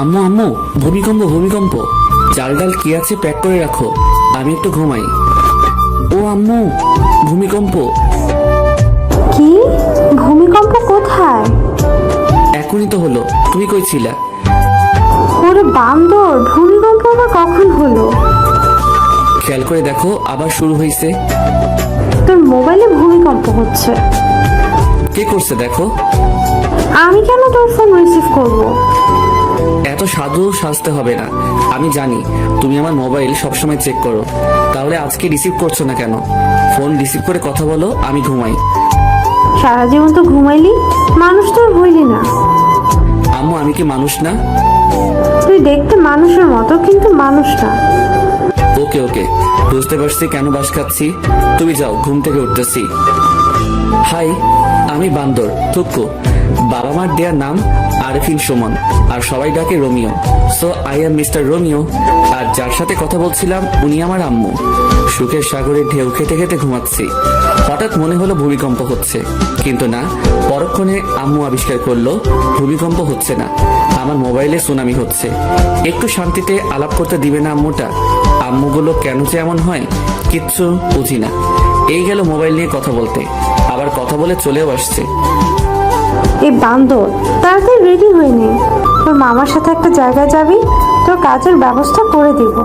আম্মু আম্মু, ভূমিকম্প ভূমিকম্প। চাল ডাল কি আছে প্যাক করে রাখো, আমি একটু ঘুমাই। ও আম্মু, ভূমিকম্প। কি? ভূমিকম্প কোথায়? এখনই তো হলো, তুমি কই ছিলা? ওরে বান্দর, ভূমিকম্প আবার কখন হলো? খেয়াল করে দেখো, আবার শুরু হয়েছে। তোর মোবাইলে ভূমিকম্প হচ্ছে। কে করছে দেখো। আমি কেন তোর ফোন রিসিভ করব? এত সাধু সাজতে হবে না, আমি জানি তুমি আমার মোবাইল সবসময় চেক করো। তাহলে আজকে রিসিভ করছো না কেন? ফোন রিসিভ করে কথা বলো, আমি ঘুমাই। সারা জীবন তো ঘুমাইলি, মানুষ তোর হইলি না। আম্মু, আমি কি মানুষ না? তুই দেখতে মানুষের মতো, কিন্তু মানুষ না। ওকে ওকে, বুঝতে পারছি কেন বাস খাচ্ছি। তুমি যাও, ঘুম থেকে উঠতেছি। হাই, আমি বান্দর থুক্কু। বাবা মার দেওয়ার নাম আরেফিন সুমন, আর সবাই ডাকে Romeo. So I am mister Romeo. আর যার সাথে কথা বলছিলাম উনি আমার আম্মু। সুখের সাগরে ঢেউ খেতে খেতে ঘুমাচ্ছি। হঠাৎ মনে হলো ভূমিকম্প হচ্ছে, কিন্তু না, পরক্ষণে আম্মু আবিষ্কার করলো ভূমিকম্প হচ্ছে না, আমার মোবাইলে সুনামি হচ্ছে। একটু শান্তিতে আলাপ করতে দিবে না আম্মুটা? আম্মুগুলো কেন যে এমন হয়, কিচ্ছু বুঝি না। এই গেল মোবাইল নিয়ে কথা বলতে, আবার কথা বলে চলেও আসছে। এই বান্দর, তাড়াতাড়ি রেডি হয়ে নে। তোর মামার সাথে একটা জায়গায় যাবি, তোর কাজের ব্যবস্থা করে দিব।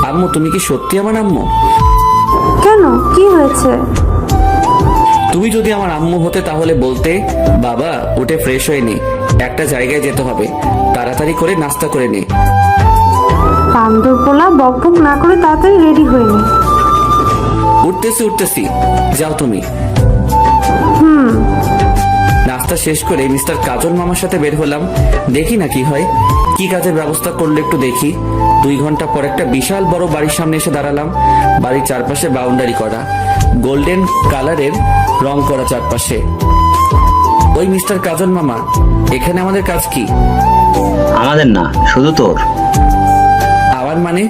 আম্মু, তুমি কি সত্যি আমার আম্মু? কেন, কি হয়েছে? তুমি যদি আমার আম্মু হতে তাহলে বলতে, বাবা উঠে ফ্রেশ হয়ে নে, একটা জায়গায় যেতে হবে, তাড়াতাড়ি করে নাস্তা করে নে। বান্দর পোলা, বকবক না করে তাড়াতাড়ি রেডি হয়ে নে। উঠতেছি উঠতেছি, যাও তুমি। নাস্তা শেষ করে মিস্টার কাজল মামার সাথে বের হলাম। দেখি না কি হয়, কি কাজের ব্যবস্থা করলে একটু দেখি। 2 ঘন্টা পর একটা বিশাল বড় বাড়ির সামনে এসে দাঁড়ালাম। বাড়ির চারপাশে বাউন্ডারি করা, গোল্ডেন কালারের রং করা চারপাশে। ওই মিস্টার কাজল মামা, এখানে আমাদের কাজ কি? আমাদের না, শুধু তোর। আমার মানে,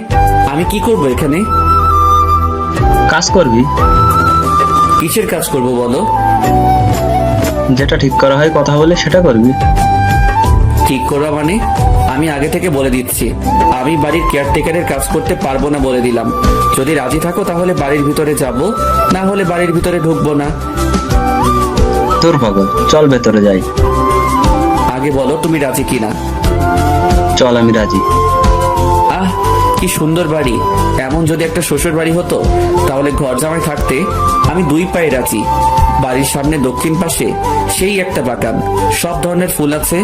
আমি কি করব এখানে? কাজ করবি, কিসের কাজ করব বলো? যেটা ঠিক করা হয় কথা বলে সেটা করবি। ঠিক করা মানে? আমি আগে থেকে বলে দিচ্ছি, আমি বাড়ির কেয়ারটেকারের কাজ করতে পারবো না বলে দিলাম। যদি রাজি থাকো তাহলে বাড়ির ভিতরে যাব, না হলে বাড়ির ভিতরে ঢুকবো না। তোর পাগল, চল ভেতরে যাই। আগে বলো তুমি রাজি কিনা। চল, আমি রাজি। আহ, কি সুন্দর বাড়ি। এমন যদি একটা শ্বশুর বাড়ি হতো তাহলে ঘর জামাই থাকতে আমি 2 পায়ে রাজি। বাড়ির সামনে দক্ষিণ পাশে সেই একটা বাগান, সব ধরনের ফুল আছে।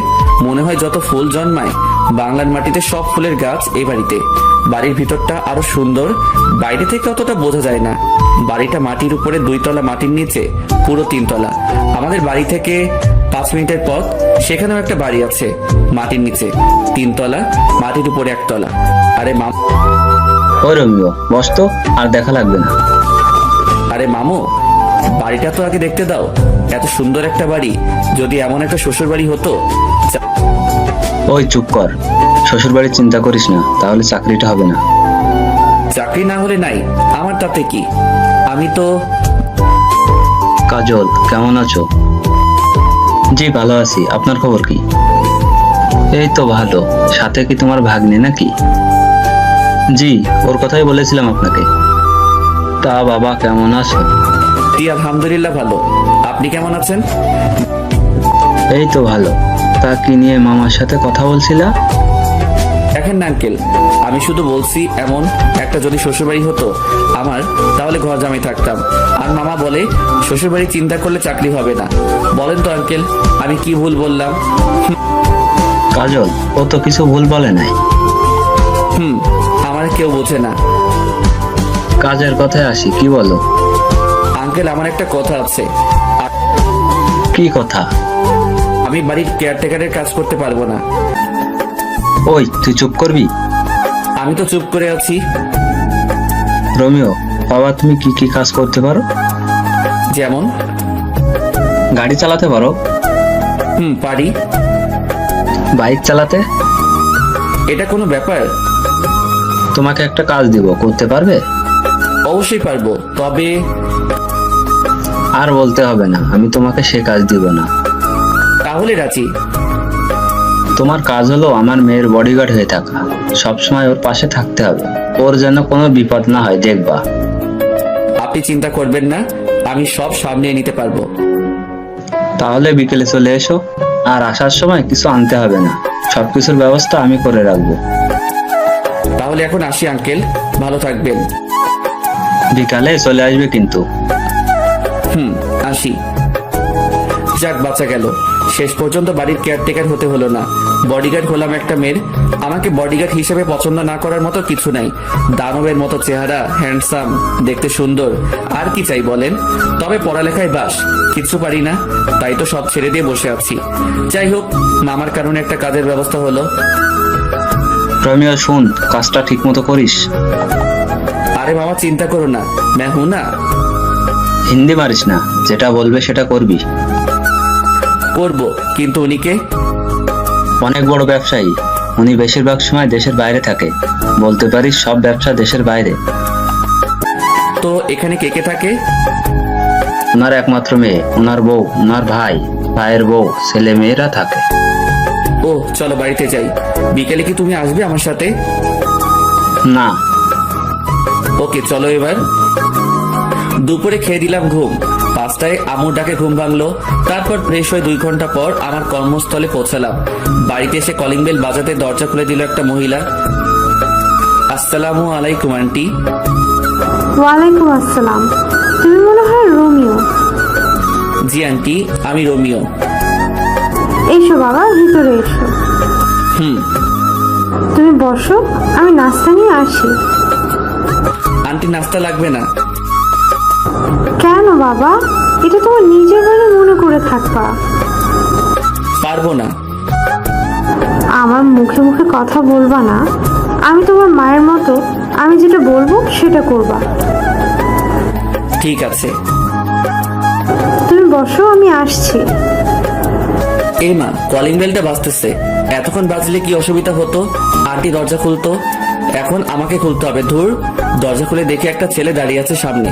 মনে হয় যত ফুল জন্মায় বাংলার মাটিতে সব ফুলের গাছ এই বাড়িতে। বাড়ির ভিতরটা আরো সুন্দর, বাইরে থেকে অতটা বোঝা যায় না। বাড়িটা মাটির উপরে 2 তলা, মাটির নিচে পুরো 3 তলা। আমাদের বাড়ি থেকে 5 মিনিটের পথ সেখানেও একটা বাড়ি আছে, মাটির নিচে 3 তলা, মাটির উপরে 1 তলা। আরে ওই রোমিও, বস তো, আর দেখা লাগবে না। আরে মামু, বাড়িটা তো আগে দেখতে দাও। এত সুন্দর একটা বাড়ি, যদি এমন একটা শ্বশুর বাড়ি হতো। ওই চুপ কর, শ্বশুর বাড়ির চিন্তা করিস না, তাহলে চাকরিটা হবে না। চাকরি না হলে নাই, আমার তাতে কি? আমি তো। কাজল, কেমন আছো? জি ভালো আছি, আপনার খবর কি? এই তো ভালো। সাথে কি তোমার ভাগ্নে নাকি? জি, ওর কথাই বলেছিলাম আপনাকে। তা বাবা কেমন আছো? জি আলহামদুলিল্লাহ ভালো। আপনি কেমন আছেন? এই তো ভালো। তা কি নিয়ে মামার সাথে কথা বলছিলা? দেখেন না আঙ্কেল, আমি শুধু বলছি এমন একটা যদি শ্বশুরবাড়ি হতো আমার, তাহলে ঘর জামাই থাকতাম। আর মামা বলে শ্বশুরবাড়ি চিন্তা করলে চাকরি হবে না। বলেন তো আঙ্কেল, আমি কি ভুল বললাম? কাজল, ও তো কিছু ভুল বলে নাই। আমার কেউ বোঝে না। কাজের কথায় আসি, কি বলো? আঙ্কেল, আমার একটা কথা আছে। কি কথা? আমি বাড়ির কেয়ারটেকারের কাজ করতে পারবো না। ওই তুই চুপ করবি? আমি তো চুপ করে আছি। রোমিও, বাবা তুমি কি কি কাজ করতে পারো? যেমন? গাড়ি চালাতে পারো? পারি। বাইক চালাতে? এটা কোনো ব্যাপার? তোমাকে একটা কাজ দিব, করতে পারবে? অবশ্যই পারবো, তবে। আর বলতে হবে না, আমি তোমাকে সে কাজ দিব না। তাহলে রাজি। তোমার কাজ হলো আমার মেয়ের বডিগার্ড হয়ে থাকা, সবসময় ওর পাশে থাকতে হবে, ওর যেন কোনো বিপদ না হয় দেখবা। আপনি চিন্তা করবেন না, আমি সব সামলিয়ে নিতে পারবো। তাহলে বিকেলে চলে এসো, আর আসার সময় কিছু আনতে হবে না, সবকিছুর ব্যবস্থা আমি করে রাখবো। তাহলে এখন আসি আঙ্কেল, ভালো থাকবেন। বিকালে চলে আসবে কিন্তু। আসি। যাক, বাঁচা গেল। শেষ পর্যন্ত বাড়ির কেয়ারটেকার হতে হলো না, বডিগার্ড হলাম একটা মেয়ের। আমাকে বডিগার্ড হিসেবে পছন্দ না করার মতো কিছু নাই। দানবের মতো চেহারা, হ্যান্ডসাম, দেখতে সুন্দর, আর কি চাই বলেন? তবে পড়ালেখায় বাস, কিচ্ছু পারি না, তাই তো সব ছেড়ে দিয়ে বসে আছি। যাই হোক, মামার কারণে একটা কাজের ব্যবস্থা হলো। রমিও শুন, কাজটা ঠিক মতো করিস। আরে মামা, চিন্তা করো না, मैं हूं না। হিন্দি মারিস না, যেটা বলবে সেটা করবি। করব, কিন্তু উনিকে অনেক বড় ব্যবসায়ী, উনি বেশিরভাগ সময় দেশের বাইরে থাকে, বলতে পারিস সব ব্যবসা দেশের বাইরে। তো এখানে কে কে থাকে? ওনার একমাত্র মেয়ে, ওনার বউ, ওনার ভাই, ভাইয়ের বউ, ছেলে মেয়েরা থাকে। ও চলো বাড়িতে যাই। বিকেলে কি তুমি আসবে আমার সাথে? না। ওকে চলো এবার। দুপুরে খেয়ে দিলাম ঘুম, 5টায় আমুর ডাকে ঘুম ভাঙলো। তারপর ফ্রেশ হয়ে 2 ঘন্টা পর আমার কর্মস্থলে পৌঁছালাম। বাড়িতে এসে কলিং বেল বাজাতে দরজা খুলে দিল একটা মহিলা। আসসালামু আলাইকুম আন্টি। ওয়ালাইকুম আসসালাম। তুমি মনে হয় রোমিও? জি আন্টি, আমি রোমিও। এসো বাবা, ভিতরে এসো। তুমি বসো, আমি নাস্তা নিয়ে আসি। আন্টি, নাস্তা লাগবে না। কেন বাবা? এটা তোমার নিজের বাড়ি মনে করে থাকবা। পারবো না। আমার মুখে মুখে কথা বলবা না। আমি তোমার মায়ের মতো, আমি যেটা বলবো সেটা করবা। ঠিক আছে। তুমি বসো, আমি আসছি। এই মা, কলিং বেলটা বাজতেছে, এতক্ষণ বাজলে কি অসুবিধা হতো? আন্টি দরজা খুলতো, এখন আমাকে খুলতে হবে। ধুর, দরজা খুলে দেখে একটা ছেলে দাঁড়িয়ে আছে সামনে।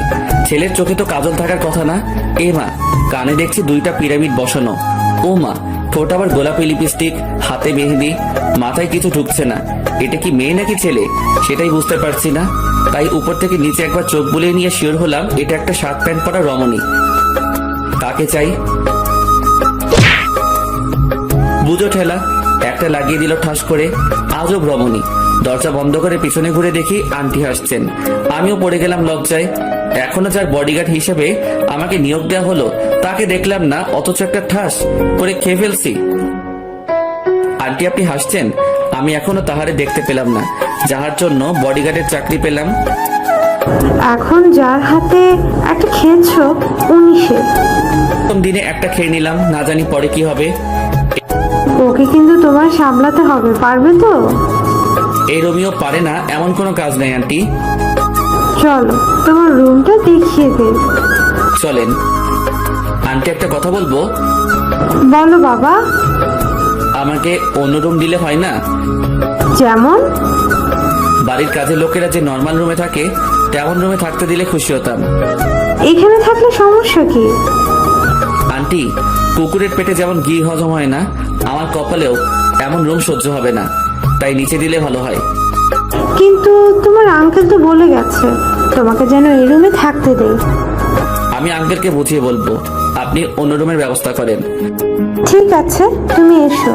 ছেলের চোখে তো কাজল থাকার কথা না। এ মা, কানে দেখছি 2টা পিরামিড বসানো। ও মা, ঠোঁট আবার গোলাপি লিপস্টিক, হাতে মেহেদি, মাথায় কিছু ঢুকছে না। এটা কি মেয়ে নাকি ছেলে সেটাই বুঝতে পারছি না। তাই উপর থেকে নিচে একবার চোখ বুলিয়ে নিয়ে শিওর হলাম এটা একটা শার্ট প্যান্ট পরা রমণী। কাকে চাই? বুঝো ঠেলা, একটা লাগিয়ে দিল ঠাস করে। আজব রমণী। দরজা বন্ধ করে পিছনে ঘুরে দেখি আন্টি হাসছেন। আমিও পড়ে গেলাম লজ্জায়। এখনো যার বডিগার্ড হিসেবে আমাকে নিয়োগ দেওয়া হলো তাকে দেখলাম না, অথচ একটা ঠাস করে খেয়ে ফেলছি। আন্টি, আপনি হাসছেন? আমি এখনো তাহারে দেখতে পেলাম না, যাহার জন্য বডিগার্ডের চাকরি পেলাম। এখন যার হাতে একটা খেয়েছো উনি সে। প্রথম দিনে একটা খেয়ে নিলাম, না জানি পরে কি হবে। ওকে কিন্তু তোমার সামলাতে হবে, পারবে তো? এই রোমিও পারে না এমন কোনো কাজ নেই আন্টি। চলো তোমার রুমটা দেখিয়ে দে। চলেন। আন্টি, একটা কথা বলবো। বলো বাবা। আমাকে অন্য রুম দিলে হয় না? যেমন? বাড়ির কাজের লোকেরা যে নর্মাল রুমে থাকে তেমন রুমে থাকতে দিলে খুশি হতাম। এখানে থাকলে সমস্যা কি? আন্টি, কুকুরের পেটে যেমন ঘি হজম হয় না, আমার কপালেও এমন রুম সহ্য হবে না, তাই নিচে দিলে ভালো হয়। কিন্তু তোমার আঙ্কেল তো বলে গেছে তোমাকে যেন এই রুমে থাকতে দেয়। আমি আঙ্কেলকে বুঝিয়ে বলবো, আপনি অন্য রুমের ব্যবস্থা করেন। ঠিক আছে, তুমি এসো।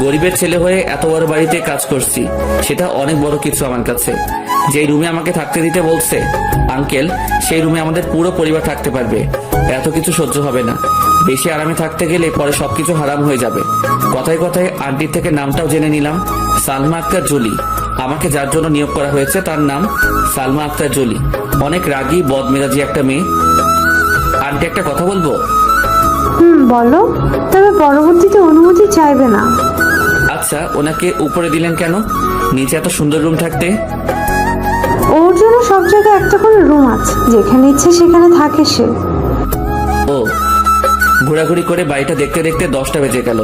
গরিবের ছেলে হয়ে এত বড় বাড়িতে কাজ করছি, সেটা অনেক বড় কিছু আমার কাছে। যেই রুমে আমাকে থাকতে দিতে বলছে আঙ্কেল, সেই রুমে আমাদের পুরো পরিবার থাকতে পারবে। এত কিছু সহ্য হবে না। বেশি আরামে থাকতে গেলে পরে সবকিছু হারাম হয়ে যাবে। কথায় কথায় আন্টির থেকে নামটাও জেনে নিলাম, সালমা আক্তার জলি। আমাকে যার জন্য নিয়োগ করা হয়েছে তার নাম সালমা আক্তার জলি। অনেক রাগী বদমেজাজি একটা মেয়ে। আন্টি, একটা কথা বলবো। বলো, তবে পরবর্তীতে অনুমতি চাইবে না। আচ্ছা, ওনাকে উপরে দিলেন কেন? নিচে এত সুন্দর রুম থাকতে। ওর জন্য সব জায়গায় একটা করে রুম আছে, যেখানে ইচ্ছে সেখানে থাকে সে। ও, ঘোরাঘুরি করে বাড়িটা দেখতে দেখতে 10টা বেজে গেল।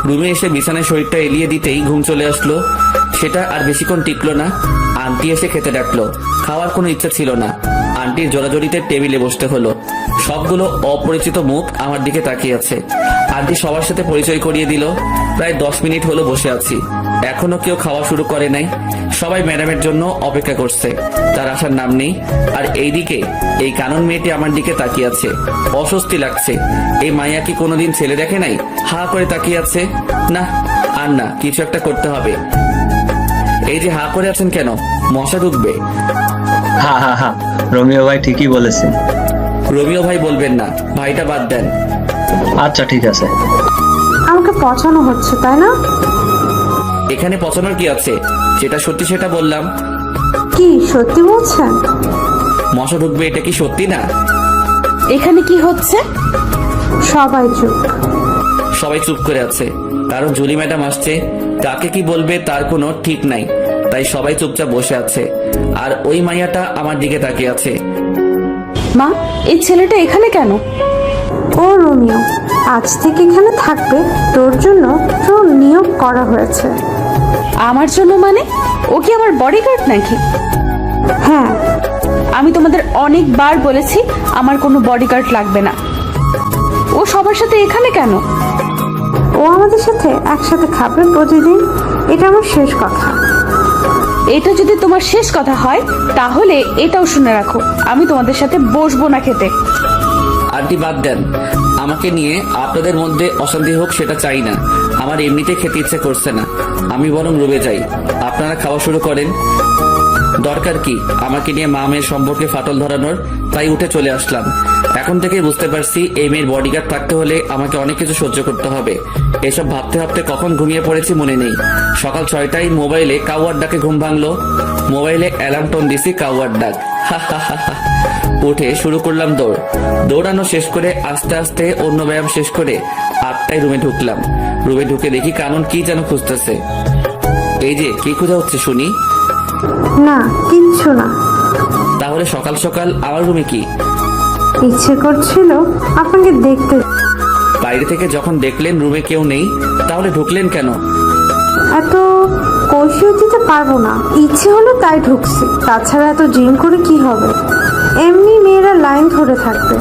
রুমে এসে বিছানায় শরীরটা এলিয়ে দিতেই ঘুম চলে আসলো। সেটা আর বেশিক্ষণ টিকলো না। আন্টি এসে খেতে ডাকলো। খাওয়ার কোনো ইচ্ছা ছিল না। আন্টির জোরাজোরিতে টেবিলে বসতে হলো। সব সবগুলো অপরিচিত মুখ আমার দিকে তাকিয়ে আছে। আন্টি সবার সাথে পরিচয় করিয়ে দিল। প্রায় 10 মিনিট হলো বসে আছি, এখনো কেউ খাওয়া শুরু করে নাই। সবাই ম্যাডামের জন্য অপেক্ষা করছে, তার আসার নাম নেই। আর এইদিকে এই কানন মেয়েটি আমার দিকে তাকিয়ে আছে, অস্বস্তি লাগছে। এই মাইয়া কি কোনোদিন ছেলে দেখে নাই? হা করে তাকিয়ে আছে। না আর না, কিছু একটা করতে হবে। এই যে হা করে আছেন কেন? মশা ঢুকবে। হা হা হা, রোমিও ভাই ঠিকই বলেছেন। রোমিও ভাই বলবেন না, ভাইটা বাদ দেন। আচ্ছা ঠিক আছে। আমাকে পচানো হচ্ছে তাই না? এখানে পচানোর কি আছে? যেটা সত্যি সেটা বললাম। কি সত্যি বলছেন? মশা ঢুকবে এটা কি সত্যি না? এখানে কি হচ্ছে? সবাই চুপ। সবাই চুপ করে আছে, কারণ জুলি ম্যাডাম আসছে। কাকে কি বলবে তার কোনো ঠিক নাই, তাই সবাই চুপচাপ বসে আছে। আর ওই মাইয়াটা আমার দিকে তাকিয়ে আছে। মা, এই ছেলেটা এখানে কেন? ও রোমিও, আজ থেকে এখানে থাকবে। তোর জন্য তোর নিয়োগ করা হয়েছে। আমার জন্য মানে? ও কি আমার বডিগার্ড নাকি? হ্যাঁ, আমি তোমাদের অনেকবার বলেছি আমার কোনো বডিগার্ড লাগবে না। ও সবার সাথে এখানে কেন? ও আমাদের সাথে একসাথে খাবে প্রতিদিন। এটা আমার শেষ কথা। এটা যদি তোমার শেষ কথা হয় তাহলে এটাও শুনে রাখো, আমি তোমাদের সাথে বসবো না খেতে। আন্টি বাদ দেন, আমাকে নিয়ে আপনাদের মধ্যে অশান্তি হোক সেটা চাই না। আমার এমনিতে খেতে ইচ্ছে করছে না, আমি বরং রুমে যাই। আপনারা খাওয়া শুরু করেন। দরকার কি আমাকে নিয়ে মা মেয়ের সম্পর্কে ফাটল ধরানোর? তাই উঠে চলে আসলাম। এখন থেকেই বুঝতে পারছি এই মেয়ের বডিগার্ড থাকতে হলে আমাকে অনেক কিছু সহ্য করতে হবে। এসব ভাবতে ভাবতে কখন ঘুমিয়ে পড়েছি মনে নেই। সকাল 6টায় মোবাইলে কাউয়ার ডাকে ঘুম ভাঙলো। মোবাইলে অ্যালার্ম টোন দিছি কাউয়ার ডাক। উঠে শুরু করলাম দৌড়। দৌড়ানো শেষ করে আস্তে আস্তে অন্য ব্যায়াম শেষ করে 8টায় রুমে ঢুকলাম। রুমে ঢুকে দেখি কানন কি যেন খুঁজতেছে। এই যে কি খোঁজা হচ্ছে শুনি? না, কিচ্ছু না। তাহলে সকাল সকাল আমার রুমে কি? ইচ্ছে করছিল আপনাকে দেখতে। বাইরে থেকে যখন দেখলেন রুমে কেউ নেই, তাহলে ঢুকলেন কেন? এত কৈফিয়ত দিতে পারবো না, ইচ্ছে হলো তাই ঢুকছি। তাছাড়া এত জিম করে কি হবে? এমনি মেয়েরা লাইন ধরে থাকবে।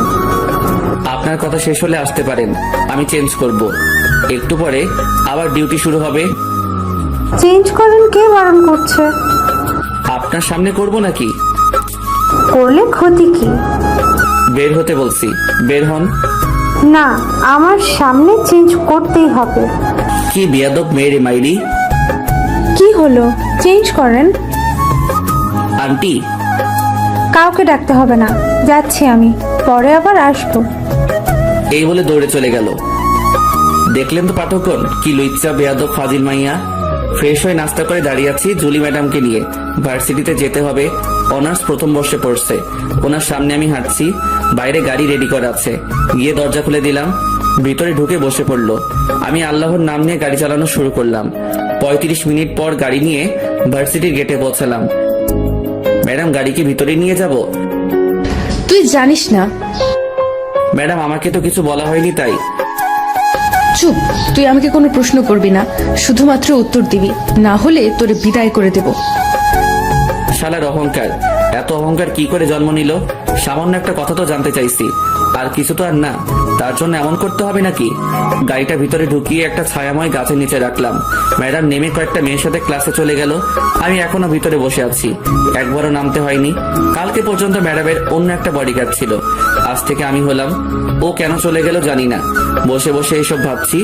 আপনার কথা শেষ হলে আসতে পারেন, আমি চেঞ্জ করব। একটু পরে আবার ডিউটি শুরু হবে। চেঞ্জ করেন, কে বারণ করছে? আপনার সামনে করব নাকি? করলে ক্ষতি কি? বের হতে বলছি, বের হন। না, আমার সামনে চেঞ্জ করতেই হবে। কি বিয়াদব মেয়েরে মাইরি! কি হলো? চেঞ্জ করেন। আন্টি, কাউকে ডাকতে হবে না, যাচ্ছি আমি, পরে আবার আসবো। এই বলে দৌড়ে চলে গেল। দেখলেন তো পাঠকগণ, কি লুইচ্ছা বেয়াদব ফাজিল মাইয়া। ফ্রেশ হয়ে নাস্তা করে দাঁড়িয়ে আছি জুলি ম্যাডামকে নিয়ে। ভার্সিটিতে যেতে হবে, অনার্স প্রথম বর্ষে পড়ছে। ওনার সামনে আমি হাঁটছি, বাইরে গাড়ি রেডি করা আছে। গিয়ে দরজা খুলে দিলাম, ভিতরে ঢুকে বসে পড়লো। আমি আল্লাহর নাম নিয়ে গাড়ি চালানো শুরু করলাম। 35 মিনিট পর গাড়ি নিয়ে ভার্সিটির গেটে পৌঁছালাম। ম্যাডাম, গাড়ি কি ভিতরে নিয়ে যাব? তুই জানিস না। ম্যাডাম, আমাকে তো কিছু বলা হয়নি তাই। চুপ, তুই আমাকে কোনো প্রশ্ন করবি না, শুধুমাত্র উত্তর দিবি, না হলে তোরে বিদায় করে দেব। শালার অহংকার, এত অহংকার কি করে জন্ম নিল? সামান্য একটা কথা তো জানতে চাইছি, আর কিছু তো আর না, তার জন্য এমন করতে হবে নাকি? গাড়িটা ভিতরে ঢুকিয়ে একটা ছায়াময় গাছের নিচে রাখলাম। ম্যাডাম নেমে কয়েকটা মেয়ের সাথে ক্লাসে চলে গেল। আমি এখনো ভিতরে বসে আছি, একবারও নামতে হয়নি। কালকে পর্যন্ত ম্যাডামের অন্য একটা বডিগার্ড ছিল, আজ থেকে আমি হলাম। ও কেন চলে গেল জানি না। বসে বসে এইসব ভাবছি,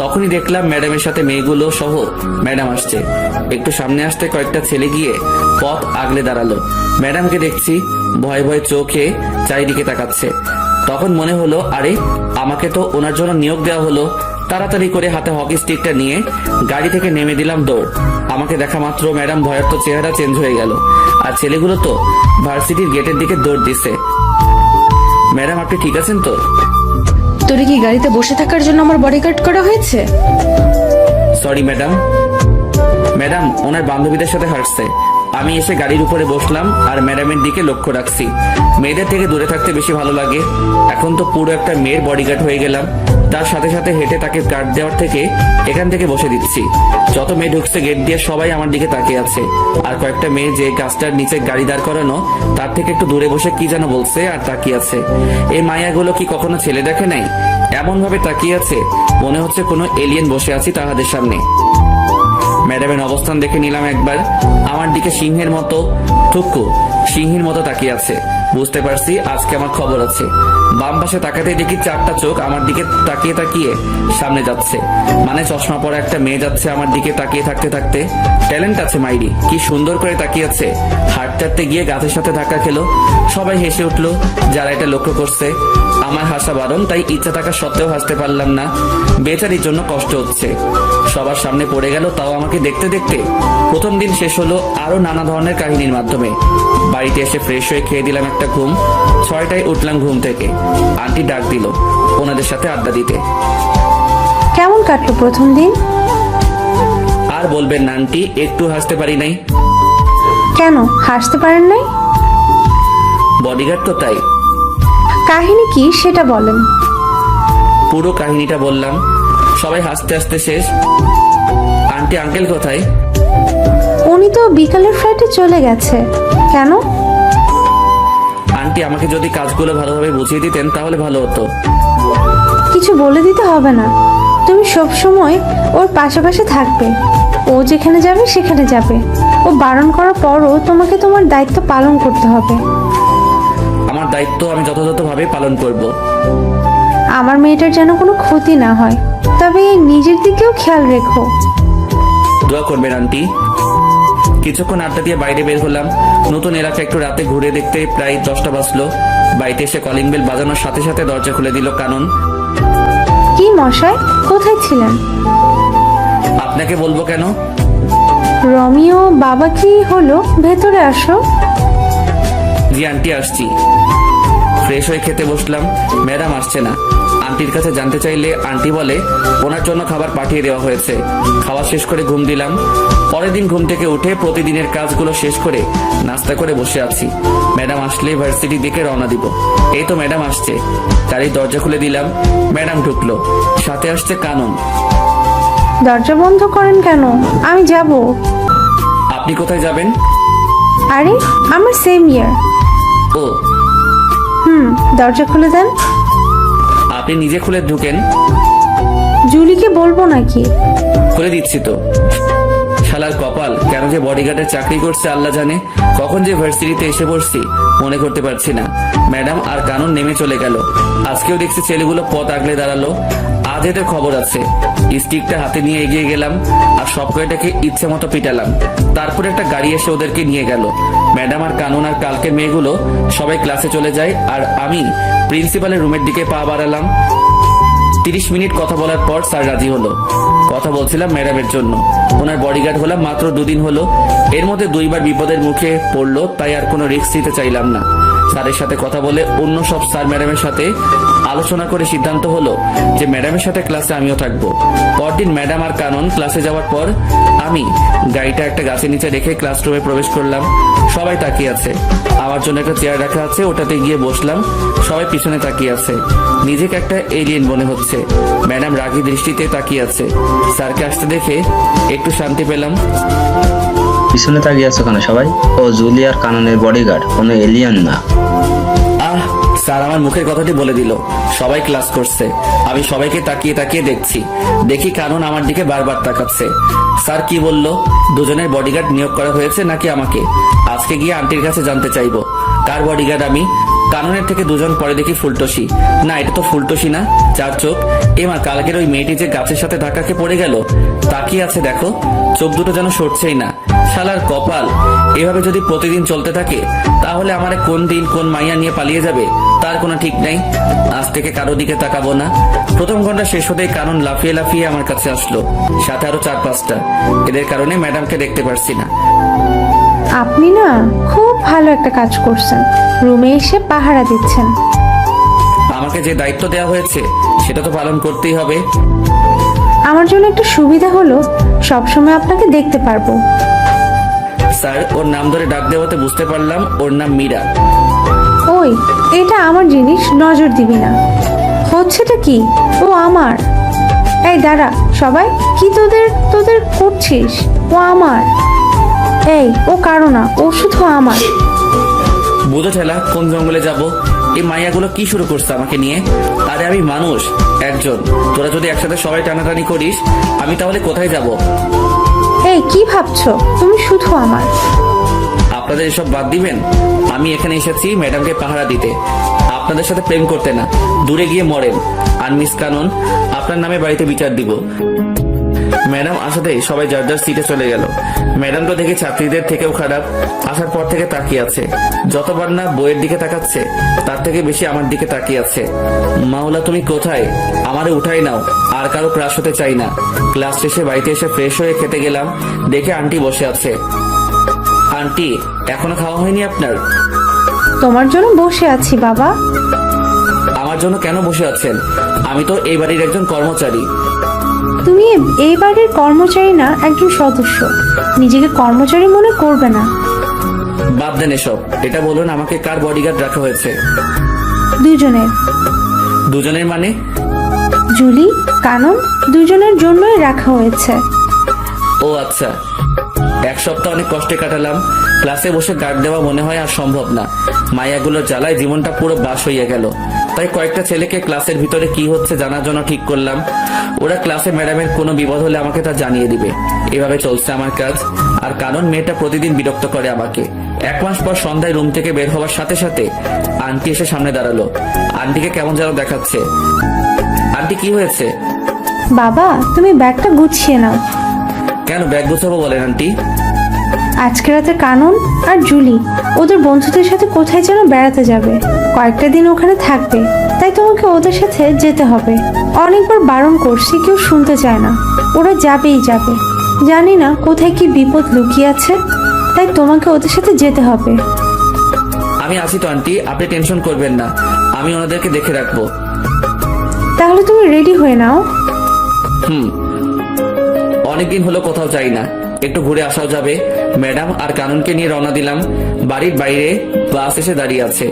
তখনই দেখলাম ম্যাডামের সাথে মেয়েগুলো সহ ম্যাডাম আসছে। একটু সামনে আসতে কয়েকটা ছেলে গিয়ে পথ আগলে দাঁড়ালো। ম্যাডামকে দেখছি ভয় ভয় চোখে চারিদিকে তাকাচ্ছে। তখন মনে হলো, আরে আমাকে তো ওনার জন্য নিয়োগ দেওয়া হলো। তাড়াতাড়ি করে হাতে হকি স্টিকটা নিয়ে গাড়ি থেকে নেমে দিলাম দৌড়। আমাকে দেখা মাত্র ম্যাডাম ভয়ের তো চেহারা চেঞ্জ হয়ে গেল, আর ছেলেগুলো তো ভার্সিটির গেটের দিকে দৌড় দিছে। ম্যাডাম, আপনি ঠিক আছেন তো? তোরে কি গাড়িতে বসে থাকার জন্য আমার বডিগার্ড করা হয়েছে? Sorry madam. ম্যাডাম ওনার বান্ধবীদের সাথে হাঁটছে, আমি এসে গাড়ির উপরে বসলাম আর ম্যাডামের দিকে লক্ষ্য রাখছি। মেয়েদের থেকে দূরে থাকতে বেশি ভালো লাগে। এখন তো পুরো একটা মেয়ের বডিগার্ড হয়ে গেলাম। তার সাথে সাথে হেঁটে তাকে গার্ড দেওয়ার থেকে এখান থেকে বসে দিচ্ছি। যত মেয়ে ঢুকছে গেট দিয়ে সবাই আমার দিকে তাকিয়ে আছে। আর কয়েকটা মেয়ে যে গাছটার নিচে গাড়ি দাঁড় করানো তার থেকে একটু দূরে বসে কি যেন বলছে আর তাকিয়ে আছে। এই মায়াগুলো কি কখনো ছেলে দেখে নাই? এমন ভাবে তাকিয়ে আছে মনে হচ্ছে কোনো এলিয়েন বসে আছি তাহাদের সামনে। ম্যাডামের অবস্থান দেখে নিলাম একবার। আমার দিকে সিংহের মতো থুক্কু সিংহের মতো তাকিয়ে আছে। বুঝতে পারছি আজকে আমার খবর আছে। বাম পাশে তাকাতে দেখি 4টা চোখ আমার দিকে তাকিয়ে তাকিয়ে সামনে যাচ্ছে। মানে চশমা পরা একটা মেয়ে যাচ্ছে আমার দিকে তাকিয়ে থাকতে থাকতে। ট্যালেন্ট আছে মাইরি, কি সুন্দর করে তাকিয়ে আছে। হাঁটতে গিয়ে গাছের সাথে ধাক্কা খেলো। সবাই হেসে উঠলো যারা এটা লক্ষ্য করছে। আমার হাসা বারণ, তাই ইচ্ছা থাকা সত্ত্বেও হাসতে পারলাম না। বেচারির জন্য কষ্ট হচ্ছে। সবার সামনে পড়ে গেল, তাও আমাকে দেখতে দেখতে। প্রথম দিন শেষ হলো আরো নানা ধরনের কাহিনীর মাধ্যমে। বাড়িতে এসে ফ্রেশ হয়ে খেয়ে দিলাম একটা ঘুম। 6টায় উঠলাম ঘুম থেকে। আন্টি ডাক দিল ওনাদের সাথে আড্ডা দিতে। কেমন কাটলো প্রথম দিন? আর বলবেন না আন্টি, একটু হাসতে পারি নাই। কেন হাসতে পারেন নাই? বডিগার্ড তো তাই। কাহিনী কি সেটা বলেন। পুরো কাহিনীটা বললাম। সবাই হাসতে হাসতে শেষ। আন্টি আঙ্কেল কোথায়? উনি তো বিকালের ফ্লাইটে চলে গেছে। কেন? আন্টি আমাকে যদি কাজগুলো ভালোভাবে বুঝিয়ে দিতেন তাহলে ভালো হতো। কিছু বলে দিতে হবে না, তুমি সব সময় ওর পাশাপাশি থাকবে। ও যেখানে যাবে সেখানে যাবে। ও বারণ করার পরও তোমাকে তোমার দায়িত্ব পালন করতে হবে। আমার দায়িত্ব আমি যথাযথভাবে পালন করব। আমার মেয়েটার যেন কোনো ক্ষতি না হয়, তবে নিজের দিকেও খেয়াল রেখো। দোয়া করবেন আন্টি। কিছুক্ষণ আড্ডা দিয়ে বাইরে বের হলাম। নতুন এলাকা একটু রাতে ঘুরে দেখতে প্রায় 10টা বাজলো। বাড়িতে এসে কলিং বেল বাজানোর সাথে সাথে দরজা খুলে দিল কানন। কি মশাই, কোথায় ছিলেন? আপনাকে বলবো কেন? রমিও বাবা কি হলো, ভেতরে আসো। জি আন্টি আসছি। ফ্রেশ হয়ে খেতে বসলাম। ম্যাডাম আসছে না। আন্টির কাছে জানতে চাইলে আন্টি বলে ওনার জন্য খাবার পাঠিয়ে দেওয়া হয়েছে। খাওয়া শেষ করে ঘুম দিলাম। পরের দিন ঘুম থেকে উঠে প্রতিদিনের কাজগুলো শেষ করে নাস্তা করে বসে আছি। ম্যাডাম আসলে ভার্সিটির দিকে রওনা দিব। এই তো ম্যাডাম আসছে। গাড়ির দরজা খুলে দিলাম। ম্যাডাম ঢুকলো, সাথে আসছে কানন। দরজা বন্ধ করেন কেন? আমি যাব। আপনি কোথায় যাবেন? আরে আমার সেম ইয়ার। ও, দরজা খুলে দেন। আপনি নিজে খুলে ঢুকেন। জুলিকে বলবো নাকি? খুলে দিচ্ছি তো। শালার কপাল, কেন যে বডিগার্ডের চাকরি করছে আল্লাহ জানে। কখন যে ভার্সিটিতে এসে পড়ছি মনে করতে পারছি না। ম্যাডাম আর কানন নেমে চলে গেল। আজকেও দেখছি ছেলেগুলো পথ আগলে দাঁড়ালো। আজ এদের খবর আছে। স্টিকটা হাতে নিয়ে এগিয়ে গেলাম আর সব কয়টাকে ইচ্ছে মতো পিটালাম। তারপরে একটা গাড়ি এসে ওদেরকে নিয়ে গেল। ম্যাডাম আর কানন আর কালকের মেয়েগুলো সবাই ক্লাসে চলে যায় আর আমি প্রিন্সিপালের রুমের দিকে পা বাড়ালাম। 30 মিনিট কথা বলার পর স্যার রাজি হলো। কথা বলছিলাম ম্যাডামের জন্য। ওনার বডিগার্ড হলাম মাত্র 2 দিন হলো। এর মধ্যে 2বার বিপদের মুখে পড়লো, তাই আর কোনো রিস্ক নিতে চাইলাম না। স্যারের সাথে কথা বলে অন্য সব স্যার ম্যাডামের সাথে আলোচনা করে সিদ্ধান্ত হলো যে ম্যাডামের সাথে ক্লাসে আমিও থাকবো। পরদিন ম্যাডাম আর কানন ক্লাসে যাওয়ার পর আমি গাড়িটা একটা গাছের নিচে রেখে ক্লাসরুমে প্রবেশ করলাম। সবাই তাকিয়ে আছে। আমার জন্য একটা চেয়ার রাখা আছে, ওটাতে গিয়ে বসলাম। সবাই পিছনে তাকিয়ে আছে। নিজেকে একটা এলিয়েন মনে হচ্ছে। ম্যাডাম রাগী দৃষ্টিতে তাকিয়ে আছে। স্যারকে আসতে দেখে একটু শান্তি পেলাম। পিছনে তাকিয়ে আছো কেন সবাই? ও জুলি আর কাননের বডিগার্ড, কোনো এলিয়ান না। আহ, স্যার আমার মুখের কথাটি বলে দিল। সবাই ক্লাস করছে, আমি সবাইকে তাকিয়ে তাকিয়ে দেখছি। দেখি কানন আমার দিকে বারবার তাকাচ্ছে। স্যার কি বলল? দুজনের বডিগার্ড নিয়োগ করা হয়েছে নাকি আমাকে? আজকে গিয়ে আন্টির কাছে জানতে চাইবো কার বডিগার্ড আমি। কাননের থেকে 2জন পরে দেখি ফুলটসি। না, এটা তো ফুলটসি না, 4 চোখ। এমা, কালকের ওই মেয়েটি যে গাছের সাথে ধাক্কাকে পড়ে গেল তাকিয়ে আছে দেখো। চোখ দুটো যেন সরছেই না। শালার কপাল, এভাবে যদি প্রতিদিন চলতে থাকে তাহলে আমারে কোন দিন কোন মাইয়া নিয়ে পালিয়ে যাবে তার কোনো ঠিক নেই। আজ থেকে কারো দিকে তাকাবো না। প্রথম ঘন্টা শেষ হতেই কানন লাফিয়ে লাফিয়ে আমার কাছে আসলো, সাথে আরো 4-5টা। এদের কারণে ম্যাডামকে দেখতে পারছি না। আপনি না খুব ভালো একটা কাজ করছেন, রুমে এসে পাহারা দিচ্ছেন। আমাকে যে দায়িত্ব দেওয়া হয়েছে সেটা তো পালন করতেই হবে। আমার জন্য একটা সুবিধা হলো সবসময় আপনাকে দেখতে পারবো। স্যার, ওর নাম ধরে ডাক দেওয়াতে বুঝতে পারলাম ওর নাম মীরা। ওই, এটা আমার জিনিস, নজর দিবি না। হচ্ছেটা কি? ও আমার। এই দাঁড়া সবাই, কি তোদের তোদের করছিস? ও আমার। এই, ও কারো না, ও শুধু আমার। বুঝো ঠেলা, কোন জঙ্গলে যাব? এই মাইয়াগুলো কি শুরু করছে আমাকে নিয়ে? আরে আমি মানুষ একজন, তোরা যদি একসাথে সবাই টানাটানি করিস আমি তাহলে কোথায় যাব? এই, কি ভাবছো? তুমি শুধু আমার। আপনাদের এসব বাদ দিবেন। আমি এখানে এসেছি ম্যাডামকে পাহারা দিতে, আপনাদের সাথে প্রেম করতে না। দূরে গিয়ে মরেন। আর মিস কানন, আপনার নামে বাড়িতে বিচার দিব। ম্যাডাম আসাতেই সবাই যার যার সিটে চলে গেল। ম্যাডাম তো দেখি ছাত্রীদের থেকেও খারাপ, আসার পর থেকে তাকিয়ে আছে। যতবার না বইয়ের দিকে তাকাচ্ছে তার থেকে বেশি আমার দিকে তাকিয়ে আছে। মাওলা তুমি কোথায়? আমারে উঠাই নাও, আর কারো ক্লাস হতে চাই না। ক্লাস শেষে বাড়িতে এসে ফ্রেশ হয়ে খেতে গেলাম, দেখে আন্টি বসে আছে। আন্টি, এখনো খাওয়া হয়নি আপনার? তোমার জন্য বসে আছি বাবা। আমার জন্য কেন বসে আছেন? আমি তো এই বাড়ির একজন কর্মচারী। তুমি এই বাড়ির কর্মচারী না, একজন সদস্য। নিজেকে কর্মচারী মনে করবে না। বাদ দেন এসব। এটা বলুন, আমাকে কার বডিগার্ড রাখা হয়েছে? দুজনের। দুজনের মানে? জুলি, কানন, দুজনের জন্যই রাখা হয়েছে। ও আচ্ছা। এক সপ্তাহ অনেক কষ্টে কাটালাম। ক্লাসে বসে গার্ড দেওয়া মনে হয় আর সম্ভব না। মায়াগুলোর জ্বালায় জীবনটা পুরো বাস হইয়া গেল। তাই কয়েকটা ছেলেকে ক্লাসের ভিতরে কি হচ্ছে জানার জন্য ঠিক করলাম। ওরা ক্লাসে ম্যাডামের কোনো বিপদ হলে আমাকে তা জানিয়ে দিবে। এভাবে চলছে আমার কাজ। আর কারণ মেয়েটা প্রতিদিন বিরক্ত করে আমাকে। 1 মাস পর সন্ধ্যায় রুম থেকে বের হওয়ার সাথে সাথে আন্টি এসে সামনে দাঁড়ালো। আন্টিকে কেমন যেন দেখাচ্ছে। আন্টি, কি হয়েছে? বাবা, তুমি ব্যাগটা গুছিয়ে নাও। কেন ব্যাগ গুছাবো বলেন আন্টি? আজকে রাতে কানন আর জুলি ওদের বন্ধুদের সাথে কোথায় যেন বেড়াতে যাবে। কয়েকটা দিন ওখানে থাকবে, তাই তোমাকে ওদের সাথে যেতে হবে। অনেকবার বারণ করছি, কেউ শুনতে চায় না। ওরা যাবেই যাবে। জানি না কোথায় কি বিপদ লুকিয়ে আছে, তাই তোমাকে ওদের সাথে যেতে হবে। আমি আছি তো আন্টি, আপনি টেনশন করবেন না। আমি ওনাদেরকে দেখে রাখবো। তাহলে তুমি রেডি হয়ে নাও। অনেকদিন হলো কোথাও যাই না, একটু ঘুরে আসাও যাবে। ম্যাডাম আর কানুনকে নিয়ে রওনা দিলাম। বাড়ির বাইরে বাস এসে দাঁড়িয়ে আছে।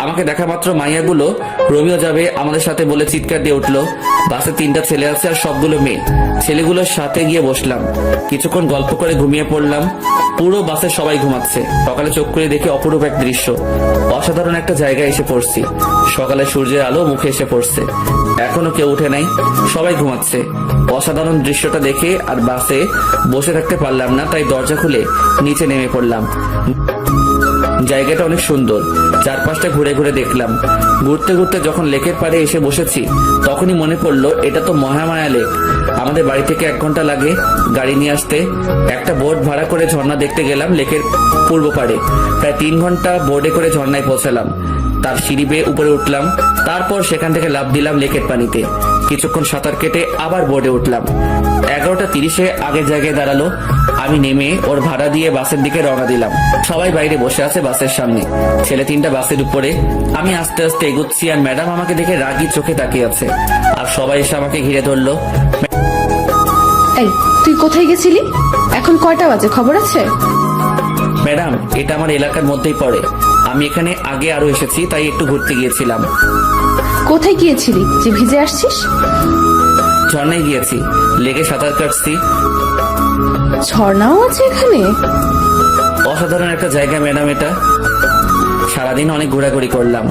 আমাকে দেখা মাত্র মাইয়াগুলো রোমিও যাবে আমাদের সাথে বলে চিৎকার দিয়ে উঠলো। বাসে 3টা ছেলে আছে আর সবগুলো মেয়ে। ছেলেগুলোর সাথে গিয়ে বসলাম, কিছুক্ষণ গল্প করে ঘুমিয়ে পড়লাম। পুরো বাসে সবাই ঘুমাচ্ছে। সকালে চোখ করে দেখি অপরূপ এক দৃশ্য। অসাধারণ একটা জায়গায় এসে পড়ছি। সকালে সূর্যের আলো মুখে এসে পড়ছে। এখনো কেউ উঠে নাই, সবাই ঘুমাচ্ছে। অসাধারণ দৃশ্যটা দেখে আর বাসে বসে থাকতে পারলাম না, তাই দরজা খুলে নিচে নেমে পড়লাম। জায়গাটা অনেক সুন্দর। চারপাশটা ঘুরে ঘুরে দেখলাম। ঘুরতে ঘুরতে যখন লেকের পাড়ে এসে বসেছি তখনই মনে পড়লো এটা তো মহামায়া লেক। আমাদের বাড়ি থেকে 1 ঘন্টা লাগে গাড়ি নিয়ে আসতে। একটা বোট ভাড়া করে ঝর্ণা দেখতে গেলাম লেকের পূর্ব পাড়ে। প্রায় 3 ঘন্টা বোর্ডে করে ঝর্ণায় পৌঁছালাম। তার সিঁড়ি বেয়ে উপরে উঠলাম, তারপর সেখান থেকে লাফ দিলাম লেকের পানিতে। কিছুক্ষণ সাঁতার কেটে আবার বোর্ডে উঠলাম। 11:30-এ আগের জায়গায় দাঁড়ালো। আমি নেমে ওর ভাড়া দিয়ে বাসের দিকে রওনা দিলাম। সবাই বাইরে বসে আছে বাসের সামনে। ছেলে 3টা বাসের উপরে। আমি আস্তে আস্তে এগুচ্ছি আর ম্যাডাম আমাকে দেখে রাগি চোখে তাকিয়ে আছে। আর সবাই এসে আমাকে ঘিরে ধরলো। এই, তুই কোথায় গেছিলি? এখন কয়টা বাজে খবর আছে? ম্যাডাম, এটা আমার এলাকার মধ্যেই পড়ে। আমি এখানে আগে আরো এসেছি, তাই একটু ঘুরতে গিয়েছিলাম। কোথায় গিয়েছিলি যে ভিজে আসছিস? ঝর্ণায় গিয়েছি, লেগে সাঁতার কাটছি। ঝর্ণাও আছে এখানে? অসাধারণ একটা জায়গা ম্যাডাম এটা। সারাদিন অনেক ঘোরাঘুরি করলাম,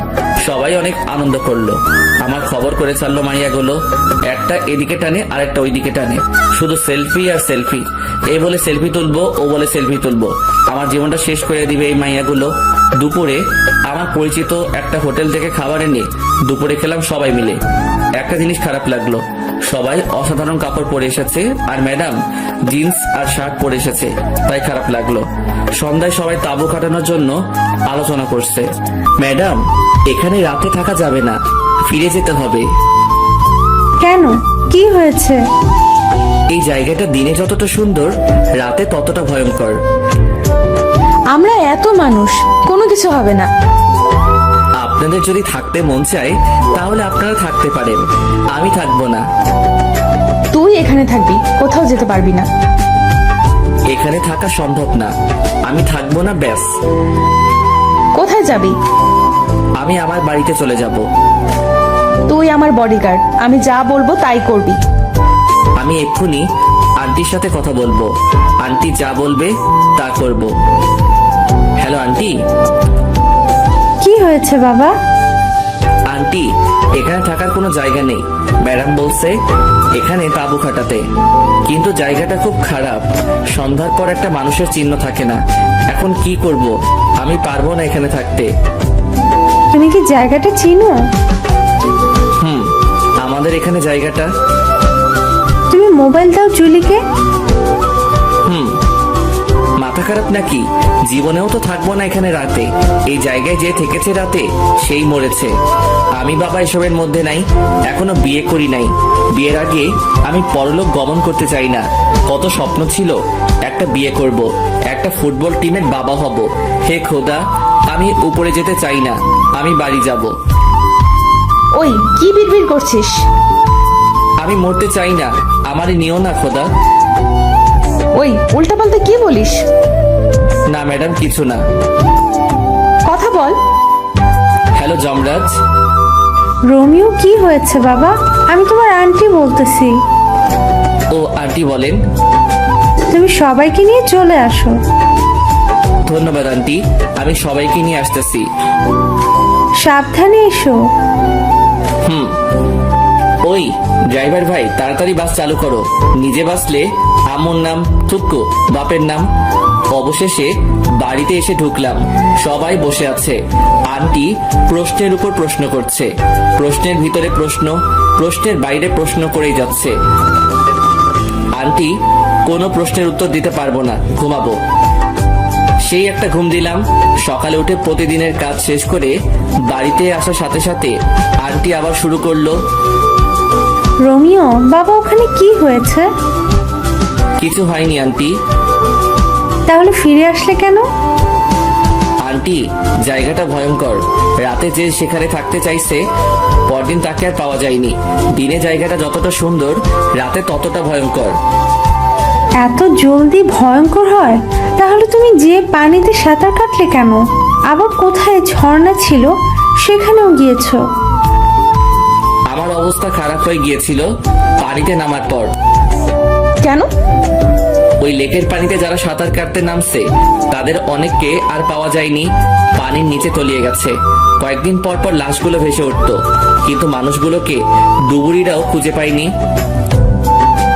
সবাই অনেক আনন্দ করলো। আমার খবর করে ছাড়লো মাইয়াগুলো। একটা এদিকে টানে আর একটা ওইদিকে টানে, শুধু সেলফি আর সেলফি। এই বলে সেলফি তুলবো, ও বলে সেলফি তুলবো। আমার জীবনটা শেষ করে দিবে এই মাইয়াগুলো। দুপুরে আমার পরিচিত একটা হোটেল থেকে খাবার এনে দুপুরে খেলাম সবাই মিলে। একটা জিনিস খারাপ লাগলো, সবাই অসাধারণ কাপড় পরে এসেছে আর ম্যাডাম জিন্স আর শার্ট পরে এসেছে, তাই খারাপ লাগলো। সন্ধ্যায় সবাই তাঁবু কাটানোর জন্য আলোচনা করছে। ম্যাডাম, এখানে রাতে থাকা যাবে না, ফিরে যেতে হবে। কেন, কি হয়েছে? এই জায়গাটা দিনে যতটা সুন্দর রাতে ততটা ভয়ঙ্কর। আমরা এত মানুষ, কোনো কিছু হবে না। আপনাদের যদি থাকতে মন চায় তাহলে আপনারা থাকতে পারেন, আমি থাকবো না। তুই এখানে থাকবি, কোথাও যেতে পারবি না। এখানে থাকা সম্ভব না। আমি থাকবো না, ব্যাস। কোথায় যাবি? আমি আমার বাড়িতে চলে যাব। তুই আমার বডিগার্ড, আমি যা বলবো তাই করবি। আমি এক্ষুনি আন্টির সাথে কথা বলবো। আন্টি যা বলবে তা করব। Hello aunty. কি হয়েছে বাবা? আন্টি, এখানে থাকার কোনো জায়গা নেই। ম্যাডাম বলছে এখানে তাঁবু খাটাতে, কিন্তু জায়গাটা খুব খারাপ। সন্ধ্যার পর একটা মানুষের চিহ্ন থাকে না। এখন কি করব? আমি পারবো না এখানে থাকতে। তুমি কি জায়গাটা চিনো? আমাদের এখানে জায়গাটা। তুমি মোবাইল দাও জুলিকে। মাথা খারাপ নাকি? জীবনেও তো থাকবো না এখানে রাতে। এই জায়গায় যে থেকেছে রাতে সেই মরেছে। আমি বাবা এসবের মধ্যে নাই। এখনো বিয়ে করি নাই। বিয়ের আগে আমি পরলোক গমন করতে চাই না। কত স্বপ্ন ছিল, একটা বিয়ে করব, একটা ফুটবল টিমের বাবা হব। হে খোদা, আমি উপরে যেতে চাই না। আমি বাড়ি যাব। ওই কি বিড়বিড় করছিস? আমি মরতে চাই না। আমারে নিও না খোদা। ওই উল্টাপাল্টা কি বলিস? না ম্যাডাম, কিছু না। কথা বল। হ্যালো যমরাজ। রোমিও, কি হয়েছে বাবা? আমি তোমার আন্টি বলতেছি। ও আন্টি বলেন। তুমি সবাইকে নিয়ে চলে আসো। ধন্যবাদ আন্টি, আমি সবাইকে নিয়ে আসতেছি। সাবধানে এসো। ওই ড্রাইভার ভাই, তাড়াতাড়ি বাস চালু করো। নিজে বাসলে আম্মুর নাম থুক্কু, বাপের নাম। অবশেষে বাড়িতে এসে ঢুকলাম। সবাই বসে আছে। আন্টি প্রশ্নের উপর প্রশ্ন করছে। প্রশ্নের ভিতরে প্রশ্ন, প্রশ্নের বাইরে প্রশ্ন করেই যাচ্ছে। আন্টি কোনো প্রশ্নের উত্তর দিতে পারবো না, ঘুমাবো। সেই একটা ঘুম দিলাম। সকালে উঠে প্রতিদিনের কাজ শেষ করে বাড়িতে আসার সাথে সাথে আন্টি আবার শুরু করলো। রোমিও বাবা, ওখানে কি হয়েছে? কিছু হয়নি আন্টি। তাহলে ফিরে আসলে কেন? আন্টি, জায়গাটা ভয়ঙ্কর। রাতে যে সেখানে থাকতে চাইছে, পরদিন তাকে আর পাওয়া যায়নি। দিনে জায়গাটা যতটা সুন্দর, রাতে ততটা ভয়ঙ্কর। এত জলদি ভয়ঙ্কর হয়? তাহলে তুমি যে পানিতে সাঁতার কাটলে কেন? আবার কোথায় ঝর্ণা ছিল সেখানেও গিয়েছো? আমার অবস্থা খারাপ হয়ে গিয়েছিল পানিতে নামার পর। কেন? ওই লেকের পানিতে যারা সাঁতার কাটতে নামছে তাদের অনেককে আর পাওয়া যায়নি। পানির নিচে তলিয়ে গেছে। কয়েকদিন পর পর লাশগুলো ভেসে উঠতো, কিন্তু মানুষগুলোকে ডুবুরিরাও খুঁজে পায়নি।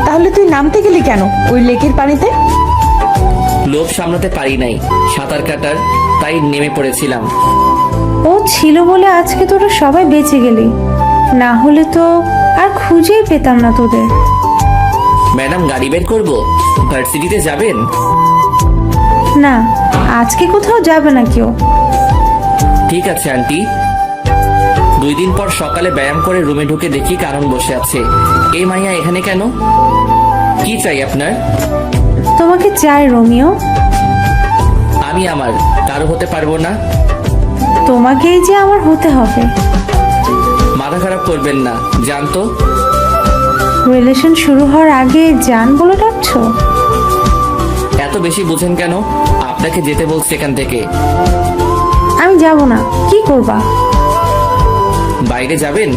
তাহলে তুই নামতে গেলি কেন ওই লেকের পানিতে? লোভ সামলাতে পারি নাই সাঁতার কাটার, তাই নেমে পড়েছিলাম। ও ছিল বলে আজকে তোরা সবাই বেঁচে গেলি, না হলে তো আর খুঁজেই পেতাম না তোদের। ম্যাডাম, গাড়ি বের করবো? ভার্সিটিতে যাবেন? না, আজকে কোথাও যাবে না কেউ। ঠিক আছে আন্টি। 2 দিন পর সকালে ব্যায়াম করে রুমে ঢুকে দেখি কারণ বসে আছে। এই মাইয়া এখানে কেন? কি চাই আপনার? তোমাকে চাই রোমিও। আমি আমার কারো হতে পারবো না। তোমাকেই যে আমার হতে হবে। মাথা খারাপ করবেন না, জানতো। রিলেশন শুরু হওয়ার আগে জান বলে ডাকছো? এত বেশি বুঝেন কেন? আপনাকে যেতে বলছি এখান থেকে। আমি যাব না। কি করবা? বাইরে যাবেন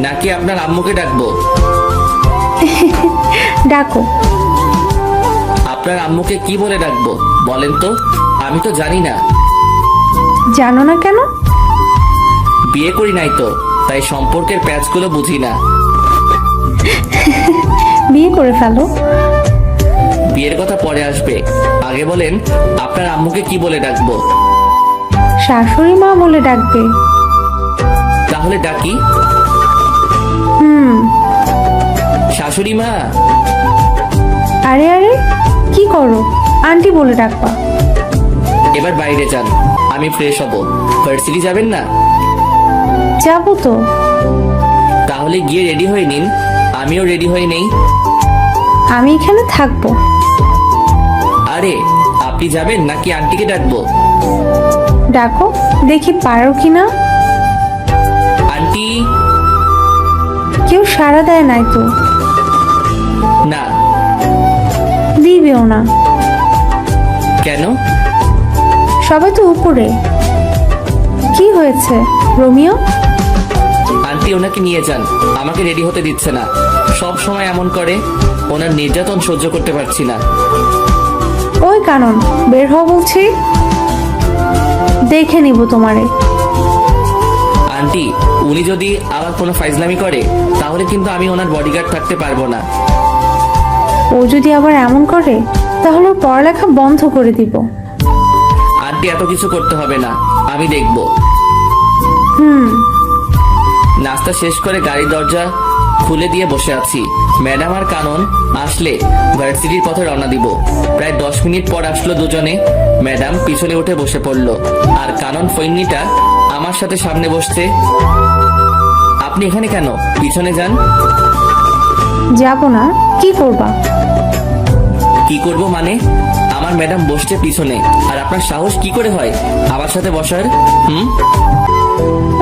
নাকি আপনার আম্মুকে ডাকবো? ডাকো। আপনার আম্মুকে কি বলে ডাকবো বলেন তো? আমি তো জানি না। জানো না কেন? বিয়ে করি নাই তো, তাই সম্পর্কের প্যাচগুলো বুঝি না। বিয়ে করে ফেলো। বিয়ের কথা পরে আসবে। আগে বলেন আপনার আম্মুকে কি বলে ডাকবো? শাশুড়ি মা বলে ডাকবে। তাহলে ডাকি। শাশুড়ি মা। আরে আরে, কি করো? আন্টি বলে ডাকবা। এবার বাইরে যান, আমি ফ্রেশ হব। ভার্সিটি যাবেন না? যাবো তো। তাহলে গিয়ে রেডি হয়ে নিন, আমিও রেডি হয়ে নেই। আমি এখানে থাকবো। আরে আপনি যাবেন নাকি আন্টিকে ডাকবো? ডাকো, দেখি পারো কিনা। আন্টি। কেউ সাড়া দেয় নাই তো? না। দিবেও না। সবাই তো উপরে। কি হয়েছে রোমিও? আন্টি ওনাকে নিয়ে যান, আমাকে রেডি হতে দিচ্ছে না। সব সময় এমন করে, ওনার নির্যাতন সহ্য করতে পারছি না। ওই কানন, বের হও বলছি। দেখে নিব তোমারে। আন্টি উনি যদি আবার কোনো ফাইজলামি করে তাহলে কিন্তু আমি ওনার বডিগার্ড থাকতে পারবো না। ও যদি আবার এমন করে তাহলে ওর পড়ালেখা বন্ধ করে দিব। আন্টি এত কিছু করতে হবে না, আমি দেখব। নাস্তা শেষ করে গাড়ির দরজা খুলে দিয়ে বসে আছি। ম্যাডাম আর কানন আসলে ভার্সিটির পথে রওনা দিব। প্রায় 10 মিনিট পর আসলো দুজনে। ম্যাডাম পিছনে উঠে বসে পড়লো, আর কানন ফৈন্নিটা আমার সাথে সামনে বসছে। আপনি এখানে কেন? পিছনে যান। যাব না, কি করবা? কি করব মানে? আমার ম্যাডাম বসছে পিছনে, আর আপনার সাহস কি করে হয় আমার সাথে বসার?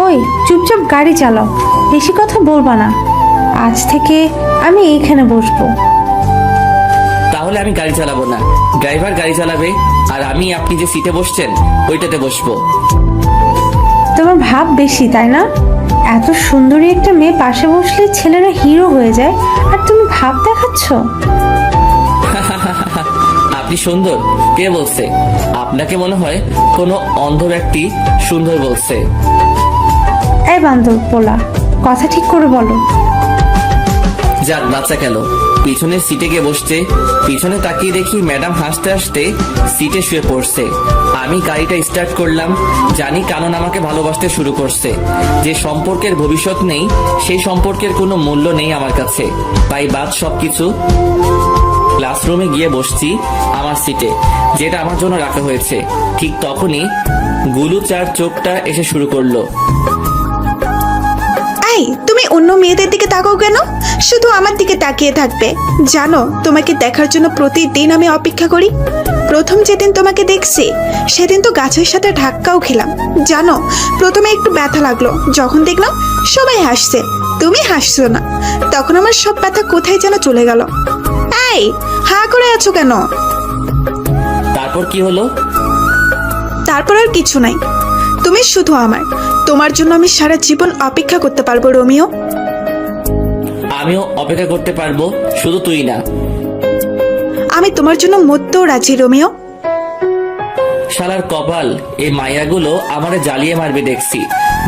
ওই চুপচাপ গাড়ি চালাও, বেশি কথা বলবা না। আজ থেকে আমি এইখানে বসবো। তাহলে আমি গাড়ি চালাবো না, ড্রাইভার গাড়ি চালাবে, আর আমি আপনি যে সিটে বসছেন ওইটাতে বসবো। তোমার ভাব বেশি, তাই না? এত সুন্দরী একটা মেয়ে পাশে বসলে ছেলেরা হিরো হয়ে যায়, আর তুমি ভাব দেখাচ্ছ। আপনি সুন্দর? কে বলছে? আপনাকে মনে হয় কোনো অন্ধ ব্যক্তি সুন্দর বলছে। এই বান্দর পোলা, কথা ঠিক করে বলো। যাক বাচ্চা গেল, পিছনের সিটে গিয়ে বসছে। পিছনে তাকিয়ে দেখি ম্যাডাম হাসতে হাসতে সিটে শুয়ে পড়ছে। আমি গাড়িটা স্টার্ট করলাম। জানি কানন আমাকে ভালোবাসতে শুরু করছে। যে সম্পর্কের ভবিষ্যৎ নেই সেই সম্পর্কের কোনো মূল্য নেই আমার কাছে, তাই বাদ সবকিছু। ক্লাসরুমে গিয়ে বসছি আমার সিটে, যেটা আমার জন্য রাখা হয়েছে। ঠিক তখনই গুলু চার চোখটা এসে শুরু করলো। এই, তুমি অন্য মেয়েদের দিকে তাকাও কেন? শুধু আমার দিকে তাকিয়ে থাকবে। জানো, তোমাকে দেখার জন্য প্রতিদিন আমি অপেক্ষা করি। প্রথম যেদিন তোমাকে দেখছি সেদিন তো গাছের সাথে ধাক্কাও খেলাম। জানো, প্রথমে একটু ব্যথা লাগলো, যখন দেখলাম সবাই হাসছে, তুমি হাসছো না, তখন আমার সব ব্যথা কোথায় যেন চলে গেল। এই, হা করে আছো কেন? তারপর কি হলো? তারপর আর কিছু নাই। তুমি শুধু আমার, তোমার জন্য আমি সারা জীবন অপেক্ষা করতে পারবো রোমিও। আমিও অপেক্ষা করতে পারবো, শুধু তুই না। আমি তোমার জন্য মরতেও রাজি রোমিও। শালার কপাল, এই মাইয়াগুলো আমারে জ্বালিয়ে মারবে দেখছি।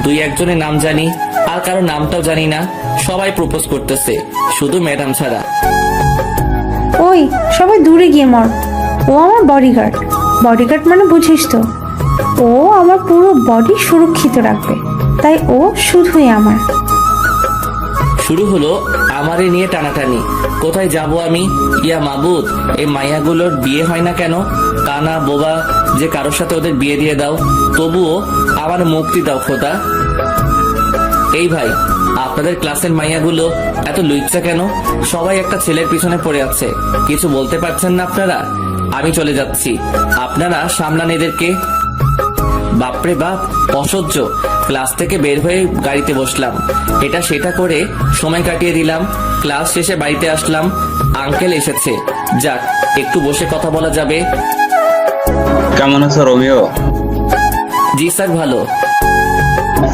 দুই একজনের নাম জানি, আর কারো নামটাও জানি না। সবাই প্রপোজ করতেছে, শুধু ম্যাডাম ছাড়া। ওই সবাই দূরে গিয়ে মর। ও আমার বডিগার্ড। বডিগার্ড মানে বুঝিস তো, ও আমার পুরো বডি সুরক্ষিত রাখবে, তাই ও শুধুই আমার। শুরু হলো আমারে নিয়ে টানাটানি। কোথায় যাব আমি? ইয়া মাবুদ, এই মাইয়াগুলোর বিয়ে হয় না কেন? কানা বোবা যে কারোর সাথে ওদের বিয়ে দিয়ে দাও, তবুও আমার মুক্তি দাও খোদা। এই ভাই, আপনাদের ক্লাসের মাইয়াগুলো এত লুইচ্ছা কেন? সবাই একটা ছেলের পিছনে পড়ে আছে, কিছু বলতে পারছেন না আপনারা? আমি চলে যাচ্ছি, আপনারা সামলান এদেরকে। বাপরে বাপ, অসহ্য। ক্লাস থেকে বের হয়ে গাড়িতে বসলাম, এটা সেটা করে সময় কাটিয়ে দিলাম। ক্লাস শেষে বাড়িতে আসলাম, আঙ্কেল এসেছে। যাক, একটু বসে কথা বলা যাবে। কেমন আছো রোমিও? জি স্যার, ভালো।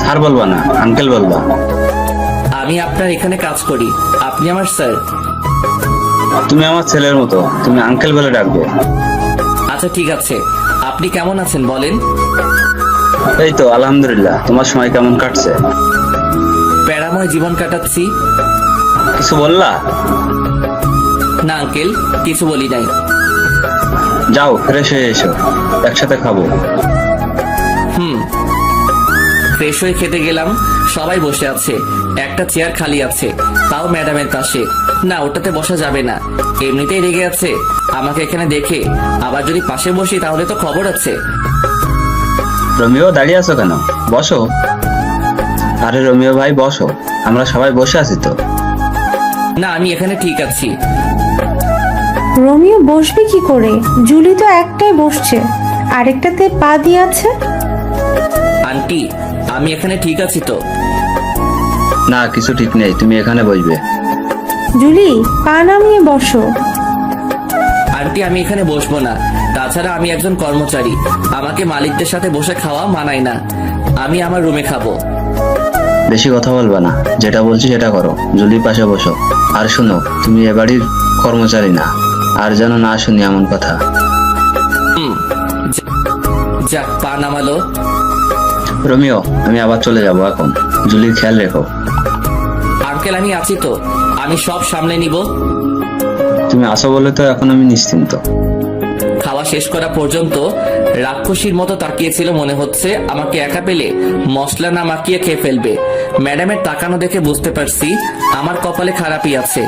স্যার বলবা না, আঙ্কেল বলবা। আমি আপনার এখানে কাজ করি, আপনি আমার স্যার। তুমি আমার ছেলের মতো, তুমি আঙ্কেল বলে ডাকবে। আচ্ছা ঠিক আছে, আপনি কেমন আছেন বলেন? এই তো আলহামদুলিল্লাহ। তোমার সময় কেমন কাটছে? প্যারাময় জীবন কাটাচ্ছি। কিছু বললা? না আঙ্কেল, কিছু বলি নাই। যাও ফ্রেশ হয়ে এসো, একসাথে খাবো। ফ্রেশ হয়ে খেতে গেলাম, সবাই বসে আছে, একটা চেয়ার খালি আছে, তাও ম্যাডামের পাশে। না, ওটাতে বসা যাবে না, এমনিতেই রেগে আছে আমাকে এখানে দেখে। আবার যদি পাশে বসি তাহলে তো খবর আছে। রোমিও দাঁড়িয়ে আছো কেন? বসো। আরে রোমিও ভাই বসো, আমরা সবাই বসে আছি তো। না, আমি এখানে ঠিক আছি। রোমিও বসবে কি করে? জুলি তো একটাই বসছে, আরেকটাতে পা দিয়ে আছে। আন্টি, আমি এখানে ঠিক আছি তো? না, কিছু ঠিক নেই, তুমি এখানে বসবে। জুলি, পা নামিয়ে বসো। আন্টি আমি এখানে বসবো না। তাছাড়া আমি একজন কর্মচারী, আমাকে মালিকদের সাথে বসে খাওয়া মানায় না। আমি আমার রুমে খাবো। বেশি কথা বলবা না, যেটা বলছি সেটা করো। জুলির পাশে বসো। আর শোনো, তুমি এ বাড়ির কর্মচারী না, আর যেন না শুনি এমন কথা। যাক, পা নামালো। রোমিও, আমি আবার চলে যাব এখন। জুলির খেয়াল রেখো। আঙ্কেল আমি আছি তো, আমি সব সামলে নিব। তুমি আসো বলে তো এখন আমি নিশ্চিন্ত। খাওয়া শেষ করা পর্যন্ত রাক্ষসীর মতো তাকিয়েছিল, মনে হচ্ছে আমাকে একা পেলে মশলা না মাখিয়ে খেয়ে ফেলবে। ম্যাডামের তাকানো দেখে বুঝতে পারছি আমার কপালে খারাপই আছে।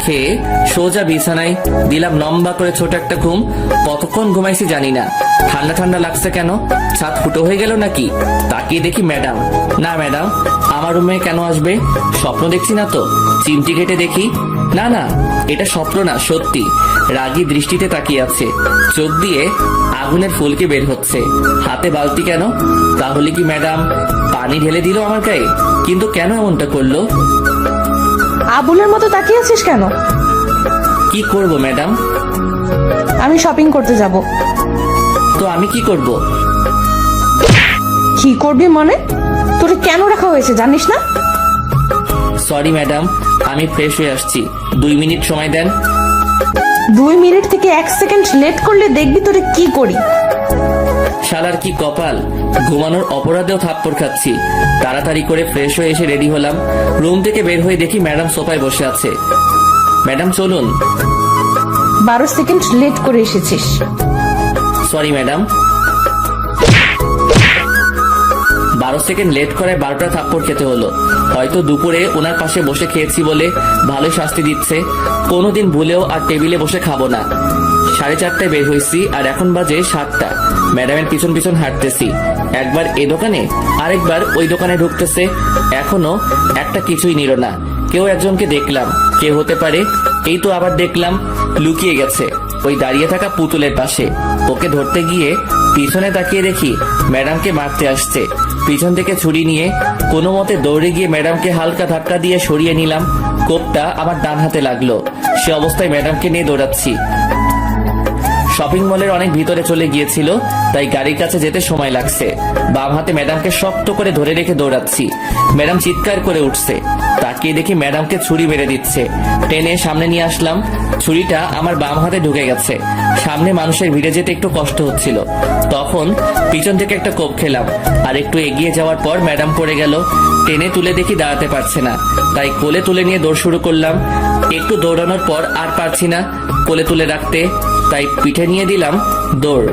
খেয়ে সোজা বিছানায় দিলাম লম্বা করে ছোট একটা ঘুম। কতক্ষণ ঘুমাইছি জানি না। ঠান্ডা ঠান্ডা লাগছে কেন? ছাদ ফুটো হয়ে গেল নাকি? তাকিয়ে দেখি ম্যাডাম। না ম্যাডাম আমার রুমে কেন আসবে? স্বপ্ন দেখছি না তো? চিমটি কেটে দেখি, না না এটা স্বপ্ন না, সত্যি। রাগী দৃষ্টিতে তাকিয়ে আছে, চোখ দিয়ে আগুনের ফুলকি বের হচ্ছে। হাতে বালতি কেন? তাহলে কি ম্যাডাম পানি ঢেলে দিল আমার গায়ে? কিন্তু কেন এমনটা করলো? আবুলের মতো তাকিয়ে আছিস কেন? কি করব ম্যাডাম? আমি শপিং করতে যাব। তো আমি কি করব? কি করবি মানে? তোরে কেন রাখা হয়েছে জানিস না? সরি ম্যাডাম, আমি ফ্রেশ হয়ে আসছি, 2 মিনিট সময় দেন। 2 মিনিট থেকে 1 সেকেন্ড লেট করলে দেখবি তোরে কি করি। শালার কি কপাল, ঘুমানোর অপরাধেও থাপ্পড় খাচ্ছি। তাড়াতাড়ি করে ফ্রেশ হয়ে এসে রেডি হলাম। রুম থেকে বের হয়ে দেখি ম্যাডাম সোফায় বসে আছে। ম্যাডাম চলুন। 12 সেকেন্ড লেট করে এসেছিস। Sorry madam. 12 সেকেন্ড লেট করে 12টা থাপ্পড় খেতে হলো। হয়তো দুপুরে ওনার পাশে বসে খেয়েছি বলে ভালোই শাস্তি দিচ্ছে। কোনোদিন ভুলেও আর টেবিলে বসে খাবো না। 4:30টায় বের হয়েছি আর এখন বাজে 7টা। ম্যাডামের পিছন পিছন হাঁটতেছি, একবার এ দোকানে আরেকবার ওই দোকানে ঢুকতেছে। এখনো একটা কিছুই নিল না। কেউ একজনকে দেখলাম, কে হতে পারে? এই তো আবার দেখলাম লুকিয়ে গেছে ওই দাঁড়িয়ে থাকা পুতুলের পাশে। ওকে ধরতে গিয়ে পিছনে তাকিয়ে দেখি ম্যাডামকে মারতে আসছে। পিছন থেকে ছুরি নিয়ে কোনো মতে দৌড়ে গিয়ে ম্যাডামকে হালকা ধাক্কা দিয়ে সরিয়ে নিলাম। কোপটা আমার ডান হাতে লাগলো। সে অবস্থায় ম্যাডামকে নিয়ে দৌড়াচ্ছি। শপিং মলের অনেক ভিতরে চলে গিয়েছিল, তাই গাড়ির কাছে যেতে সময় লাগছে। বাম হাতে ম্যাডামকে শক্ত করে ধরে রেখে দৌড়াচ্ছি। ম্যাডাম চিৎকার করে উঠছে। তাকিয়ে দেখি ম্যাডামকে ছুরি মেরে দিচ্ছে। টেনে সামনে নিয়ে আসলাম। ছুরিটা আমার বাম হাতে ঢুকে গেছে। সামনে মানুষের ভিড়ে যেতে একটু কষ্ট হচ্ছিল। তখন পিছন থেকে একটা কোপ খেলাম। আর একটু এগিয়ে যাওয়ার পর ম্যাডাম পড়ে গেল। টেনে তুলে দেখি দাঁড়াতে পারছে না, তাই কোলে তুলে নিয়ে দৌড় শুরু করলাম। একটু দৌড়ানোর পর আর পারছি না কোলে তুলে রাখতে, তাই পিঠে নিয়ে দিলাম দৌড়।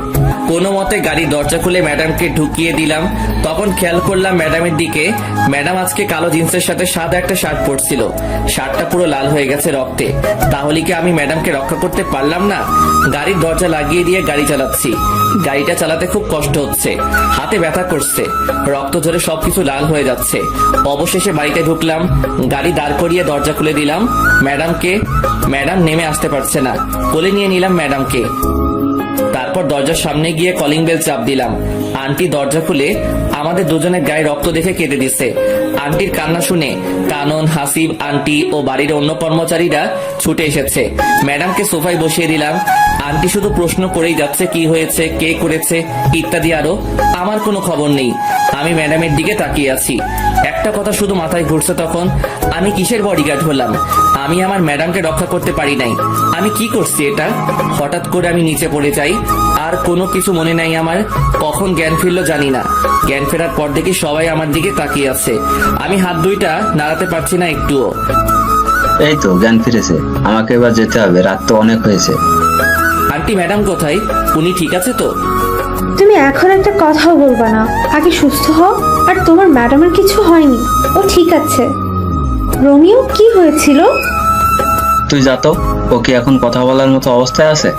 কোনো মতে গাড়ির দরজা খুলে ম্যাডামকে ঢুকিয়ে দিলাম। তখন খেয়াল করলাম ম্যাডামের দিকে। ম্যাডাম আজকে কালো জিন্সের সাথে সাদা একটা শার্ট পরছিল। শার্টটা পুরো লাল হয়ে গেছে রক্তে। তাহলে কি আমি ম্যাডামকে রক্ষা করতে পারলাম না? গাড়ির দরজা লাগিয়ে দিয়ে গাড়ি চালাচ্ছি। গাড়িটা চালাতে খুব কষ্ট হচ্ছে, হাতে ব্যথা করছে, রক্ত ঝরে সবকিছু লাল হয়ে যাচ্ছে। অবশেষে বাড়িতে ঢুকলাম, গাড়ি দাঁড় করিয়ে দরজা খুলে দিলাম ম্যাডামকে। ম্যাডাম নেমে আসতে পারছে না, কোলে নিয়ে নিলাম ম্যাডামকে। তারপর দরজার সামনে গিয়ে কলিং বেল চাপ দিলাম। আন্টি দরজা খুলে আমাদের দুজনের গায়ে রক্ত দেখে কেঁদে দিছে। আন্টির কান্না শুনে কানন, হাসিব আন্টি ও বাড়ির অন্য কর্মচারীরা ছুটে এসেছে। ম্যাডামকে সোফায় বসিয়ে দিলাম। আন্টি শুধু প্রশ্ন করেই যাচ্ছে, কি হয়েছে, কে করেছে ইত্যাদি আরো। আমার কোনো খবর নেই। আমি ম্যাডামের দিকে তাকিয়ে আছি। একটা কথা শুধু মাথায় ঘুরছে তখন, আমি কিসের বডিগার্ড হলাম? আমি আমার ম্যাডামকে রক্ষা করতে পারি নাই। আমি কি করছি এটা? হঠাৎ করে আমি নিচে পড়ে যাই, আর কোনো কিছু মনে নাই আমার। কখন জ্ঞান ফিরলো জানি না। জ্ঞান ফেরার পর দেখি সবাই আমার দিকে তাকিয়ে আছে। আমি হাত দুইটা নাড়াতে পারছি না একটুও। এই তো জ্ঞান ফিরেছে, আমাকে এবার যেতে হবে, রাত তো অনেক হয়েছে। আন্টি ম্যাডাম কোথায়? উনি ঠিক আছে তো? তুমি এখন একটা কথাও বলবা না, আগে সুস্থ হও। আর তোমার ম্যাডামের কিছু হয়নি, ও ঠিক আছে। রোমিও কি হয়েছিল? তুই যা তো, ও কি এখন কথা বলার মতো অবস্থায় আছে?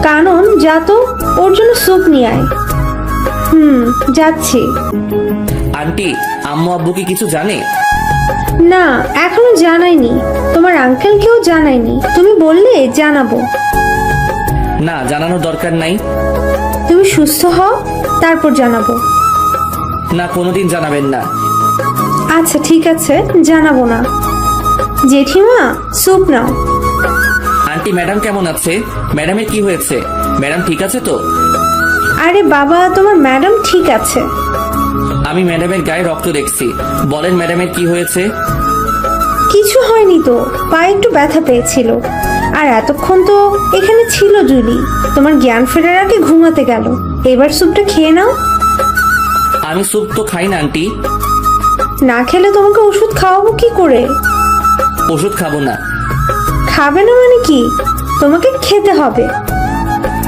কানন যা তো, ওর জন্য স্যুপ নিয়ে আয়। যাচ্ছি। আন্টি আম্মু আব্বু কি কিছু জানে? না, এখনো জানাইনি। তোমার আঙ্কেলকেও জানাইনি। তুমি বললে জানাবো। না, জানানোর দরকার নাই। তুমি সুস্থ হও, তারপর জানাবো। না, কোনোদিন জানাবেন না। আচ্ছা ঠিক আছে, জানাবো না। জেঠিমা স্যুপ নাও। আন্টি, ম্যাডাম কেমন আছে? ম্যাডামের কি হয়েছে? ম্যাডাম ঠিক আছে তো? আরে বাবা, তোমার ম্যাডাম ঠিক আছে। আমি ম্যাডামের গায়ে রক্ত দেখছি। বলেন ম্যাডামের কি হয়েছে? কিছু হয়নি তো, পায়ে একটু ব্যথা পেয়েছিল। আর এতক্ষণ তো এখানে ছিল জুলি, তোমার জ্ঞান ফেরার আগে ঘুমাতে গেল। এবার স্যুপটা খেয়ে নাও। আমি স্যুপ তো খাই না আন্টি। না খেলে তোমাকে ওষুধ খাওয়াবো কি করে? ওষুধ খাবো না। খাবে না মানে কি? তোমাকে খেতে হবে।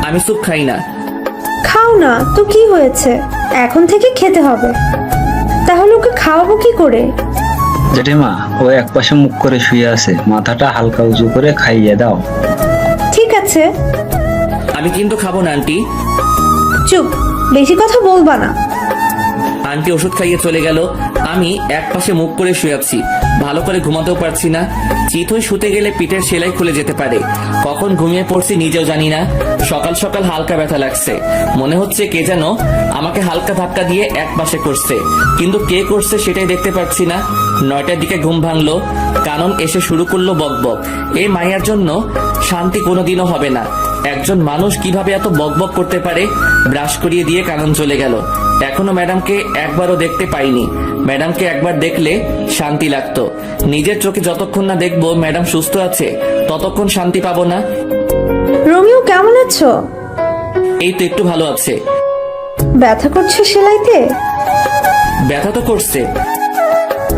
আমি স্যুপ খাই না। খাও না তো কি হয়েছে, এখন থেকে খেতে হবে। তাহলে ওকে খাওয়াবো কি করে? জেঠিমা, ও একপাশে মুখ করে শুয়ে আছে, মাথাটা হালকা উঁচু করে খাইয়ে দাও। ঠিক আছে। আমি কিন্তু খাবো না আন্টি। চুপ, বেশি কথা বলবা না। আন্টি ওষুধ খাইয়ে চলে গেল। আমি এক পাশে মুখ করে শুয়ে আছি, ভালো করে ঘুমাতেও পারছি না। চিত হয়ে শুতে গেলে পিঠের সেলাই খুলে যেতে পারে। কখন ঘুমিয়ে পড়ছি নিজেও জানি না। সকাল সকাল হালকা ব্যথা লাগছে, মনে হচ্ছে কে যেন আমাকে হালকা ধাক্কা দিয়ে এক পাশে করছে, কিন্তু কে করছে সেটাই দেখতে পাচ্ছি না। 9টার দিকে ঘুম ভাঙলো, কানন এসে শুরু করলো বকবক। এই মায়ের জন্য শান্তি কোনোদিনও হবে না। একজন মানুষ কিভাবে এত বকবক করতে পারে? ব্রাশ করিয়ে দিয়ে কানন চলে গেল। এখনো ম্যাডামকে একবারও দেখতে পাইনি। ম্যাডামকে একবার দেখলে শান্তি লাগতো। নিজের চোখে যতক্ষণ না দেখবো ম্যাডাম সুস্থ আছে, ততক্ষণ শান্তি পাবো না। রোমিও কেমন আছো? এই তো একটু ভালো আছে। ব্যথা করছে সেলাইতে? ব্যথা তো করছে।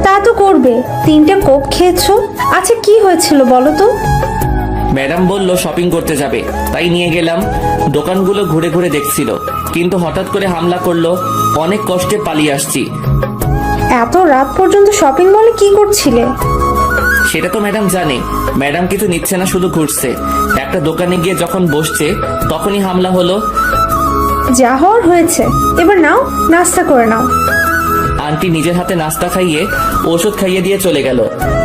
তা তো করবে, 3টে কোক খেয়েছো। আচ্ছা কি হয়েছিল বলো তো? ম্যাডাম বলল শপিং করতে যাবে, তাই নিয়ে গেলাম। দোকানগুলো ঘুরে ঘুরে দেখছিল, কিন্তু হঠাৎ করে হামলা করলো। অনেক কষ্টে পালিয়ে আসছি। এত রাত পর্যন্ত শপিং মলে কি করছিলে? সেটা তো ম্যাডাম জানে। ম্যাডাম কিছু নিচ্ছে না, শুধু ঘুরছে। একটা দোকানে গিয়ে যখন বসছে তখনই হামলা হলো। যা হওয়ার হয়েছে, এবার নাও, নাস্তা করে নাও। আন্টি নিজের হাতে নাস্তা খাইয়ে ওষুধ খাইয়ে দিয়ে চলে গেল।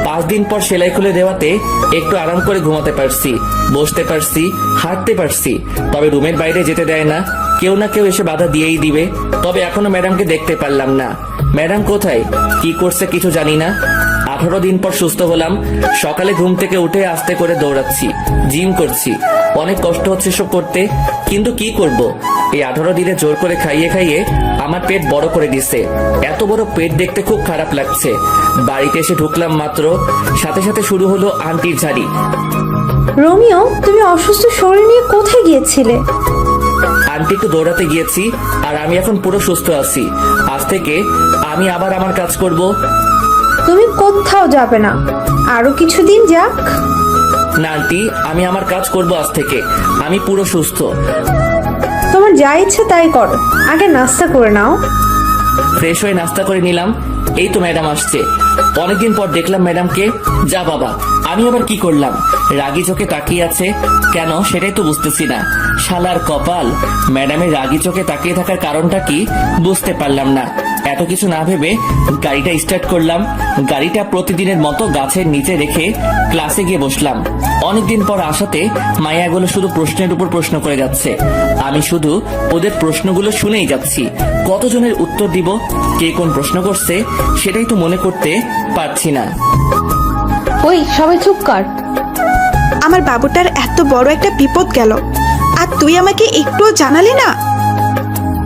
5 দিন পর সেলাই খুলে দেওয়াতে একটু আরাম করে ঘুমাতে পারছি, বসতে পারছি, হাঁটতে পারছি। তবে রুমের বাইরে যেতে দেয় না, কেউ না কেউ এসে বাধা দিয়েই দিবে। তবে এখনো ম্যাডামকে দেখতে পারলাম না। ম্যাডাম কোথায়, কি করছে কিছু জানি না। 18 দিন পর সুস্থ হলাম। সকালে ঘুম থেকে উঠে আস্তে করে দৌড়াচ্ছি, জিম করছি। অনেক কষ্ট হচ্ছে সব করতে, কিন্তু কি করব? এই 18 দিনে জোর করে খাইয়ে খাইয়ে আমার পেট বড় করে দিছে। এত বড় পেট দেখতে খুব খারাপ লাগছে। বাড়িতে এসে ঢুকলাম মাত্র, সাথে সাথে শুরু হলো আন্টির ঝাড়ি। রোমিও, তুমি অসুস্থ শরীর নিয়ে কোথায় গিয়েছিলে? আন্টি একটু দৌড়াতে গিয়েছি, আর আমি এখন পুরো সুস্থ আছি। আজ থেকে আমি আবার আমার কাজ করব। তুমি কোথাও যাবে না, আরো কিছুদিন যাক। না আন্টি, আমি আমার কাজ করব আজ থেকে। আমি পুরো সুস্থ। তোমার যা ইচ্ছে তাই করো, আগে নাস্তা করে নাও। ফ্রেশ হয়ে নাস্তা করে নিলাম। এই তো ম্যাডাম আসছে। অনেকদিন পর দেখলাম ম্যাডামকে। যা বাবা, আমি আবার কি করলাম? রাগী চোখে তাকিয়ে আছে কেন সেটাই তো বুঝতেছি না। শালার কপাল, ম্যাডামের রাগী চোখে তাকিয়ে থাকার কারণটা কি বুঝতে পারলাম না। এত কিছু না ভেবে গাড়িটা স্টার্ট করলাম। গাড়িটা প্রতিদিনের মতো গাছের নিচে রেখে ক্লাসে গিয়ে বসলাম। অনেকদিন পর আসাতে মায়াগুলো শুধু প্রশ্নের উপর প্রশ্ন করে যাচ্ছে। আমি শুধু ওদের প্রশ্নগুলো শুনেই যাচ্ছি। কতজনের উত্তর দিব, কে কোন প্রশ্ন করছে সেটাই তো মনে করতে পারছি না। ওই সবাই চুপ কর। আমার বাবুটার এত বড় একটা বিপদ গেল, আর তুই আমাকে একটুও জানালি না।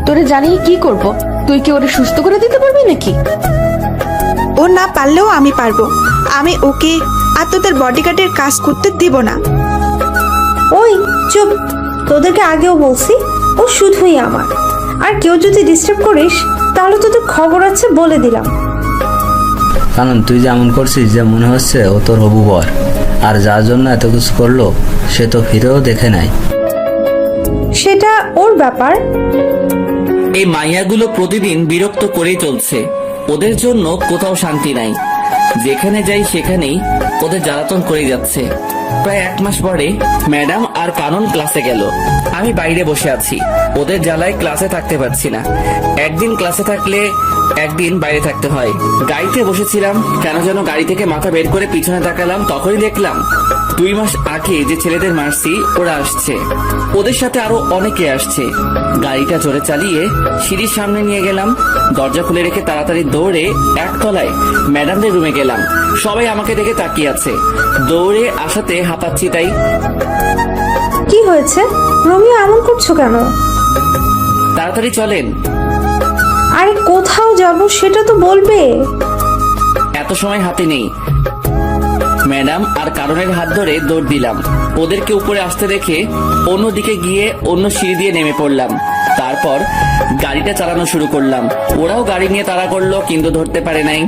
তোরে জানিয়ে কি করব? তুই কি ওরে সুস্থ করে দিতে পারবি নাকি? ও না পারলেও আমি পারবো। আমি ওকে আর তোদের বডিগার্ডের কাজ করতে দিব না। ওই চুপ, তোদেরকে আগেও বলছি ও শুধুই আমার। আর কেউ যদি ডিস্টার্ব করিস তাহলে তোদের খবর আছে, বলে দিলাম। কারণ তুই যেমন করছিস যে মনে হচ্ছে ও তোর হবু বর, আর যার জন্য এত কিছু করলো সে তো ফিরেও দেখে নাই। সেটা ওর ব্যাপার। এই মাইয়াগুলো প্রতিদিন বিরক্ত করেই চলছে। ওদের জন্য কোথাও শান্তি নাই। যেখানে যাই সেখানেই ওদের জ্বালাতন করে যাচ্ছে। প্রায় 1 মাস পরে ম্যাডাম আর কানন ক্লাসে গেল। আমি বাইরে বসে আছি। ওদের জ্বালায় ক্লাসে থাকতে পারছি না। একদিন ক্লাসে থাকলে একদিন বাইরে থাকতে হয়। গাড়িতে বসেছিলাম, কেন যেন গাড়ি থেকে মাথা বের করে পিছনে তাকালাম। তখনই দেখলাম 2 মাস আগে যে ছেলেদের মারছি ওরা আসছে। ওদের সাথে আরো অনেকে আসছে। গাড়িটা জোরে চালিয়ে সিঁড়ির সামনে নিয়ে গেলাম। দরজা খুলে রেখে তাড়াতাড়ি দৌড়ে একতলায় ম্যাডামদের রুমে গেলাম। সবাই আমাকে দেখে তাকিয়ে আছে। দৌড়ে আসাতে ভয়ে হাঁপাচ্ছি তাই। কি হয়েছে রোমিও, এমন করছো কেন? তাড়াতাড়ি চলেন। আরে কোথাও যাব সেটা তো বলবে। এত সময় হাতে নেই ম্যাডাম, আর কারণের হাত ধরে দৌড় দিলাম। ওদেরকে উপরে আসতে দেখে অন্যদিকে গিয়ে অন্য সিঁড়ি দিয়ে নেমে পড়লাম। তারপর গাড়িটা চালানো শুরু করলাম। ওরাও গাড়ি নিয়ে তাড়া করলো, কিন্তু ধরতে পারে নাই।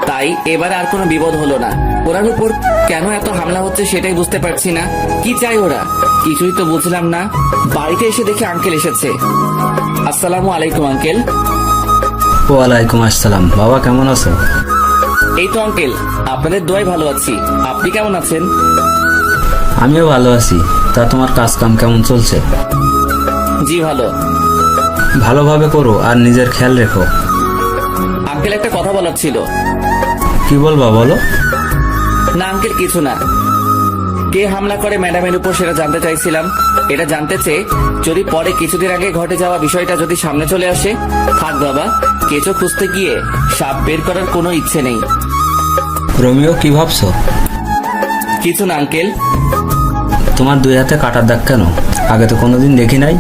তাই এবার আর কোনো বিপদ হলো না। ওরার উপর কেন এত হামলা হচ্ছে সেটাই বুঝতে পারছি না। কি চাই ওরা, কিছুই তো বুঝলাম না। বাড়িতে এসে দেখে আঙ্কেল এসেছে। আসসালামু আলাইকুম আঙ্কেল। ওয়ালাইকুম আসসালাম। বাবা কেমন আছো? এই তো আঙ্কেল, আপনাদের দোয়ায় ভালো আছি। আপনি কেমন আছেন? আমিও ভালো আছি। তা তোমার কাজ কাম কেমন চলছে? জি ভালো। ভালোভাবে করো আর নিজের খেয়াল রেখো। আঙ্কেল একটা কথা বলার ছিল। কি বলবা বলো। না আঙ্কেল কিছু না। কে হামলা করে ম্যাডামের উপর সেটা জানতে চাইছিলাম। এটা জানতে চেয়ে যদি পরে কিছুদিন আগে ঘটে যাওয়া বিষয়টা যদি সামনে চলে আসে, থাক বাবা, কেঁচো খুঁজতে গিয়ে সাপ বের করার কোনো ইচ্ছে নেই। রোমিও কি ভাবছো? কিছু না আঙ্কেল। তোমার দুই হাতে কাটার দাগ কেন? আগে তো কোনোদিন দেখি নাই।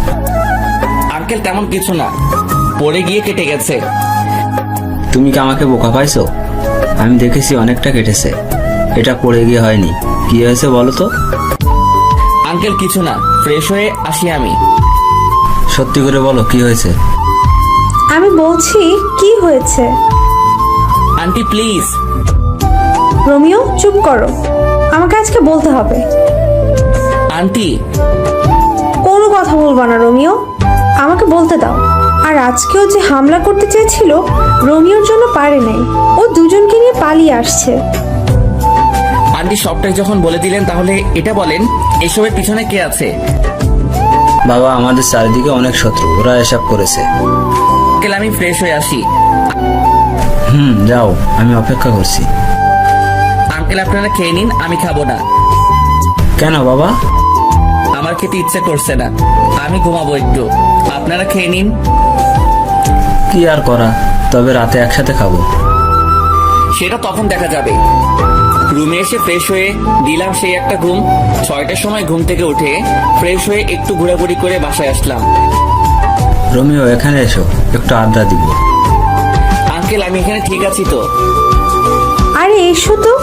আঙ্কেল তেমন কিছু না, পড়ে গিয়ে কেটে গেছে। তুমি কি আমাকে বোকা পাইছো? আমি দেখেছি অনেকটা কেটেছে। এটা পড়ে গিয়ে হয়নি। কি হয়েছে বলো তো। আঙ্কেল কিছু না, ফ্রেশ হয়ে আসি আমি। সত্যি করে বলো কি হয়েছে। আমি বলছি কি হয়েছে। Aunty please. রোমিও চুপ করো, আমাকে আজকে বলতে হবে। আন্টি কোনো কথা বলবা না রোমিও, আমাকে বলতে দাও। আর আজকেও যে হামলা করতে চেয়েছিল রোমিওর জন্য পারে নাই, ও দুজনকে নিয়ে পালিয়ে আসছে। আন্টি সবটাই যখন বলে দিলেন, তাহলে এটা বলেন এসবের পিছনে কে আছে? বাবা, আমাদের চারিদিকে অনেক শত্রু, ওরা এসব করেছে। আঙ্কেল আমি ফ্রেশ হয়ে আসি। যাও, আমি অপেক্ষা করছি। আঙ্কেল আপনারা খেয়ে নিন, আমি খাবো না। কেন বাবা? আমার খেতে ইচ্ছে করছে না, আমি ঘুমাবো একটু। আপনারা খেয়ে নিন। কি আর করা, তবে রাতে একসাথে খাবো। সেটা তখন দেখা যাবে। রুমে এসে ফ্রেশ হয়ে দিলাম সেই একটা ঘুম। 6টার সময় ঘুম থেকে উঠে ফ্রেশ হয়ে একটু ঘোরাঘুরি করে বাসায় আসলাম। রোমিও এখানে এসো, একটু আড্ডা দিব। আঙ্কেল আমি এখানে ঠিক আছি তো। আরে এসো তো।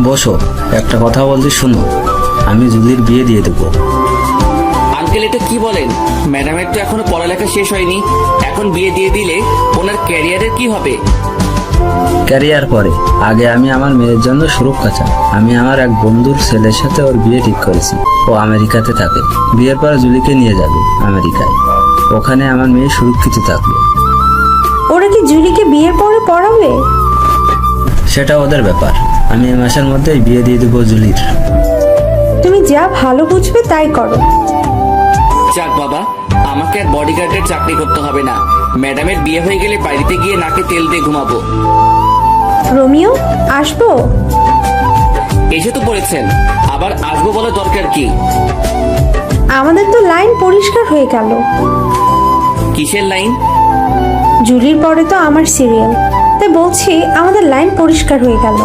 বসো, একটা কথা বলছি শুনো। আমি জুলির বিয়ে দিয়ে দেবো। আঙ্কেল এটা কি বলেন? ম্যাডামের তো এখনো পড়ালেখা শেষ হয়নি, এখন বিয়ে দিয়ে দিলে ওনার ক্যারিয়ারের কি হবে? ক্যারিয়ার পরে, আগে আমি আমার মেয়ের জন্য সুরক্ষা চাই। আমি আমার এক বন্ধুর ছেলের সাথে ওর বিয়ে ঠিক করেছি। ও আমেরিকাতে থাকে। বিয়ের পরে জুলিকে নিয়ে যাবে আমেরিকায়। ওখানে আমার মেয়ে সুরক্ষিত থাকবে। ওরা কি জুলিকে বিয়ের পরে পড়াবে? সেটা ওদের ব্যাপার। আমি এই মাসের মধ্যেই বিয়ে দিয়ে দেবো জুলির। তুমি যা ভালো বুঝবে তাই করো। যাক বাবা, আমাকে আর বডিগার্ডের চাকরি করতে হবে না। ম্যাডামের বিয়ে হয়ে গেলে বাড়িতে গিয়ে নাকে তেল দিয়ে ঘুমাবো। রোমিও আসবো? এসে তো পড়েছেন, আবার আসবো বলে দরকার কি? আমাদের তো লাইন পরিষ্কার হয়ে গেল। কিসের লাইন? জুলির পরে তো আমার সিরিয়াল, তাই বলছি আমাদের লাইন পরিষ্কার হয়ে গেল।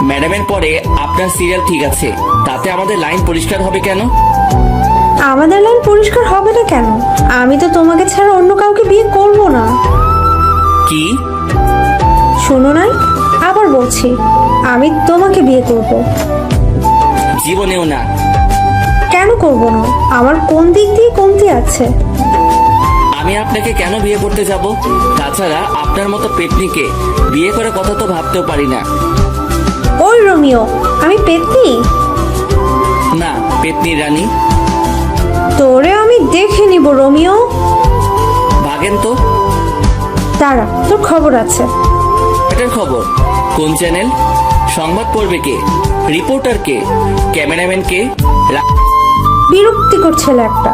ম্যাডামের পরে আপনার সিরিয়াল ঠিক আছে, তাতে আমাদের লাইন পরিষ্কার হবে কেন? আমাদের লাইন পরিষ্কার হবে না কেন? আমি তো তোমাকে ছাড়া অন্য কাউকে বিয়ে করব না। কি? শোনো নাই, আবার বলছি, আমি তোমাকে বিয়ে করব। জীবনেও না। কেন করব না? আমার কোন দিক দিয়ে কমতি আছে? আমি আপনাকে কেন বিয়ে করতে যাব? তাছাড়া আপনার মতো পেটনিকে বিয়ে করার কথা তো ভাবতেও পারি না। ওই রোমিও, আমি পেতনি? না, পেটনির রানী। তোরে আমি দেখে নিব রোমিও। ভাগেন তো। দাঁড়া, তোর খবর আছে। এটার খবর? কোন চ্যানেল? সংবাদ পড়বে কে? রিপোর্টার কে? ক্যামেরাম্যান কে? বিরক্তিকর ছেলে একটা।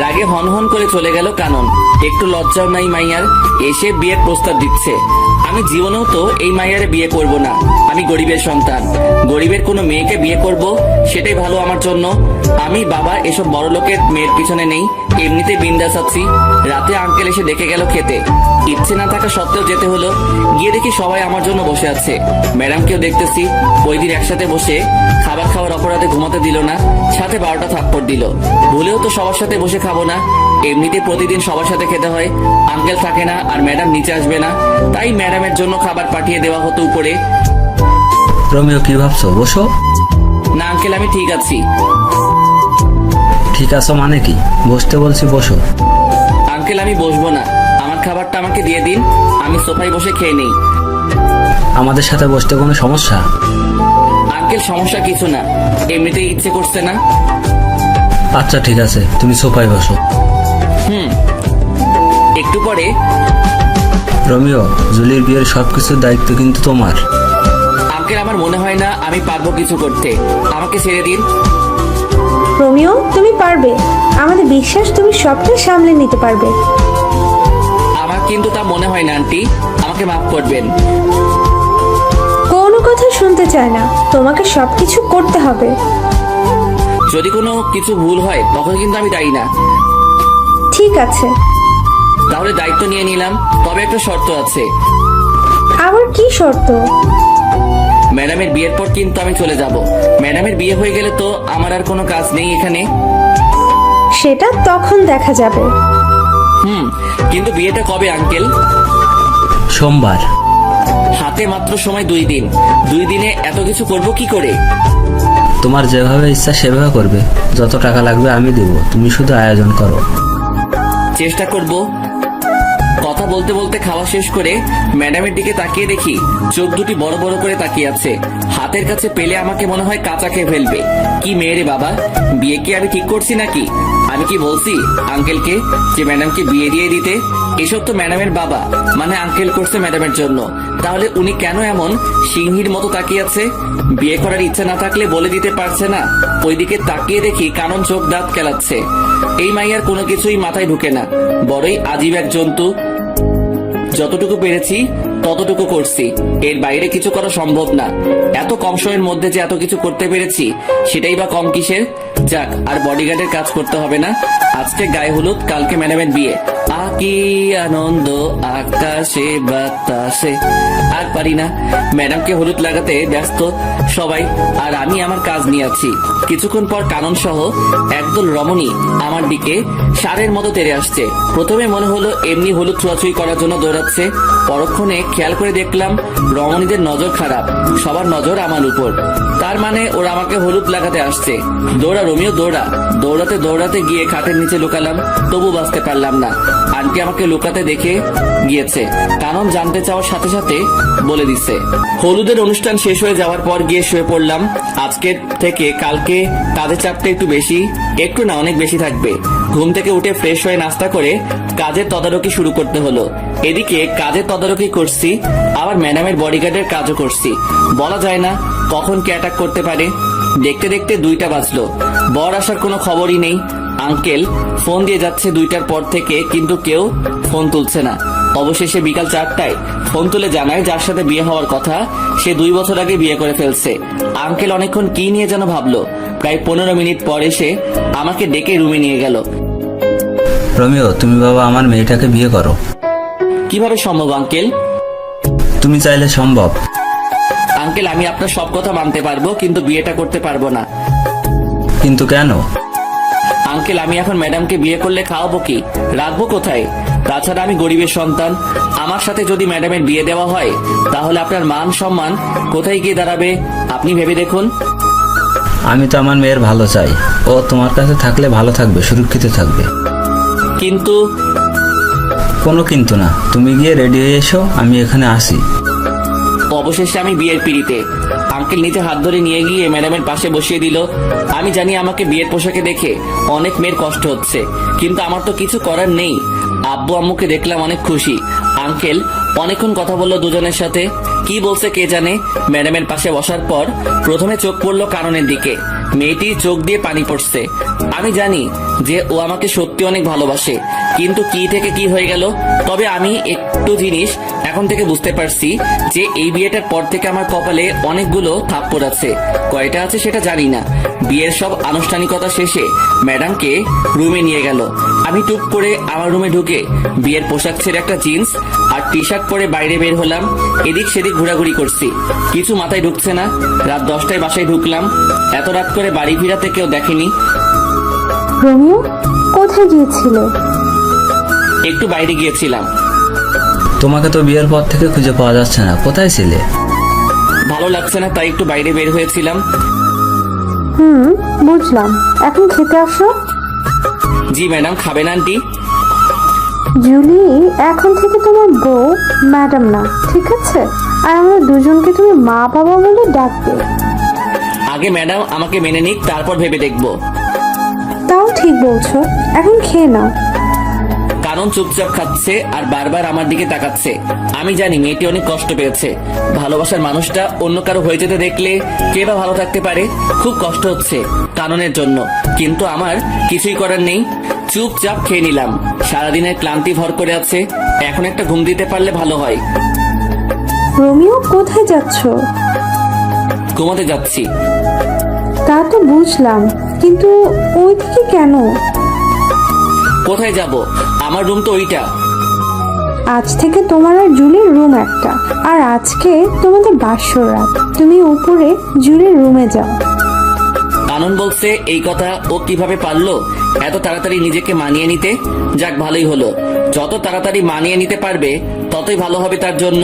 রাগে হন হন করে চলে গেল কানন। একটু লজ্জাও নাই মাইয়ার, এসে বিয়ের প্রস্তাব দিচ্ছে। আমি জীবনেও তো এই মাইয়ারে বিয়ে করব না। আমি গরিবের সন্তান, গরিবের কোনো মেয়েকে বিয়ে করব সেটাই ভালো আমার জন্য। আমি বাবা এসব বড় লোকের মেয়ের পিছনে নেই, এমনিতে বিন্দাস আছি। রাতে আঙ্কেল এসে ডেকে গেল খেতে, ইচ্ছে না থাকা সত্ত্বেও যেতে হলো। গিয়ে দেখি সবাই আমার জন্য বসে আছে, ম্যাডামকেও দেখতেছি। ওই দিন একসাথে বসে খাবার খাওয়ার অপরাধে ঘুমাতে দিল না, সাথে 12টা থাপ্পড় দিল। ভুলেও তো সবার সাথে বসে খাবো না, এমনিতে প্রতিদিন সবার সাথে খেতে হয়। আঙ্কেল থাকে না আর ম্যাডাম নিচে আসবে না, তাই ম্যাডামের জন্য খাবার পাঠিয়ে দেওয়া হতো উপরে। রোমিও কি ভাবছো? বসো। না আঙ্কেল, আমি ঠিক আছি। ঠিক আছো মানে কি? বসতে বলছি, বসো। আঙ্কেল আমি বসবো না, আমার খাবারটা আমাকে দিয়ে দিন, আমি সোফায় বসে খেয়ে নেই। আমাদের সাথে বসতে কোনো সমস্যা? আঙ্কেল সমস্যা কিছু না, এমনিতেই ইচ্ছে করছে না। আচ্ছা ঠিক আছে, তুমি সোফায় বসো। একটু পরে রোমিও, জুলির বিয়ের সবকিছুর দায়িত্ব কিন্তু তোমার। আঙ্কেল আমার মনে হয় না আমি পারবো কিছু করতে, আমাকে ছেড়ে দিন। রোমিও, তুমি পারবে। আমাদের বিশ্বাস তুমি সবটা সামলে নিতে পারবে। আমার কিন্তু তা মনে হয় না আন্টি, আমাকে মাফ করবেন। কোনো কথা শুনতে চায় না, তোমাকে সবকিছু করতে হবে। যদি কোনো কিছু ভুল হয় তখন কিন্তু আমি দায়ী না। ঠিক আছে। তাহলে দায়িত্ব নিয়ে নিলাম, তবে একটা শর্ত আছে। আবার কি শর্ত? ম্যাডামের বিয়ের পর কিন্তু আমি চলে যাব। ম্যাডামের বিয়ে হয়ে গেলে তো আমার আর কোনো কাজ নেই এখানে। সেটা তখন দেখা যাবে। কিন্তু বিয়েটা কবে আঙ্কেল? সোমবার। হাতে মাত্র সময় 2 দিন, 2 দিনে এত কিছু করব কি করে? তোমার যেভাবে ইচ্ছা সেভাবে করবে, যত টাকা লাগবে আমি দেব, তুমি শুধু আয়োজন করো। চেষ্টা করব। কথা বলতে বলতে খাওয়া শেষ করে ম্যাডামের দিকে তাকিয়ে দেখি চোখ দুটি বড় বড় করে তাকিয়ে আছে। হাতের কাছে পেলে আমাকে মনে হয় কাঁচা খেয়ে ফেলবে। কি মেয়ে রে বাবা, বিয়ে কি আমি ঠিক করছি নাকি? আমি কি বলছি আঙ্কেলকে যে ম্যাডামকে বিয়ে দিয়ে দিতে? এসব তো ম্যাডামের বাবা মানে আঙ্কেল করছে ম্যাডামের জন্য। তাহলে উনি কেন এমন সিংহীর মতো তাকিয়ে আছে? বিয়ে করার ইচ্ছা না থাকলে বলে দিতে পারছে না? ওইদিকে তাকিয়ে দেখি কারণ চোখ দাঁত কেলাচ্ছে। এই মাইয়ার কোনো কিছুই মাথায় ঢুকে না, বড়ই আজীব এক জন্তু। যতটুকু পেরেছি ততটুকু করছি, এর বাইরে কিছু করা সম্ভব না। এত কম সময়ের মধ্যে যে এত কিছু করতে পেরেছি সেটাই বা কম কিসের? যাক, আর বডিগার্ডের কাজ করতে হবে না। আজকে গায়ে হলুদ, কালকে ম্যাডামের বিয়ে। কি আনন্দ আকাশে বাতাসে। আর পারি না, ম্যাডামকে হলুদ লাগাতে ব্যস্ত সবাই, আর আমি আমার কাজ নিয়ে আছি। কিছুক্ষণ পর কানন সহ একদল রমণী আমার দিকে সারের মতো তেড়ে আসছে। প্রথমে মনে হলো এমনি হলুদ ছোঁয়াছুঁই করার জন্য দৌড়াচ্ছে, পরক্ষণে খেয়াল করে দেখলাম রমণীদের নজর খারাপ, সবার নজর আমার উপর। তার মানে ওরা আমাকে হলুদ লাগাতে আসছে। দৌড়া রোমিও দৌড়া। দৌড়াতে দৌড়াতে গিয়ে খাটের নিচে লুকালাম, তবু বাঁচতে পারলাম না। আন্টি আমাকে লুকাতে দেখে গিয়েছে, কারণ জানতে চাওয়ার সাথে সাথে বলে দিচ্ছে। হলুদের অনুষ্ঠান শেষ হয়ে যাওয়ার পর গিয়ে শুয়ে পড়লাম। আজকের থেকে কালকে কাজের চাপটা একটু বেশি, একটু না অনেক বেশি থাকবে। ঘুম থেকে উঠে ফ্রেশ হয়ে নাস্তা করে কাজের তদারকি শুরু করতে হলো। এদিকে কাজের তদারকি করছি, আবার ম্যাডামের বডিগার্ডের কাজও করছি। বলা যায় না কখন কে অ্যাটাক করতে পারে। দেখতে দেখতে 2টা বাজলো, বর আসার কোনো খবরই নেই। আঙ্কেল ফোন দিয়ে যাচ্ছে 2টার পর থেকে, কিন্তু কেউ ফোন তুলছে না। অবশেষে বিকাল 4টায় ফোন তুলে জানায় যার সাথে বিয়ে হওয়ার কথা সে 2 বছর আগে বিয়ে করে ফেলছে। আঙ্কেল অনেকক্ষণ কি নিয়ে যেন ভাবলো, প্রায় 15 মিনিট পর এসে আমাকে ডেকে রুমে নিয়ে গেল। রোমিও, তুমি বাবা আমার মেয়েটাকে বিয়ে করো। কিভাবে সম্ভব আঙ্কেল? তুমি চাইলে সম্ভব। আঙ্কেল আমি আপনার সব কথা মানতে পারবো, কিন্তু বিয়েটা করতে পারবো না। কিন্তু কেন? আঙ্কেল আমি এখন ম্যাডামকে বিয়ে করলে খাওয়াবো কি, রাখবো কোথায়? তাছাড়া আমি গরিবের সন্তান, আমার সাথে যদি ম্যাডামের বিয়ে দেওয়া হয় তাহলে আপনার মান সম্মান কোথায় গিয়ে দাঁড়াবে আপনি ভেবে দেখুন। আমি তো আমার মেয়ের ভালো চাই, ও তোমার কাছে থাকলে ভালো থাকবে, সুরক্ষিত থাকবে। কিন্তু কোনো কিন্তু না, তুমি গিয়ে রেডি হয়ে এসো, আমি এখানে আসি। অবশেষে আমি বিয়ের পিড়িতে। আঙ্কেল নিচে হাত ধরে নিয়ে গিয়ে ম্যাডামের পাশে বসিয়ে দিল। আমি জানি আমাকে বিয়ের পোশাকে দেখে অনেক মেয়ের কষ্ট হচ্ছে, কিন্তু আমার তো কিছু করার নেই। আব্বু আম্মুকে দেখলাম অনেক খুশি। আঙ্কেল অনেকক্ষণ কথা বললো দুজনের সাথে, কি বলছে কে জানে। ম্যাডামের পাশে বসার পর প্রথমে চোখ পড়লো কাননের দিকে, মেয়েটির চোখ দিয়ে পানি পড়ছে। আমি জানি যে ও আমাকে সত্যি অনেক ভালোবাসে, কিন্তু কি থেকে কি হয়ে গেল। তবে আমি ছোট্ট জিনিস এখন থেকে বুঝতে পারছি যে এই বিয়েটার পর থেকে আমার কপালে অনেকগুলো থাপ্পড় আছে। কয়টা আছে সেটা জানি না। বিয়ের সব আনুষ্ঠানিকতা শেষে ম্যাডামকে রুমে নিয়ে গেল। আমি টুক করে আমার রুমে ঢুকে বিয়ের পোশাক ছেড়ে একটা জিন্স আর টি শার্ট পরে বাইরে বের হলাম। এদিক সেদিক ঘোরাঘুরি করছি, কিছু মাথায় ঢুকছে না। রাত 10টায় বাসায় ঢুকলাম। এত রাত করে বাড়ি ফিরাতে কেউ দেখেনি। রোমিও, কোথায় গিয়েছিলে? একটু বাইরে গিয়েছিলাম। তোমাকে তো বিয়ের পর থেকে খুঁজে পাওয়া যাচ্ছে না, কোথায় ছিলে? ভালো লাগছে না তাই একটু বাইরে বের হয়েছিলাম। বুঝলাম। এখন খেতে আসো। জি ম্যাডাম, খাবেন আন্টি? জুলি, এখন থেকে তোমার বউ, ম্যাডাম না, ঠিক আছে? আর আমরা দুজনকে তুমি মা বাবা বলে ডাকবে। আগে ম্যাডাম আমাকে মেনে নিক, তারপর ভেবে দেখব। তাও ঠিক বলছো। এখন খেয়ে নাও। কারণ চুপচাপ খাচ্ছে আর বারবার আমার দিকে তাকাচ্ছে। আমি জানি মেয়েটি অনেক কষ্ট পেয়েছে। ভালোবাসার মানুষটা অন্য কারো হয়ে যেতে দেখলে কে বা ভালো থাকতে পারে। খুব কষ্ট হচ্ছে কাননের জন্য, কিন্তু আমার কিছুই করার নেই। চুপচাপ খেয়ে নিলাম। সারাদিনের ক্লান্তি ভর করে আছে, এখন একটা ঘুম দিতে পারলে ভালো হয়। রোমিও, কোথায় যাচ্ছো? ঘুমোতে যাচ্ছি। তা তো বুঝলাম, কিন্তু ওই দিকে কেন? কোথায় যাব? আমার রুম তো ওইটা। আজ থেকে তোমার আর জুলির রুম একটা, আর আজকে তোমাদের বাসর রাত। তুমি উপরে জুলির রুমে যাও। কানন বলছে এই কথা ও কিভাবে পারলো এত তাড়াতাড়ি নিজেকে মানিয়ে নিতে? যাক, ভালোই হলো। যত তাড়াতাড়ি মানিয়ে নিতে পারবে ততই ভালো হবে তার জন্য।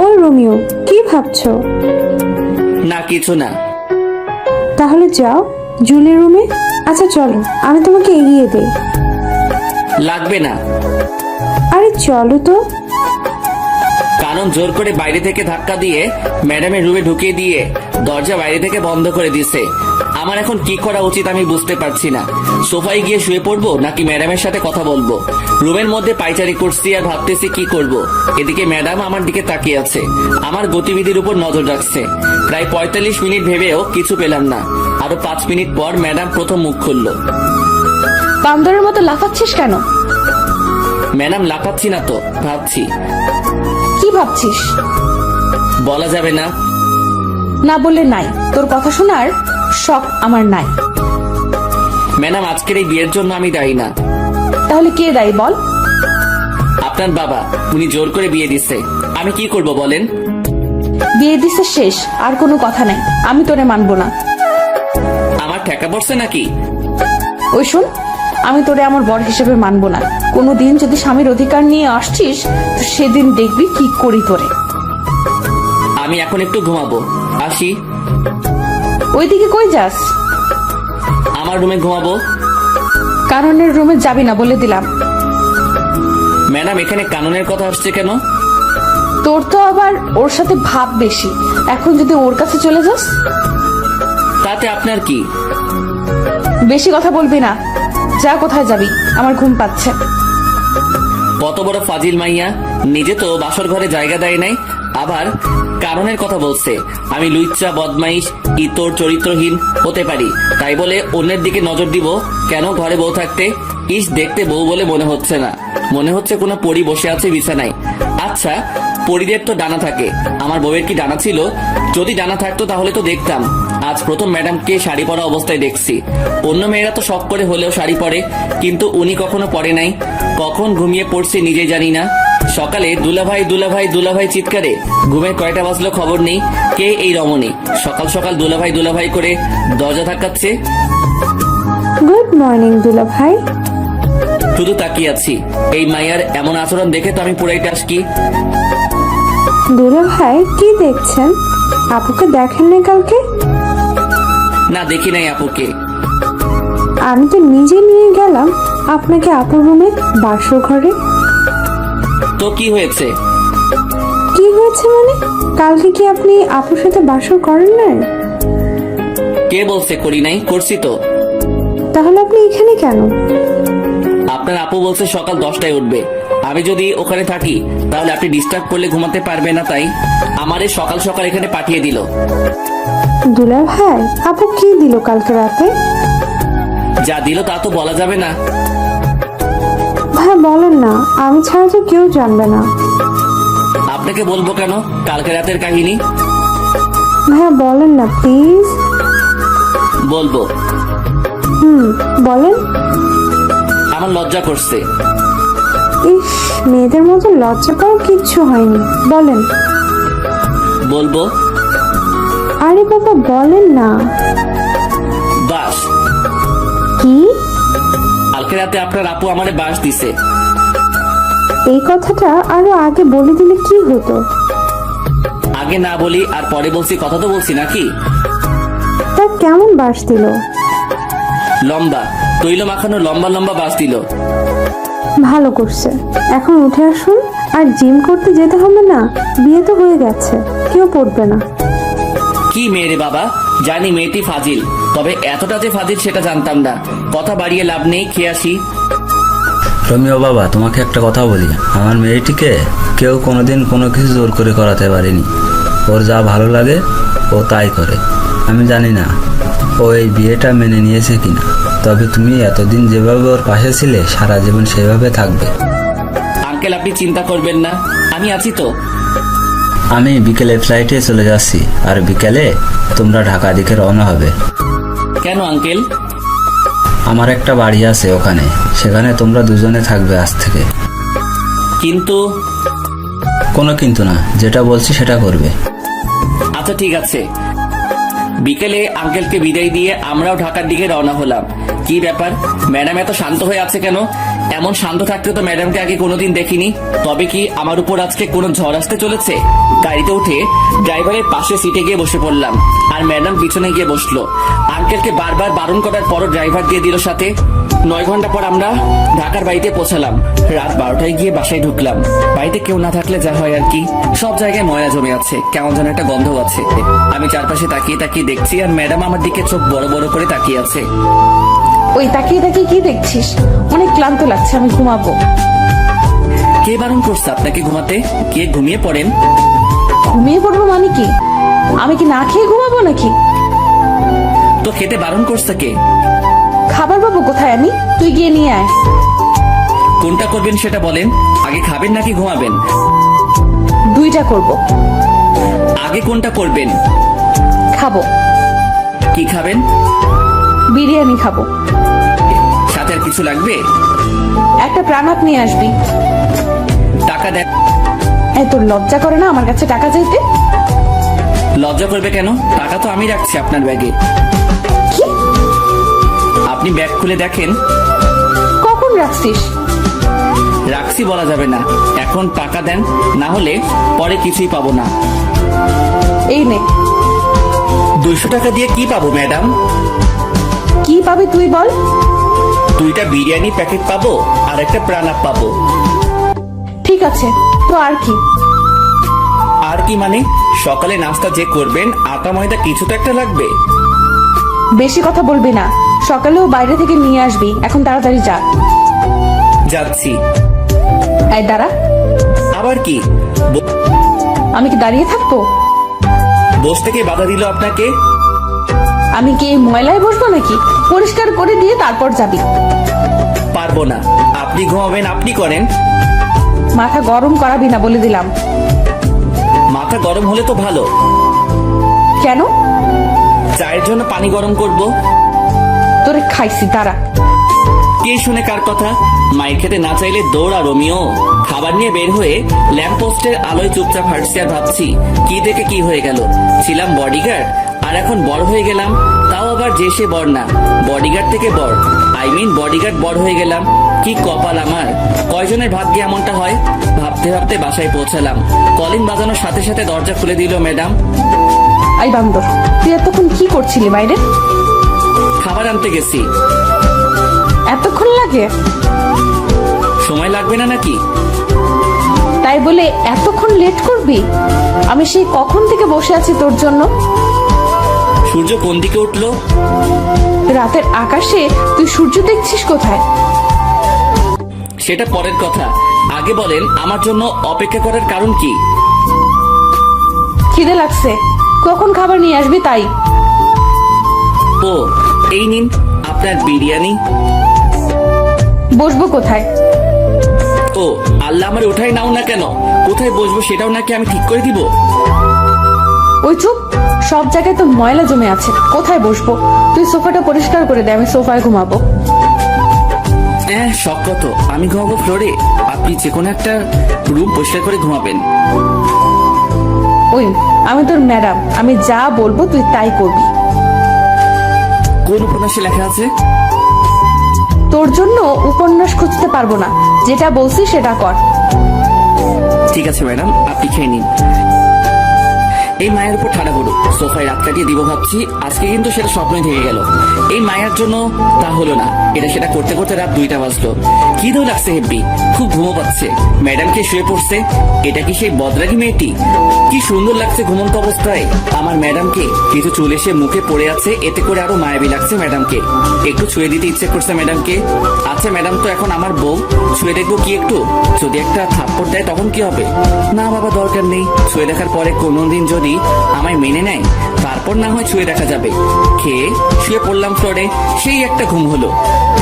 ওই রোমিও, কি ভাবছো? না, কিছু না। তাহলে যাও জুলির রুমে। আচ্ছা চলো, আমি তোমাকে এগিয়ে দেই। লাগবে না। আরে চলো তো। কানন জোর করে বাইরে থেকে ধাক্কা দিয়ে ম্যাডামের রুমে ঢুকিয়ে দিয়ে দরজা বাইরে থেকে বন্ধ করে দিছে। আমার এখন কি করা উচিত আমি বুঝতে পারছি না। সোফায় গিয়ে শুয়ে পড়বো নাকি ম্যাডামের সাথে কথা বলবো? রুমের মধ্যে পায়চারি করছি আর ভাবতেছি কি করব। এদিকে ম্যাডাম আমার দিকে তাকিয়ে আছে, আমার গতিবিধির উপর নজর রাখছে। প্রায় 45 মিনিট ভেবেও কিছু পেলাম না। আরো 5 মিনিট পর ম্যাডাম প্রথম মুখ খুললো। বান্দরের মতো লাফাচ্ছিস কেন? ম্যাডাম, লাফাচ্ছি না তো, ভাবছি। কি ভাবছিস? বলা যাবে না। না বললে নাই। তোর কথা শোনার শখ আমার নাই। ম্যাডাম, আজকের এই বিয়ের জন্য আমি দায়ী না। তাহলে কে দায়ী বল? আপনার বাবা, উনি জোর করে বিয়ে দিচ্ছে। আমি কি করব বলেন? বিয়ে দিছে শেষ, আর কোনো কথা নাই। আমি তোরে মানবো না। আমার ঠেকা পড়ছে নাকি? ওই শোন, আমি তোরে আমার বর হিসেবে মানবো না। কোনোদিন যদি স্বামীর অধিকার নিয়ে আসছিস তো সেদিন দেখবি কি করি তোরে। আমি এখন একটু ঘুমাবো, আসি। ওইদিকে কই যাস? আমার রুমে ঘুমাবো। কারণের রুমে যাবি না বলে দিলাম। ম্যাডাম, এখানে কাননের কথা আসছে কেন? তোর তো আবার ওর সাথে ভাব বেশি। এখন যদি ওর কাছে চলে যাস? তাতে আপনার কি? বেশি কথা বলবি না। যা, কোথায় যাবি? আমার ঘুম পাচ্ছে। কত বড় ফাজিল মাইয়া, নিজে তো বাসর ঘরে জায়গা দেয় নাই, আবার কারণের কথা বলছে। আমি লুইচ্চা, বদমাইশ, ইতর, চরিত্রহীন হতে পারি, তাই বলে অন্যের দিকে নজর দিব কেন? ঘরে বউ থাকতে ইস, দেখতে বউ বলে মনে হচ্ছে না, মনে হচ্ছে কোনো পরী বসে আছে বিছানায়। আচ্ছা, পরীদের তো ডানা থাকে, আমার বউয়ের কি ডানা ছিল? যদি ডানা থাকতো তাহলে তো দেখতাম। আজ প্রথম ম্যাডামকে শাড়ি পরা অবস্থায় দেখছি। অন্য মেয়েরা তো শখ করে হলেও শাড়ি পরে, কিন্তু উনি কখনো পরে নাই। কখন ঘুমিয়ে পড়ছে নিজে জানি না। সকালে দুলাভাই দুলাভাই দুলাভাই চিৎকারে ঘুমের কয়টা বাজলো খবর নেই। কে এই রমণী সকাল সকাল দুলাভাই দুলাভাই করে দরজা ধাক্কাচ্ছে? গুড মর্নিং দুলা ভাই। শুধু তাকিয়ে আছি। এই মাইয়ার এমন আচরণ দেখে তো আমি পুরাই টাসকি। দুলা ভাই, কি দেখছেন? আপুকে দেখেন না কালকে? না, দেখি নাই আপুকে। আমি তো নিজে নিয়ে গেলাম আপনাকে আপুর রুমে, বাসর ঘরে। তো কি হয়েছে? কি হয়েছে মানে? কালকে কি আপনি আপুর সাথে বাসর করেন নাই? কে বলছে করি নাই? করছি তো। তাহলে আপনি এখানে কেন? আপনার আপু বলছে সকাল 10টায় উঠবে। আমি যদি ওখানে থাকি তাহলে আপনি ডিস্টার্ব করলে ঘুমাতে পারবে না, তাই আমারে সকাল সকাল এখানে পাঠিয়ে দিল। দুলা ভাই, আপু কি দিল কালকে রাতে? যা দিল তা তো বলা যাবে না। ভাব বলেন না, আমি ছাড়া তো কেউ জানবে না। আপনাকে বলবো কেন কালকে রাতের কাহিনী? ভাইয়া বলেন না প্লিজ। বলবো। বলেন। আমার লজ্জা করছে। ইস, মেয়েদের মতো লজ্জা পাওয়ার কিচ্ছু হয়নি, বলেন। বলবো। আরে বাবা বলেন না। বাস। কি? কালকে রাতে আপনার আপু আমারে বাস দিছে। এই কথাটা আরো আগে বলে দিলে কি হতো? আগে না বলি আর পরে বলছি, কথা তো বলছি নাকি? তা কেমন বাস দিল? লম্বা, তৈল মাখানো লম্বা লম্বা বাস দিল। ভালো করছে। এখন উঠে আসুন, আর জিম করতে যেতে হবে না, বিয়ে তো হয়ে গেছে, কেউ পড়বে না। কি মেয়ে রে বাবা, জানি মেয়েটি ফাজিল, তবে এতটা যে ফাজিল সেটা জানতাম না। কথা বাড়িয়ে লাভ নেই, খেয়ে আসি। রমিও বাবা, তোমাকে একটা কথা বলি, আমার মেয়েটিকে কেউ কোনোদিন কোনো কিছু জোর করে করাতে পারেনি। ওর যা ভালো লাগে ও তাই করে। আমি জানি না ও এই বিয়েটা মেনে নিয়েছে কিনা, তবে তুমি এতদিন যেভাবে ওর পাশে ছিলে সারা জীবন সেভাবে থাকবে। আঙ্কেল আপনি চিন্তা করবেন না, আমি আছি তো। আমি বিকেলে ফ্লাইটে চলে যাচ্ছি, আর বিকেলে তোমরা ঢাকা দিকে রওনা হবে। কেন আঙ্কেল? আমার একটা বাড়ি আছে ওখানে, সেখানে তোমরা দুজনে থাকবে আজ থেকে। কিন্তু। কোনো কিন্তু না, যেটা বলছি সেটা করবে। আচ্ছা ঠিক আছে। বিকেলে আঙ্কেলকে বিদায় দিয়ে আমরাও ঢাকার দিকে রওনা হলাম। কি ব্যাপার, ম্যাডাম এত শান্ত হয়ে আছে কেন? এমন শান্ত থাকতে তো ম্যাডামকে আগে কোনোদিন দেখিনি। তবে কি আমার উপর আজকে কোনো ঝড় আসতে চলেছে? গাড়িতে উঠে ড্রাইভারের পাশে সিটে গিয়ে বসে পড়লাম, আর ম্যাডাম পিছনে গিয়ে বসলো। আঙ্কেলকে বারবার বারণ করার পরও ড্রাইভার দিয়ে দিল সাথে। 9 ঘন্টা পর আমরা ঢাকার বাড়িতে পৌঁছালাম। রাত 12টায় গিয়ে বাসায় ঢুকলাম। বাড়িতে কেউ না থাকলে যা হয় আর কি, সব জায়গায় ময়লা জমে আছে, কেমন যেন একটা গন্ধ আছে। আমি চারপাশে তাকিয়ে তাকিয়ে দেখছি, আর ম্যাডাম আমার দিকে চোখ বড় বড় করে তাকিয়ে আছে। ওই তাকিয়ে তাকিয়ে কি দেখছিস? অনেক ক্লান্ত লাগছে, আমি ঘুমাবো। কে বারণ করছে আপনাকে ঘুমাতে? কে ঘুমিয়ে পড়েন। ঘুমিয়ে পড়বো মানে কি? আমি কি না খেয়ে ঘুমাবো নাকি? তো খেতে বারণ করছে কে? খাবার পাবো কোথায় আমি? তুই গিয়ে নিয়ে আয়। কোনটা করবেন সেটা বলেন। আগে খাবেন নাকি ঘুমাবেন? দুইটা করব। আগে কোনটা করবেন? খাবো। কি খাবেন? বিরিয়ানি খাবো। সাথে আর কিছু লাগবে? একটা প্রাণাত নিয়ে আসবি। টাকা দেন। এত লজ্জা করে না আমার কাছে টাকা চাইতে? লজ্জা করবে কেন? টাকা তো আমি রাখছি আপনার ব্যাগে। কি? আপনি ব্যাগ খুলে দেখেন। কখন রাখছিস? রাখছি বলা যাবে না, এখন টাকা দেন, না হলে পরে কিছুই পাবো না। এই নে। 200 টাকা দিয়ে কি পাবো ম্যাডাম? কি পাবি তুই বল? 2টা বিরিয়ানি প্যাকেট পাবো, আর একটা প্রাণাপ পাবো। ঠিক আছে, তো আর কি? আর কি মানে? সকালে নাস্তা যে করবেন, আটা ময়দা কিছু তো একটা লাগবে। বেশি কথা বলবি না। সকালেও বাইরে থেকে নিয়ে আসবি, এখন তাড়াতাড়ি যা। যাচ্ছি। এই দাঁড়া। আবার কি? আমি কি দাঁড়িয়ে থাকবো? বস থেকে বাধা দিল আপনাকে? আমি কি এই ময়লায় বসবো নাকি? পরিষ্কার করে দিয়ে তারপর যাবি। পারবো না। আপনি ঘুমাবেন, আপনি করেন। মাথা গরম করাবি না বলে দিলাম। মাথা গরম হলে তো ভালো। কেন? চায়ের জন্য পানি গরম করব। তোরে খাইছি, দাঁড়া। কে শুনে কার কথা? মায়ের খেতে না চাইলে দৌড়া রোমিও। খাবার নিয়ে বের হয়ে ল্যাম্প পোস্টের আলোয় চুপচাপ হাঁটছি আর ভাবছি, কি দেখে কি হয়ে গেল। ছিলাম বডিগার্ড, আর এখন বড় হয়ে গেলাম। তাও আবার যে সে বড় না, বডিগার্ড থেকে বড়। বডিগার্ড বড় হয়ে গেলাম। কি কপাল আমার! কয়জনের ভাগ্যে এমনটা হয়? ভাবতে ভাবতে বাসায় পৌঁছালাম। কলিং বাজানোর সাথে সাথে দরজা খুলে দিল ম্যাডাম। আই বান্দর, তুই এতক্ষণ কি করছিলি বাইরে? খাবার আনতে গেছি। এতক্ষণ লাগে? সময় লাগবে না নাকি? তাই বলে এতক্ষণ লেট করবি? আমি সেই কখন থেকে বসে আছি তোর জন্য। সূর্য কোন দিকে উঠলো? রাতের আকাশে তুই সূর্য দেখছিস কোথায়? সেটা পরের কথা। আগে বলেন আমার জন্য অপেক্ষা করার কারণ কি? খিদে লাগছে, কখন খাবার নিয়ে আসবি তাই। ও, এই নিন আপনার বিরিয়ানি। বসবো কোথায়? ও আল্লাহ আমার উঠাই নাও না কেন, কোথায় বসবো সেটাও নাকি আমি ঠিক করে দিব? ওই চুপ, সব জায়গায় তো ময়লা জমে আছে, কোথায় বসবো? তুই সোফাটা পরিষ্কার করে দে, আমি সোফায় ঘুমাবো। হ্যাঁ শখ কত, আমি ঘুমাবো ফ্লোরে, আপনি যে কোনো একটা রুম পরিষ্কার করে ঘুমাবেন। ওই আমি তোর ম্যাডাম, আমি যা বলবো তুই তাই করবি। কোন উপন্যাসে লেখা আছে? তোর জন্য উপন্যাস খুঁজতে পারবো না, যেটা বলছি সেটা কর। ঠিক আছে ম্যাডাম, আপনি খেয়ে নিন। এই মায়ের উপর ঠাড়া করো, সোফায় রাত কাটিয়ে দিব ভাবছি, আজকে কিন্তু সেটা স্বপ্নই থেকে গেল। এই মায়ের জন্য তা হলো না, এটা সেটা করতে করতে রাত 2টা বাজলো। কি দৌ লাগছে হেব্বি, খুব ঘুমো পাচ্ছে। ম্যাডামকে শুয়ে পড়ছে, এটা কি সেই বদরাগী মেয়েটি? কি সুন্দর লাগছে ঘুমন্ত অবস্থায় আমার ম্যাডামকে। কিছু চুল এসে মুখে পড়ে আছে, এতে করে আরো মায়াবী লাগছে ম্যাডামকে। একটু ছুঁয়ে দিতে ইচ্ছে করছে ম্যাডামকে। আচ্ছা ম্যাডাম তো এখন আমার বউ, ছুঁয়ে দেখবো কি একটু? যদি একটা থাপ্পড় দেয় তখন কি হবে? না বাবা দরকার নেই, ছুঁয়ে দেখার পরে কোনোদিন যদি আমায় মেনে নেয় তারপর না হয় ছুঁয়ে দেখা যাবে। খেয়ে শুয়ে পড়লাম ফ্লোরে, সেই একটা ঘুম হলো।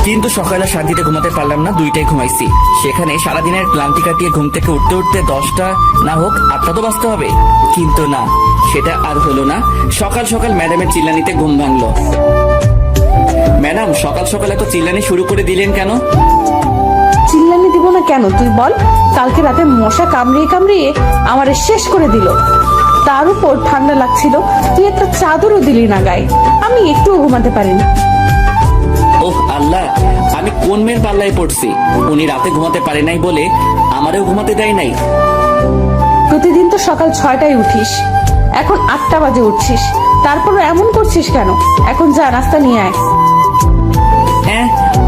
কিন্তু সকালে শান্তিতে ঘুমাতে পারলাম না, 2টায় ঘুমাইছি। সেখানে সারাদিনের ক্লান্তি কাটিয়ে ঘুম থেকে উঠতে উঠতে 10টা না হোক 8টা তো বাজতে হবে। কিন্তু না, সেটা আর হলো না। সকাল সকাল ম্যাডামের চিল্লানিতে ঘুম ভাঙলো। ম্যাডাম সকাল সকাল এত চিল্লানি শুরু করে দিলেন কেন? চিল্লানি দিব না কেন তুই বল? কালকে রাতে মশা কামড়িয়ে কামড়িয়ে আমারে শেষ করে দিল, তার উপর ঠান্ডা লাগছিল, তুই একটা চাদরও দিলি না গায়ে, আমি একটুও ঘুমাতে পারিনি। ওহ আল্লাহ, আমি কোন মেয়ের পাল্লায় পড়ছি? উনি রাতে ঘুমাতে পারে নাই বলে আমারও ঘুমাতে দেয় নাই। প্রতিদিন তো সকাল 6টায় উঠিস, এখন 8টা বাজে উঠছিস, তারপরও এমন করছিস কেন? এখন যা নাস্তা নিয়ে আয়। হ্যাঁ,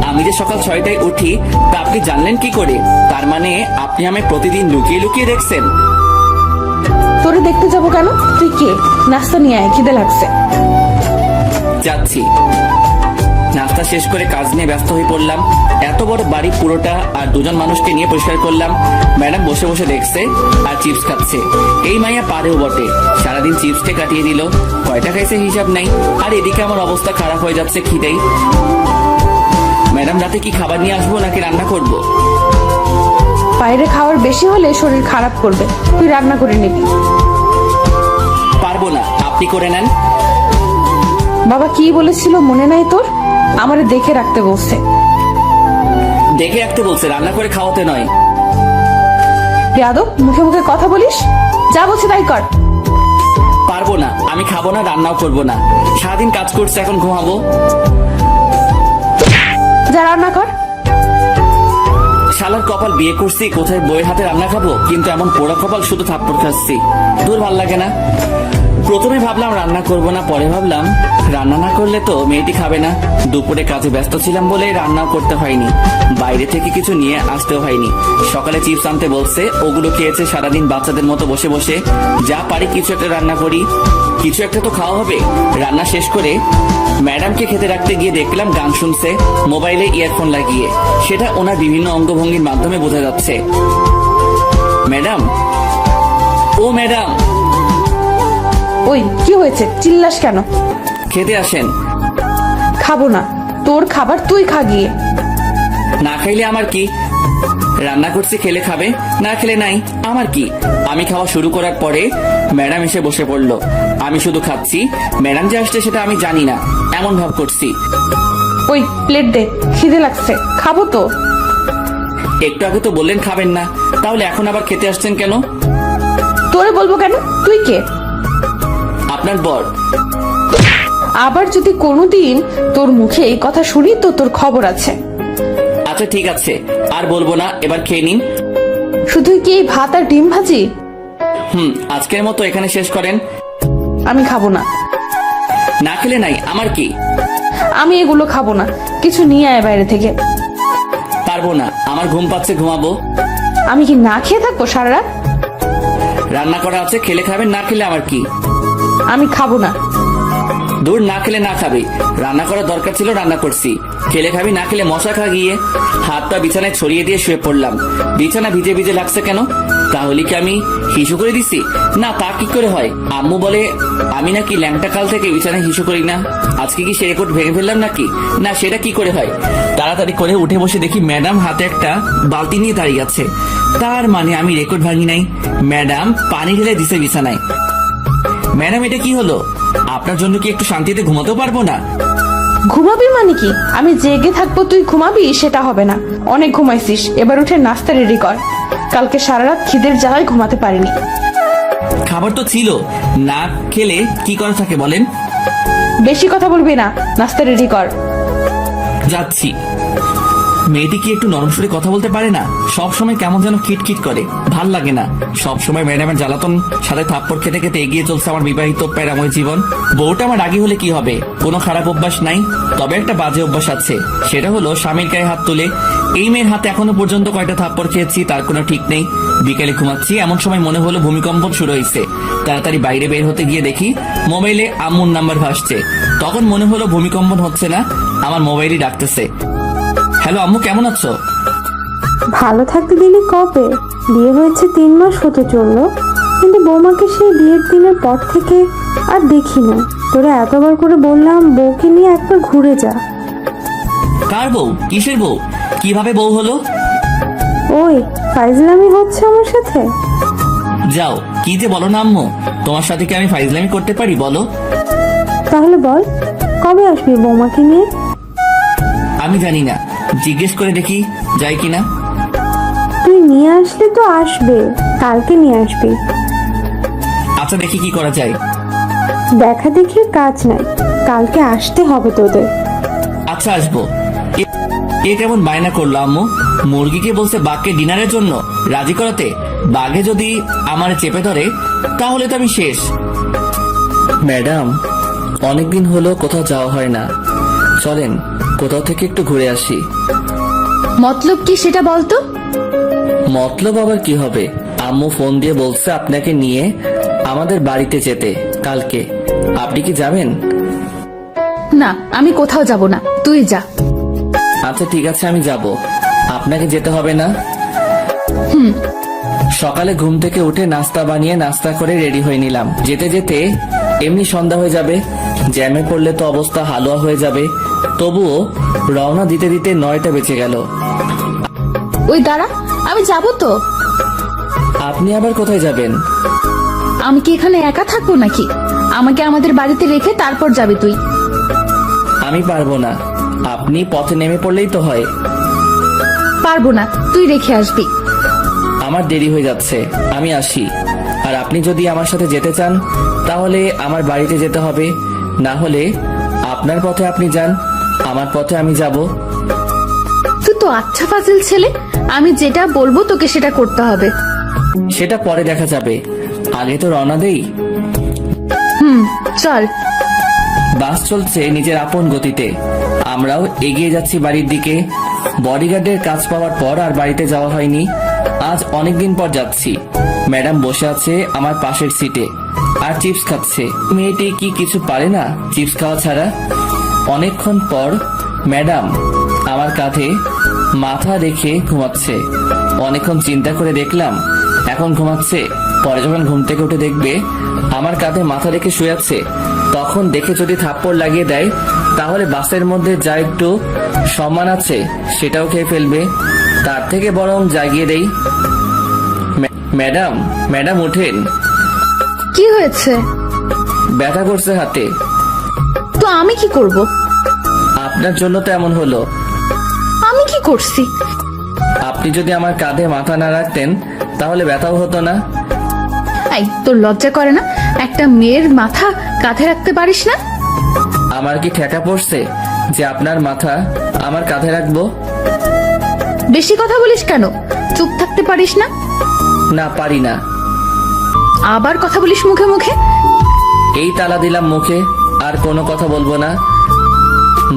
আমি যে সকাল 6টায় উঠি তা আপনি জানলেন কি করে? তার মানে আপনি আমায় প্রতিদিন লুকিয়ে লুকিয়ে দেখছেন? তোরে দেখতে যাবো কেন? তুই কে? নাস্তা নিয়ে আয়, খিদে লাগছে। যাচ্ছি। নাস্তা শেষ করে কাজ নিয়ে ব্যস্ত হয়ে পড়লাম। এত বড় বাড়ি পুরোটা আর 2জন মানুষকে নিয়ে পরিষ্কার করলাম। ম্যাডাম বসে বসে দেখছে আর চিপস খাচ্ছে। এই মাইয়া পারেও বটে, সারাদিন চিপসটে কাটিয়ে দিল। কয়টা খাইছে হিসাব নাই। আর এদিকে আমার অবস্থা খারাপ হয়ে যাচ্ছে খিদেই। ম্যাডাম রাতে কি খাবার নিয়ে আসবো নাকি রান্না করব? বাইরে খাওয়ার বেশি হলে শরীর খারাপ করবে, তুই রান্না করে নিবি। পারবো না, আপনি করে নেন। বাবা কি বলেছিল মনে নাই তোর? আমারে দেখে রাখতে বলছে। দেখে রাখতে বলছে, রান্না করে খাওয়াতে নয়। যাদব, মুখে মুখে কথা বলিস, যা বলছি তাই কর। পারবো না, আমি খাবো না, রান্নাও করবো না। সারাদিন কাজ করছে, এখন ঘুমাবো। যা রান্না কর। শালার কপাল, বিয়ে করছি কোথায় বইয়ের হাতে রান্না খাবো, কিন্তু এমন পোড়া কপাল, শুধু থাপ্পড় খাচ্ছি। দূর ভাল লাগে না। প্রথমে ভাবলাম রান্না করব না, পরে ভাবলাম রান্না না করলে তো মেয়েটি খাবে না। দুপুরে কাজে ব্যস্ত ছিলাম বলে রান্নাও করতে হয়নি, বাইরে থেকে কিছু নিয়ে আসতেও হয়নি। সকালে চিপস আনতে বলছে, ওগুলো খেয়েছে সারাদিন বাচ্চাদের মতো বসে বসে। যা পারি কিছু একটা রান্না করি, কিছু একটা তো খাওয়া হবে। রান্না শেষ করে ম্যাডামকে খেতে রাখতে গিয়ে দেখলাম গান শুনছে মোবাইলে ইয়ারফোন লাগিয়ে। সেটা ওনার বিভিন্ন অঙ্গভঙ্গির মাধ্যমে বোঝা যাচ্ছে। ম্যাডাম, ও ম্যাডাম। ওই কি হয়েছে, চিল্লাস কেন? খেতে আসেন। খাবো না, তোর খাবার তুই খা গিয়ে। না খাইলে আমার কি? রান্না করছি, খেলে খাবে, না খেলে নাই, আমার কি? আমি খাওয়া শুরু করার পরে ম্যাডাম এসে বসে পড়লো। আমি শুধু খাচ্ছি, ম্যাডাম যে আসছে সেটা আমি জানি না, এমন ভাব করছি। ওই প্লেট দে, খিদে লাগছে, খাবো তো। একটু আগে তো বললেন খাবেন না, তাহলে এখন আবার খেতে আসছেন কেন? তোরে বলবো কেন? তুই কে? আপনার বর। আবার যদি কোনোদিন তোর মুখে এই কথা শুনি তো তোর খবর আছে। আচ্ছা ঠিক আছে, আর বলবো না, এবার খেয়ে নিন। শুধুই কি এই ভাত আর ডিম ভাজি? আজকের মতো এখানে শেষ করেন। আমি খাবো না। না খেলে নাই, আমার কি? আমি এগুলো খাবো না, কিছু নিয়ে আয় বাইরে থেকে। পারবো না, আমার ঘুম পাচ্ছে, ঘুমাবো। আমি কি না খেয়ে থাকবো সারা রাত? রান্না করা আছে, খেলে খাবেন, না খেলে আমার কি? আমি খাবো না। দূর, না খেলে না খাবে। রান্না করার দরকার ছিল, রান্না করছি। খেলে খাবি, না খেলে মশা খা গিয়ে। হাত পা বিছানায় ছড়িয়ে দিয়ে শুয়ে পড়লাম। বিছানা ভিজে ভিজে লাগছে কেন? তাহলে কি আমি হিসু করে দিছি? না, তা কি করে হয়? আম্মু বলে আমি নাকি ল্যাংটা কাল থেকে বিছানায় হিসু করি না। আজকে কি সে রেকর্ড ভেঙে ফেললাম নাকি? না, সেটা কি করে হয়? তাড়াতাড়ি করে উঠে বসে দেখি ম্যাডাম হাতে একটা বালতি নিয়ে দাঁড়িয়ে আছে। তার মানে আমি রেকর্ড ভাঙি নাই। ম্যাডাম পানি ঢেলে দিছে বিছানায়। ম্যাডাম, এটা কি হলো? আপনার জন্য কি একটু শান্তিতে ঘুমাতেও পারবো না? ঘুমাবি মানে কি? আমি জেগে থাকবো তুই ঘুমাবি সেটা হবে না। অনেক ঘুমাইছিস, এবার উঠে নাস্তা রেডি কর। কালকে সারা রাত খিদের জ্বালায় ঘুমাতে পারিনি। খাবার তো ছিল, না খেলে কি করা থাকে বলেন? বেশি কথা বলবি না, নাস্তা রেডি কর। যাচ্ছি। মেয়েটি কি একটু নরম সুরে কথা বলতে পারে না? সব সময় কেমন যেন খিটখিট করে, ভাল লাগে না। সব সময় ম্যাডামের জ্বালাতন সাথে থাপ্পড় খেতে খেতে এগিয়ে চলছে আমার বিবাহিত প্যারাময় জীবন। বউটা আমার রাগী হলে কি হবে? কোনো খারাপ অভ্যাস নাই, তবে একটা বাজে অভ্যাস আছে। সেটা হলো স্বামীর গায়ে হাত তুলে। এই মেয়ের হাতে এখনো পর্যন্ত কয়টা থাপ্পড় খেয়েছি তার কোনো ঠিক নেই। বিকেলে ঘুমাচ্ছি, এমন সময় মনে হলো ভূমিকম্প শুরু হয়েছে। তাড়াতাড়ি বাইরে বের হতে গিয়ে দেখি মোবাইলে আম্মুর নাম্বার ভাসছে। তখন মনে হলো ভূমিকম্প হচ্ছে না, আমার মোবাইলই ডাকতেছে। হ্যালো আম্মু, কেমন আছো? ভালো থাকতে দিলি কবে? বিয়ে হয়েছে 3 মাস হতে চললো, কিন্তু বৌমাকে সেই বিয়ের দিনের পর থেকে আর দেখি না। তোরা এতবার করে বললাম বউকে নিয়ে একবার ঘুরে যা। কার বউ? কিসের বউ? কিভাবে বউ হলো? ওই ফাইজলামি হচ্ছে আমার সাথে? যাও, কি যে বলো না আম্মু, তোমার সাথে কি আমি ফাইজলামি করতে পারি বলো? তাহলে বল, কবে আসবি বৌমাকে নিয়ে? আমি জানি না, জিজ্ঞেস করে দেখি যাই কিনা। তুই নিয়ে আসলে তো আসবে, কালকে নিয়ে আসবি। আচ্ছা, দেখি কি করা যায়। দেখা দেখি কাজ নাই, কালকে আসতে হবে তোদের। আচ্ছা, আসবো। এ কেমন বায়না করলো আম্মু? মুরগিকে বলছে বাঘকে ডিনারের জন্য রাজি করাতে, বাঘে যদি আমার চেপে ধরে তাহলে তো আমি শেষ। ম্যাডাম, অনেকদিন হলো কোথাও যাওয়া হয় না, চলেন কোথাও থেকে একটু ঘুরে আসি। মতলব কি সেটা বলতো? মতলব আবার কি হবে? আম্মু ফোন দিয়ে বলছে আপনাকে নিয়ে আমাদের বাড়িতে যেতে কালকে। আপনি কি যাবেন? না, আমি কোথাও যাব না, তুই যা। আচ্ছা ঠিক আছে, আমি যাব। আপনাকে যেতে হবে না? সকালে ঘুম থেকে উঠে নাস্তা বানিয়ে নাস্তা করে রেডি হয়ে নিলাম। যেতে যেতে এমনি সন্ধ্যা হয়ে যাবে, জ্যামে পড়লে তো অবস্থা হালুয়া হয়ে যাবে। তবুও রওনা দিতে দিতে 9টা বেজে গেল। ওই দাঁড়া, আমি যাব তো। আপনি আবার কোথায় যাবেন? আমি কি এখানে একা থাকবো নাকি? আমাকে আমাদের বাড়িতে রেখে তারপর যাবি তুই। আমি পারবো না, আপনি পথে নেমে পড়লেই তো হয়। পারবো না, তুই রেখে আসবি। আমার দেরি হয়ে যাচ্ছে, আমি আসি। আর আপনি যদি আমার সাথে যেতে চান তাহলে আমার বাড়িতে যেতে হবে, না হলে আপনার পথে আপনি যান, আমার পথে আমি যাব। তুই তো আচ্ছা ফাজিল ছেলে, আমি যেটা বলবো তোকে সেটা করতে হবে। সেটা পরে দেখা যাবে, আগে তো রওনা দেই। চল। বাস চলছে নিজের আপন গতিতে, আমরাও এগিয়ে যাচ্ছি বাড়ির দিকে। বডিগার্ডের কাজ পাওয়ার পর আর বাড়িতে যাওয়া হয়নি। আজ অনেকদিন পর যাচ্ছি। ম্যাডাম বসে আছে আমার পাশের সিটে আর চিপস খাচ্ছে। মেয়েটি কি কিছু পারে না চিপস খাওয়া ছাড়া? অনেকক্ষণ পর ম্যাডাম আমার কাঁধে মাথা রেখে ঘুমাচ্ছে। অনেকক্ষণ চিন্তা করে দেখলাম এখন ঘুমাচ্ছে, পরে যখন ঘুম থেকে উঠে দেখবে আমার কাঁধে মাথা রেখে শুয়ে আছে, তখন দেখে যদি থাপ্পড় লাগিয়ে দেয় তাহলে বাসের মধ্যে যা একটু সম্মান আছে সেটাও খেয়ে ফেলবে। তার থেকে বরং জাগিয়ে দেই। ম্যাডাম, ম্যাডাম ওঠেন। কি হয়েছে? ব্যথা করছে হাতে। তো আমি কি করব? আপনার জন্য তো এমন হলো। আমি কি করছি? আপনি যদি আমার কাঁধে মাথা না রাখতেন তাহলে ব্যথাও হতো না। এই, তোর লজ্জা করে না? একটা মেয়ের মাথা কাঁধে রাখতে পারিস না? আমার কি ঠেকা পড়ছে যে আপনার মাথা আমার কাঁধে রাখবো? বেশি কথা বলিস কেন? চুপ থাকতে পারিস না? না, পারি না। আবার কথা বলিস মুখে মুখে। এই তালা দিলাম মুখে, আর কোনো কথা বলবো না।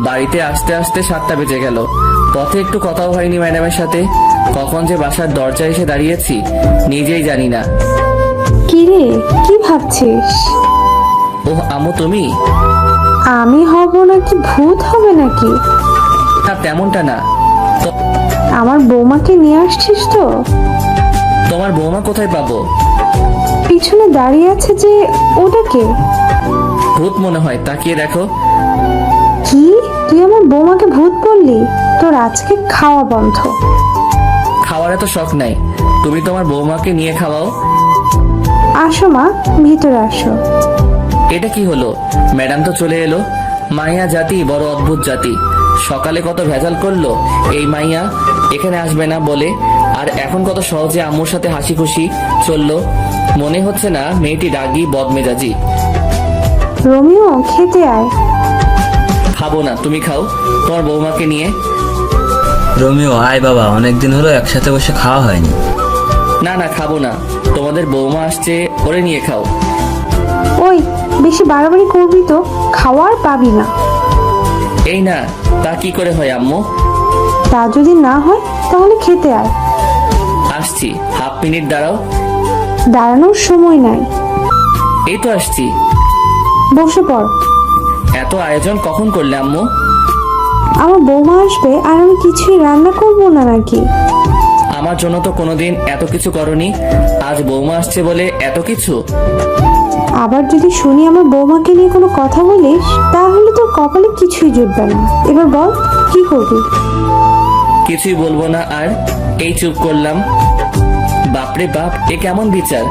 বাড়িতে আসতে আসতে 7টা বেজে গেল। পথে একটু কথাও হয়নি ম্যাডামের সাথে। কখন যে বাসার দরজায় এসে দাঁড়িয়েছি নিজেই জানি না। কি রে, কি ভাবছিস? ওহ আম্মু, তুমি? আমি হব নাকি ভূত হবে নাকি? না, তেমনটা না। আমার বৌমাকে নিয়ে আসছিস তো? তোমার বৌমা কোথায় পাবো? পিছনে দাঁড়িয়ে আছে যে, ওটা কে? ভূত মনে হয়, তাকিয়ে দেখো। কি, তুই আমার বৌমাকে ভূত বললি? তোর আজকে খাওয়া বন্ধ। খাওয়ার এত শখ নাই, তুমি তোমার বৌমাকে নিয়ে খাওয়াও। আসো মা, ভিতরে আসো। এটা কি হলো? ম্যাডাম তো চলে এলো। মাইয়া জাতি বড় অদ্ভুত জাতি। সকালে কত ভেজাল করলো এই মাইয়া, এখানে আসবে না বলে, আর এখন কত সহজে আম্মুর সাথে হাসি খুশি চললো। মনে হচ্ছে না মেয়েটি রাগী বদমেজাজি। রোমিও, খেতে আয়। খাবো না, তুমি খাও তোমার বৌমাকে নিয়ে। রোমিও আয় বাবা, অনেকদিন হলো একসাথে বসে খাওয়া হয়নি। না না, খাবো না, তোমাদের বৌমা আসছে, ওরে নিয়ে খাও। ওই, বেশি বাড়াবাড়ি করবি তো খাওয়ার পাবি না। এই না, তা কি করে হয় আম্মু? তা যদি না হয় তাহলে খেতে আয়। আসছি, হাফ মিনিট দাঁড়াও। দাঁড়ানোর সময় নাই, এই তো আসছি। বসে পড়। এত আয়োজন কখন করলে আম্মু? আমার বৌমা আসবে আর আমি কিছুই রান্না করব না নাকি? আমার জন্য তো কোনোদিন এত কিছু করনি, আজ বৌমা আসছে বলে এত কিছু? আবার যদি শুনি আমার বৌমাকে নিয়ে কোনো কথা বলিস তাহলে তোর কপালে কিছুই জুটবে না। এবার বল, কি করবি? কিছুই বলবো না আর, এই চুপ করলাম। বাপরে বাপ, এ কেমন বিচার!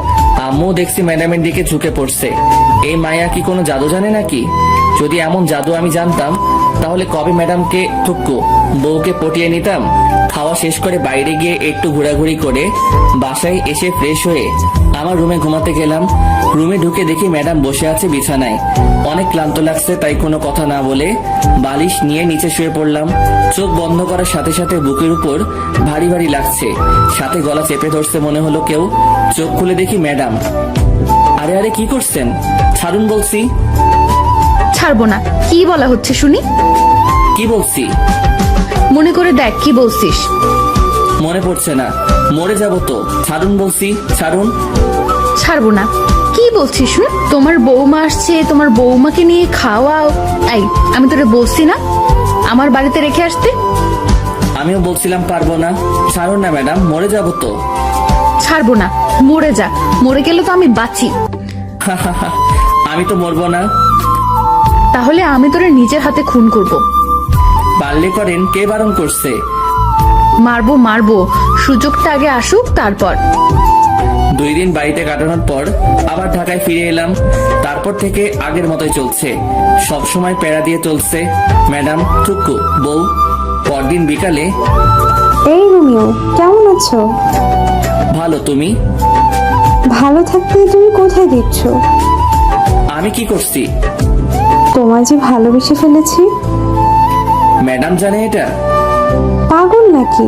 আম্মু দেখছি ম্যাডামের দিকে ঝুঁকে পড়ছে। এই মায়া কি কোনো জাদু জানে নাকি? যদি এমন জাদু আমি জানতাম তাহলে কবে ম্যাডামকে থুক্কু বউকে পটিয়ে নিতাম। খাওয়া শেষ করে বাইরে গিয়ে একটু ঘোরাঘুরি করে বাসায় এসে ফ্রেশ হয়ে আমার রুমে ঘুমাতে গেলাম। রুমে ঢুকে দেখি ম্যাডাম বসে আছে বিছানায়। অনেক ক্লান্ত লাগছে, তাই কোনো কথা না বলে বালিশ নিয়ে নিচে শুয়ে পড়লাম। চোখ বন্ধ করার সাথে সাথে বুকের উপর ভারী ভারী লাগছে, সাথে গলা চেপে ধরছে মনে হলো কেউ। চোখ খুলে দেখি ম্যাডাম। আরে আরে, কি করছেন? ছাড়ুন বলছি। ছাড়বো না। কি বলা হচ্ছে শুনি? কি বলছি? মনে করে দেখ কি বলছিস। মনে পড়ছে না, মরে যাব তো। ছাড়ুন বলছি, ছাড়ুন। ছাড়বো না। কি বলছিস শুন? তোমার বৌমা আসছে, তোমার বৌমাকে নিয়ে খাওয়াও। এই, আমি তোরে বলছি না আমার বাড়িতে রেখে আসতে? আমিও বলছিলাম পারবো না। ছাড়ুন না ম্যাডাম, মরে যাব তো। ছাড়বো না। মরে যা, মরে গেলে তো আমি বাঁচি। আমি তো মরবো না। তাহলে আমি তোরে নিজের হাতে খুন করব। পারলে করেন, কে বারণ করছে? মারবো মারবো, সুযোগটা আগে আসুক তারপর। 2 দিন বাড়িতে কাটানোর পর আবার ঢাকায় ফিরে এলাম। তারপর থেকে আগের মতোই চলছে, সব সময় প্যারা দিয়ে চলছে। ম্যাডাম, টুকু, বউ। পরদিন বিকালে। এই রোমিও, কেমন আছো? ভালো, তুমি? ভালো থাকতে তুমি কোথায় দিচ্ছ? আমি কি করছি? তোমায় যে ভালোবেসে ফেলেছি। ম্যাডাম জানে এটা? পাগল নাকি?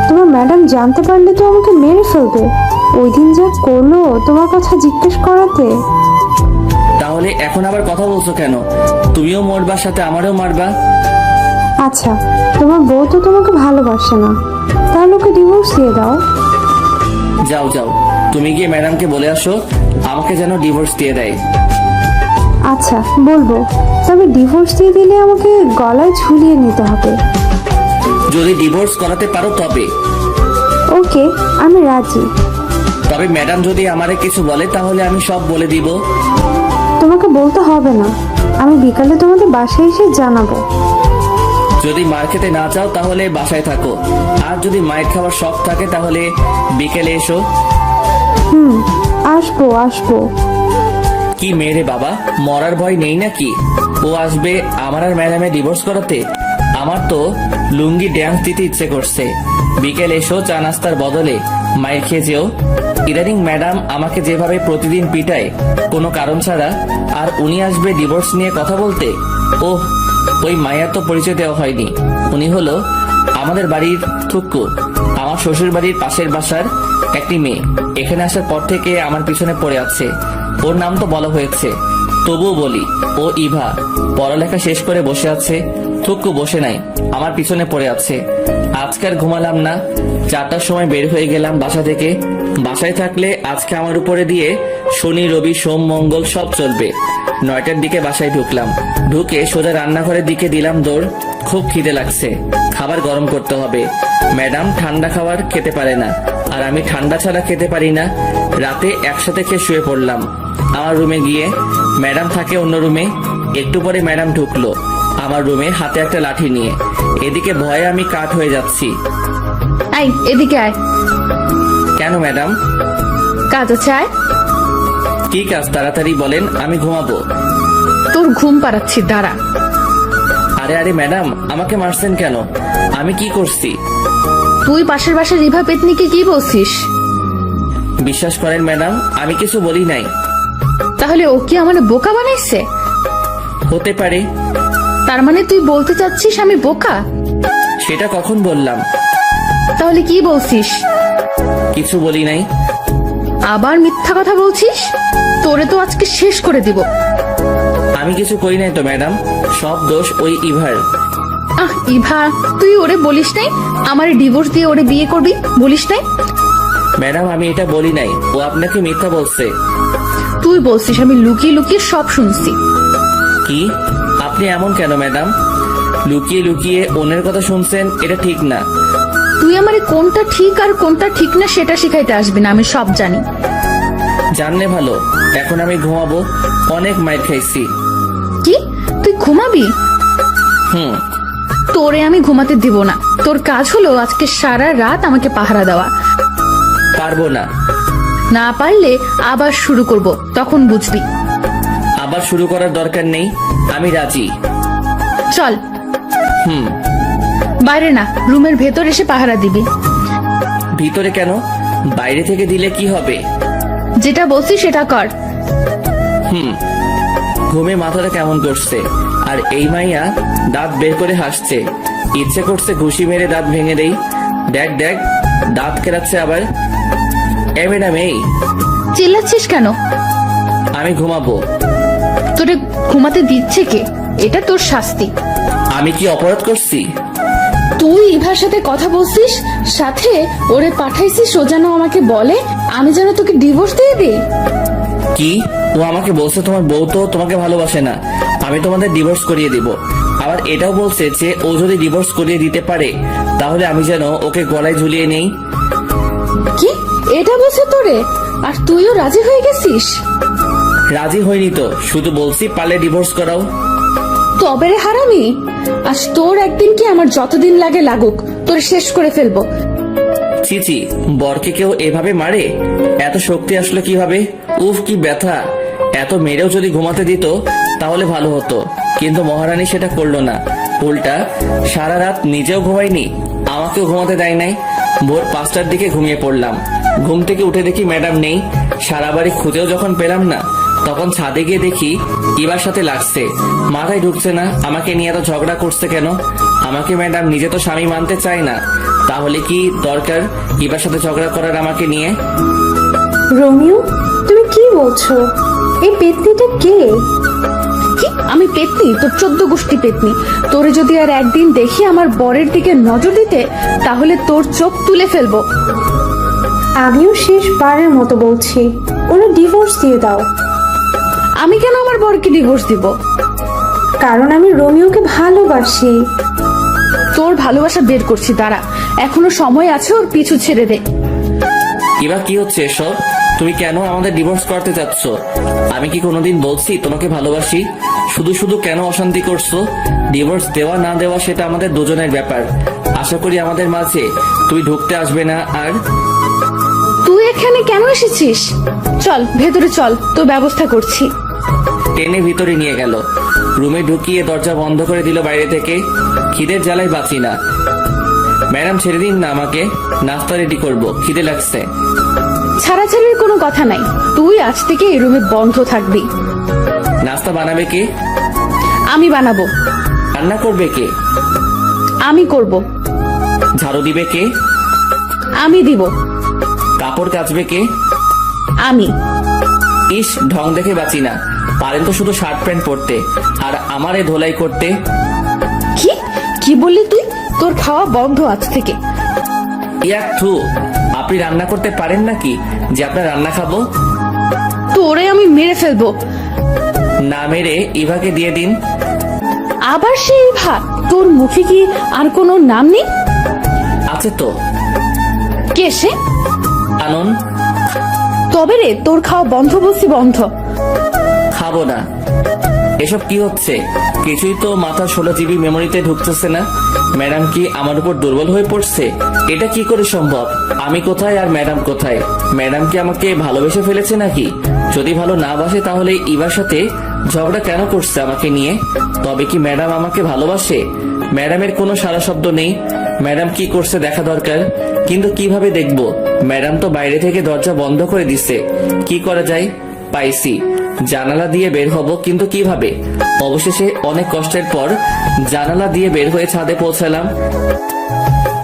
তোমার ম্যাডাম জানতে পারলে তো আমাকে মেরে ফেলবে। ওই দিন যা করলো তোমার কথা জিজ্ঞেস করাতে। তাহলে এখন আবার কথা বলছো কেন? তুমিও মরবা, সাথে আমারও মারবা? আচ্ছা, তোমার বউ তো তোমাকে ভালোবাসে না, তাহলে ওকে ডিভোর্স দিয়ে দাও। যাও যাও, তুমি গিয়ে ম্যাডামকে বলে আসো আমাকে যেন ডিভোর্স দিয়ে দেয়। আচ্ছা, বলবো। তবে ডিভোর্স দিয়ে দিলে আমাকে গলায় ঝুলিয়ে নিতে হবে। যদি ডিভোর্স করাতে পারো তবে। ওকে, আমি রাজি। তবে ম্যাডাম যদি আমারে কিছু বলে তাহলে আমি সব বলে দিব। তোমাকে বলতে হবে না, আমি বিকালে তোমাদের বাসায় এসে জানাবো। যদি মার খেতে না চাও তাহলে বাসায় থাকো, আর যদি মায়ের খাওয়ার শখ থাকে তাহলে বিকেলে এসো। আসবো আসবো। কি মেরে বাবা, মরার ভয় নেই নাকি? ও আসবে আমার আর ম্যাডামে ডিভোর্স করাতে? আমার তো লুঙ্গি ড্যান্স দিতে ইচ্ছে করছে। বিকেল এসো, চা নাস্তার বদলে মায়ের খেয়ে যেও। ইদানিং ম্যাডাম আমাকে যেভাবে প্রতিদিন পিটায় কোনো কারণ ছাড়া, আর উনি আসবে ডিভোর্স নিয়ে কথা বলতে। ওহ, ওই মায়ের তো পরিচয় দেওয়া হয়নি। উনি হলো আমাদের বাড়ির থুক্কু, আমার শ্বশুর বাড়ির পাশের বাসার একটি মেয়ে। এখানে আসার পর থেকে আমার পিছনে পড়ে আছে। ওর নাম তো বলা হয়েছে, তবুও বলি, ও ইভা পড়ালেখা শেষ করে বসে আছে, থুক্কু বসে নাই, আমার পিছনে পড়ে আছে। আজকে আর ঘুমালাম না, 4টার সময় বের হয়ে গেলাম বাসা থেকে। বাসায় থাকলে আজকে আমার উপরে দিয়ে শনি রবি সোম মঙ্গল সব চলবে। 9টার দিকে বাসায় ঢুকলাম, ঢুকে সোজা রান্নাঘরের দিকে দিলাম দৌড়। খুব খিদে লাগছে, খাবার গরম করতে হবে। ম্যাডাম ঠান্ডা খাবার খেতে পারে না, আর আমি ঠান্ডা ছাড়া খেতে পারি না। রাতে একসাথে খেয়ে শুয়ে পড়লাম। আমার রুমে গিয়ে ম্যাডাম থাকে অন্য রুমে। একটু পরে ম্যাডাম ঢুকলো আমার রুমে হাতে একটা লাঠি নিয়ে। এদিকে ভয়ে আমি কাঠ হয়ে যাচ্ছি। আয় এদিকে আয়, কেন ম্যাডাম? কাজ আছে আয়। কি কাজ তাড়াতাড়ি বলেন, আমি ঘুমাবো। তোর ঘুম পাড়াচ্ছি, দাঁড়া। আরে আরে ম্যাডাম, আমাকে মারছেন কেন? আমি কি করছি? তুই পাশের বাসার রিভা পেতনিকে কি বলছিস? বিশ্বাস করেন ম্যাডাম, আমি কিছু বলি নাই। তাহলে ও কি আমার বোকা বানাইছে? হতে পারে। তার মানে তুই বলতে চাচ্ছিস আমি বোকা? সেটা কখন বললাম? তাহলে কি বলছিস? কিছু বলি নাই। আবার মিথ্যা কথা বলছিস? তোরে তো আজকে শেষ করে দিব। আমি কিছু করি নাই তো ম্যাডাম, সব দোষ ওই ইভার। ইভা, তুই ওরে বলিস নাই আমার ডিভোর্স দিয়ে ওরে বিয়ে করবি? বলিস নাই? ম্যাডাম আমি এটা বলি নাই, ও আপনাকে মিথ্যা বলছে। তুই বলছিস, আমি লুকিয়ে লুকিয়ে সব শুনছি। কি? আপনি এমন কেন ম্যাডাম? লুকিয়ে লুকিয়ে অন্যের কথা শুনছেন, এটা ঠিক না। তুই আমারে কোনটা ঠিক আর কোনটা ঠিক না সেটা শিখাইতে আসবি না, আমি সব জানি। জানলে ভালো। এখন আমি ঘুমাবো, অনেক মাইর খাইছি। কি? তুই ঘুমাবি? হুম। তোরে আমি ঘুমাতে দিব না। তোর কাজ হলো আজকে সারা রাত আমাকে পাহারা দেওয়া। পারবো না। না পারলে আবার শুরু করব, তখন বুঝবি। আবার শুরু করার দরকার নেই, আমি রাজি। চল। হুম। বাইরে না, রুমের ভেতর এসে পাহারা দিবি। ভিতরে কেন? বাইরে থেকে দিলে কি হবে? যেটা বলছি সেটা কর। হুম। ঘুমে মাথাটা কেমন করছে, আর এই মাইয়া দাঁত বের করে হাসছে। ইচ্ছে করছে ঘুষি মেরে দাঁত ভেঙে দেই। দেখ দেখ, দাঁত কেরাচ্ছে আবার। এ ম্যাডাম, এই চিল্লাচ্ছিস কেন? আমি ঘুমাবো। তোরে ঘুমাতে দিচ্ছে কে? এটা তোর শাস্তি। আমি কি অপরাধ করছি? তুই ইভার সাথে কথা বলছিস, সাথে ওরে পাঠাইছিস ও যেন আমাকে বলে আমি যেন তোকে ডিভোর্স দিয়ে দিই। কি? ও আমাকে বলছে তোমার বউ তো তোমাকে ভালোবাসে না, আমি তোমাদের ডিভোর্স করিয়ে দিব। আবার এটাও বলছে যে ও যদি ডিভোর্স করিয়ে দিতে পারে তাহলে আমি যেন ওকে গলায় ঝুলিয়ে নেই। কি? এটা বলছে তোরে? আর তুইও রাজি হয়ে গেছিস? রাজি হয়নি তো, শুধু বলছি পারলে ডিভোর্স করাও। তবে রে হারামি, আজ তোর একদিন কি আমার যতদিন লাগে লাগুক, তোর শেষ করে ফেলবো। চিচি, বরকে কেউ এভাবে মারে? এত শক্তি আসলো কিভাবে? উফ কি ব্যথা! এত মেরেও যদি ঘুমাতে দিত তাহলে ভালো হতো, কিন্তু মহারানী সেটা করলো না। উল্টা সারা রাত নিজেও ঘুমায়নি, আমাকেও ঘুমাতে দেয় নাই। ভোর 5টার দিকে ঘুমিয়ে পড়লাম। ঘুম থেকে উঠে দেখি ম্যাডাম নেই। সারা বাড়ি খুঁজেও যখন পেলাম না, তখন ছাদে গিয়ে দেখি ইবার সাথে লাগছে। মাথায় ঢুকছে না আমাকে নিয়ে এত ঝগড়া করছে কেন। আমাকে ম্যাডাম নিজে তো স্বামী মানতে চায় না, তাহলে কি দরকার ইবার সাথে ঝগড়া করার আমাকে নিয়ে? রোমিও, তুমি কি বলছো? এই পেতনিটা কে? কি? আমি পেতনি? তোর 14 গোষ্ঠী পেতনি। তোরে যদি আর একদিন দেখি আমার বরের দিকে নজর দিতে, তাহলে তোর চোখ তুলে ফেলবো। আমিও শেষবারের মতো বলছি, ওরা ডিভোর্স দিয়ে দাও। আমি কেন আমার বরকে ডিভোর্স দিব? কারণ আমি রোমিওকে ভালোবাসি। তোর ভালোবাসা বের করছি, দাঁড়া। এখনো সময় আছে, ওর পিছু ছেড়ে দে। এবার কি হচ্ছে এসব? তুমি কেন আমাদের ডিভোর্স করতে চাচ্ছ? আমি কি কোনোদিন বলছি তোমাকে ভালোবাসি? শুধু শুধু কেন অশান্তি করছো? ডিভোর্স দেওয়া না দেওয়া সেটা আমাদের দুজনের ব্যাপার। আশা করি আমাদের মাঝে তুমি ঢুকতে আসবে না। আর তুই এখানে কেন এসেছিস? চল ভেতরে চল, তোর ব্যবস্থা করছি। টেনে ভিতরে নিয়ে গেল, রুমে ঢুকিয়ে দরজা বন্ধ করে দিল বাইরে থেকে। খিদের জ্বালায় বাঁচি না। ম্যাডাম ছেড়ে দিন না আমাকে, নাস্তা রেডি করব, খিদে লাগছে। ছাড়াছাড়ির কোনো কথা নাই, তুই আজ থেকে এই রুমে বন্ধ থাকবি। নাস্তা বানাবে কে? আমি বানাবো। রান্না করবে কে? আমি করব। ঝাড়ু দিবে কে? আমি দিব। কাপড় কাচবে কে? আমি। ইস, ঢং দেখে বাঁচি না। পারেন তো শুধু শার্ট প্যান্ট পরতে আর আমারে ধোলাই করতে। কি কি বললি তুই? তোর খাওয়া বন্ধ আজ থেকে। ইয়াক থু, আপনি রান্না করতে পারেন নাকি যে আপনার রান্না খাবো? তোরে আমি মেরে ফেলবো। না মেরে ইভাকে দিয়ে দিন। আবার সেই ভাত? তোর মুখে কি আর কোনো নাম নেই? আছে তো, কে সে? আনন। তবে রে, তোর খাওয়া বন্ধ বলছি, বন্ধ। খাবো না। এসব কি হচ্ছে? কিছুই তো মাথার 16 জিবি মেমোরিতে ঢুকতেছে না। ম্যাডাম কি আমার উপর দুর্বল হয়ে পড়ছে? এটা কি করে সম্ভব? আমি কোথায় আর ম্যাডাম কোথায়? ম্যাডাম কি আমাকে ভালোবেসে ফেলেছে নাকি? যদি ভালো না বাসে তাহলে ইভার সাথে ঝগড়া কেন করছে আমাকে নিয়ে? তবে কি ম্যাডাম আমাকে ভালোবাসে? ম্যাডামের কোনো সারা শব্দ নেই। ম্যাডাম কি করছে দেখা দরকার, কিন্তু কিভাবে দেখবো? ম্যাডাম তো বাইরে থেকে দরজা বন্ধ করে দিছে। কি করা যায়? পাইছি, জানালা দিয়ে বের হব, কিন্তু কিভাবে? অবশেষে অনেক কষ্টের পর জানালা দিয়ে বের হয়ে ছাদে পৌঁছালাম।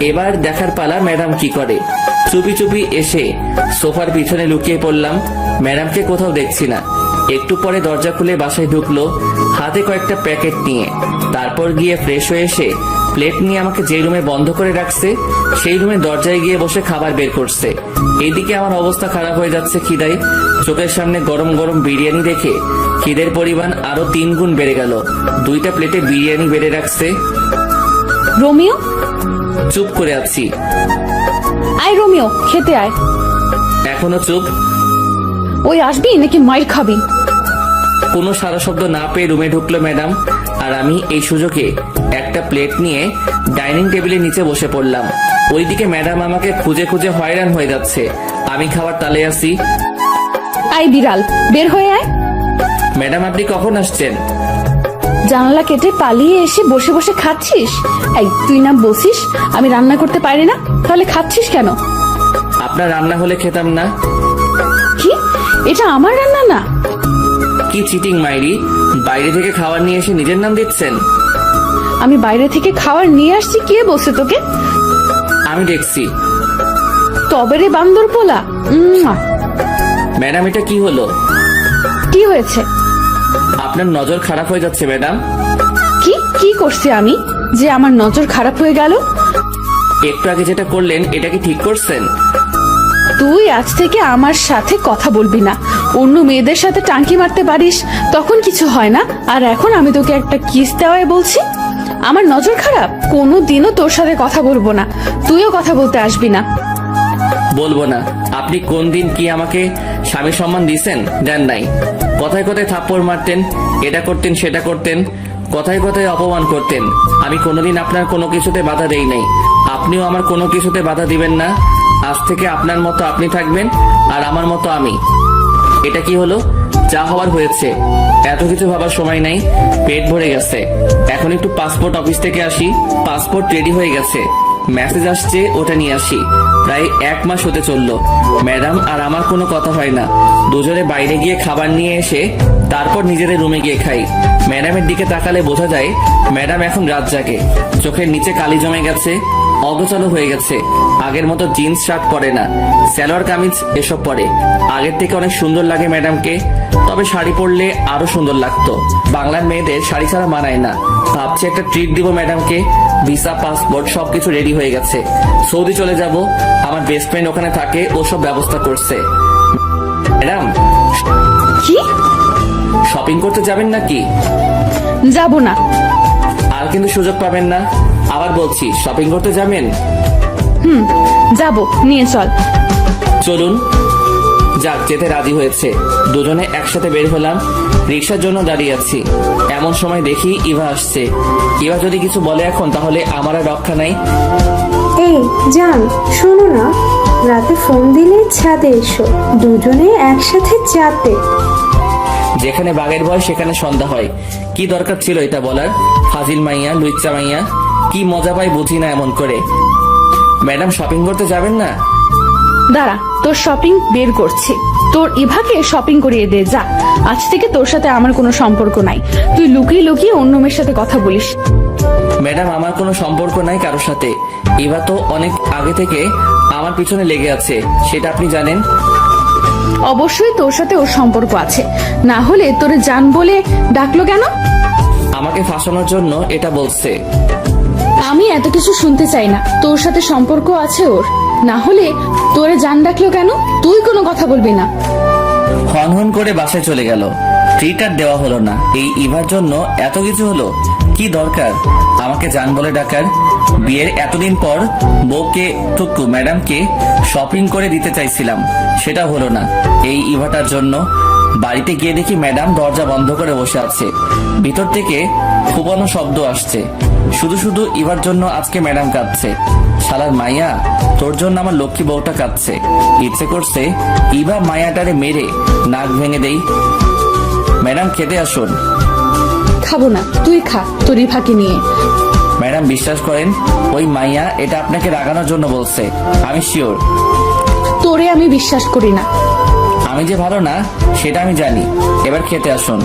এবার দেখার পালা ম্যাডাম কি করে। চুপি চুপি এসে সোফার পিছনে লুকিয়ে পড়লাম। ম্যাডামকে কোথাও দেখছি না। একটু পরে দরজা খুলে বাসায় ঢুকলো হাতে কয়েকটা প্যাকেট নিয়ে। তারপর গিয়ে ফ্রেশ হয়ে এসে প্লেট নিয়ে আমাকে যে রুমে বন্ধ করে রাখছে সেই রুমে দরজায় গিয়ে বসে খাবার বের করছে। এইদিকে আমার অবস্থা খারাপ হয়ে যাচ্ছে খিদায়। চোখের সামনে গরম গরম বিরিয়ানি দেখে খিদের পরিমাণ আরো 3 গুণ বেড়ে গেল। 2টা প্লেটে বিরিয়ানি বেড়ে রাখছে। রোমিও, চুপ করে আছি। আয় রোমিও, খেতে আয়। এখনো চুপ? ওই আসবি নাকি মাইর খাবি? কোনো সারা শব্দ না পেয়ে রুমে ঢুকলো ম্যাডাম, আর আমি এই সুযোগে একটা প্লেট নিয়ে ডাইনিং টেবিলের নিচে বসে পড়লাম। ওইদিকে ম্যাডাম আমাকে খুঁজে খুঁজে হয়রান হয়ে যাচ্ছে। আমি খাবার তালে আছি। আয় বিড়াল, বের হয়ে আয়। ম্যাডাম আপনি কখন আসছেন? জানালা কেটে পালিয়ে এসে বসে বসে খাচ্ছিস? এই তুই না বসিস আমি রান্না করতে পারি না, তাহলে খাচ্ছিস কেন? আপনার রান্না হলে খেতাম না। কি, এটা আমার রান্না না? কি চিটিং মাইরি! বাইরে থেকে খাবার নিয়ে এসে নিজের নাম দিচ্ছেন। আমি বাইরে থেকে খাবার নিয়ে আসছি, কে বলছে তোকে? আমি দেখছি। তবে রে বান্দর পোলা। ম্যাডাম এটা কি হলো? কি হয়েছে? আপনার নজর খারাপ হয়ে যাচ্ছে ম্যাডাম। কি কি করছি আমি যে আমার নজর খারাপ হয়ে গেল? একটু আগে যেটা করলেন এটা কি ঠিক করছেন? তুই আজ থেকে আমার সাথে কথা বলবি না। অন্য মেয়েদের সাথে টাঙ্কি মারতে পারিস, তখন কিছু হয় না। আর এখন আমি তোকে একটা কিস দেওয়ায় বলছি আমার নজর খারাপ? কোনোদিনও তোর সাথে কথা বলবো না, তুইও কথা বলতে আসবি না। বলবো না? আপনি কোন দিন কি আমাকে স্বামী সম্মান দিয়েছেন? দেন নাই। কথায় কথায় থাপ্পড় মারতেন, এটা করতেন সেটা করতেন, কথায় কথায় অপমান করতেন। আমি কোনোদিন আপনার কোনো কিছুতে বাধা দেই নাই। আপনিও আমার কোনো কিছুতে বাধা দিবেন না। আজ থেকে আপনার মতো আপনি থাকবেন আর আমার মতো আমি। এটা কি হলো? যা হওয়ার হয়েছে, এত কিছু ভাবার সময় নাই। পেট ভরে গেছে। এখন একটু পাসপোর্ট অফিস থেকে আসি। পাসপোর্ট রেডি হয়ে গেছে, মেসেজ আসছে, ওটা নিয়ে আসি। প্রায় 1 মাস হতে চললো। ম্যাডাম আর আমার কোনো কথা হয় না। দুজনে বাইরে গিয়ে খাবার নিয়ে এসে তারপর নিজেদের রুমে গিয়ে খাই। ম্যাডামের দিকে তাকালে বোঝা যায় ম্যাডাম এখন রাত জাগে। চোখের নিচে কালি জমে গেছে, অগোছালো হয়ে গেছে। আগের মতো জিন্স শার্ট পরে না, সালোয়ার কামিজ এসব পরে। আগের থেকে অনেক সুন্দর লাগে ম্যাডামকে, তবে শাড়ি পরলে আরো সুন্দর লাগতো। বাংলার মেয়েদের শাড়ি ছাড়া মানায় না। ভাবছি একটা ট্রিট দিব ম্যাডামকে। ভিসা, পাসপোর্ট সবকিছু রেডি হয়ে গেছে। সৌদি চলে যাব। আমার বেস্ট ফ্রেন্ড ওখানে থাকে, ও সব ব্যবস্থা করছে। ম্যাডাম, কি? শপিং করতে যাবেন নাকি? যাব না। আর কিন্তু সুযোগ পাবেন না। আবার বলছি, শপিং করতে যাবেন? যাব, নিয়ে চল। চলুন। যাক, যেতে রাজি হয়েছে। দুজনে একসাথে বের হলাম। রিক্সার জন্য দাঁড়িয়ে আছি। এমন সময় দেখি ইভা আসছে। ইভা যদি কিছু বলে এখন, তাহলে আমার আর রক্ষা নাই। এই জান, শোনো না, রাতে ফোন দিলে ছাদে এসো, দুজনে একসাথে চাপে। যেখানে বাঘের ভয় সেখানে সন্ধ্যা হয়। কি দরকার ছিল এটা বলার? ফাজিল মাইয়া, লুচ্চা মাইয়া। কি মজা পাই বুঝি না এমন করে। ম্যাডাম, শপিং করতে যাবেন না? দাঁড়া, তোর শপিং বের করছি। তোর ইভাকে শপিং করিয়ে দে যা। আজ থেকে তোর সাথে আমার কোনো সম্পর্ক নাই। তুই লুকিয়ে লুকিয়ে অন্য মেয়ের সাথে কথা বলিস। ম্যাডাম, আমার কোনো সম্পর্ক নাই কারোর সাথে। ইভা তো অনেক আগে থেকে আমার পিছনে লেগে আছে, সেটা আপনি জানেন। অবশ্যই তোর সাথে ওর সম্পর্ক আছে, না হলে তোরে জান বলে ডাকলো কেন? আমাকে ফাঁসানোর জন্য এটা বলছে। আমি এত কিছু শুনতে চাই না। তোর সাথে সম্পর্ক আছে ওর, না হলে তোরে জান ডাকলো কেন? তুই কোনো কথা বলবি না। হন হন করে বাসায় চলে গেল। ট্রিট আর দেওয়া হলো না। এই ইভার জন্য এত কিছু হলো, কি দরকার আমাকে জান বলে ডাকার? বিয়ের এতদিন পর বউকে টুকু ম্যাডামকে শপিং করে দিতে চাইছিলাম, সেটা হলো না এই ইভাটার জন্য। বাড়িতে গিয়ে দেখি ম্যাডাম দরজা বন্ধ করে বসে আছে। ভিতর থেকে ফুপানো শব্দ আসছে। শুধু শুধু ইভার জন্য আজকে ম্যাডাম কাঁদছে। শালার মাইয়া, তোর জন্য আমার লক্ষ্মী বউটা কাঁদছে। ইচ্ছে করছে ইভা মায়াটারে মেরে নাক ভেঙে দেই। ম্যাডাম খেতে আসুন। খাবো না, তুই খা তোর ইভাকে নিয়ে। ম্যাডাম বিশ্বাস করেন, ওই মাইয়া এটা আপনাকে রাগানোর জন্য বলছে, আমি শিওর। তোরে আমি বিশ্বাস করি না। আমি যে ভালো না সেটা আমি জানি। এবার খেতে আসুন।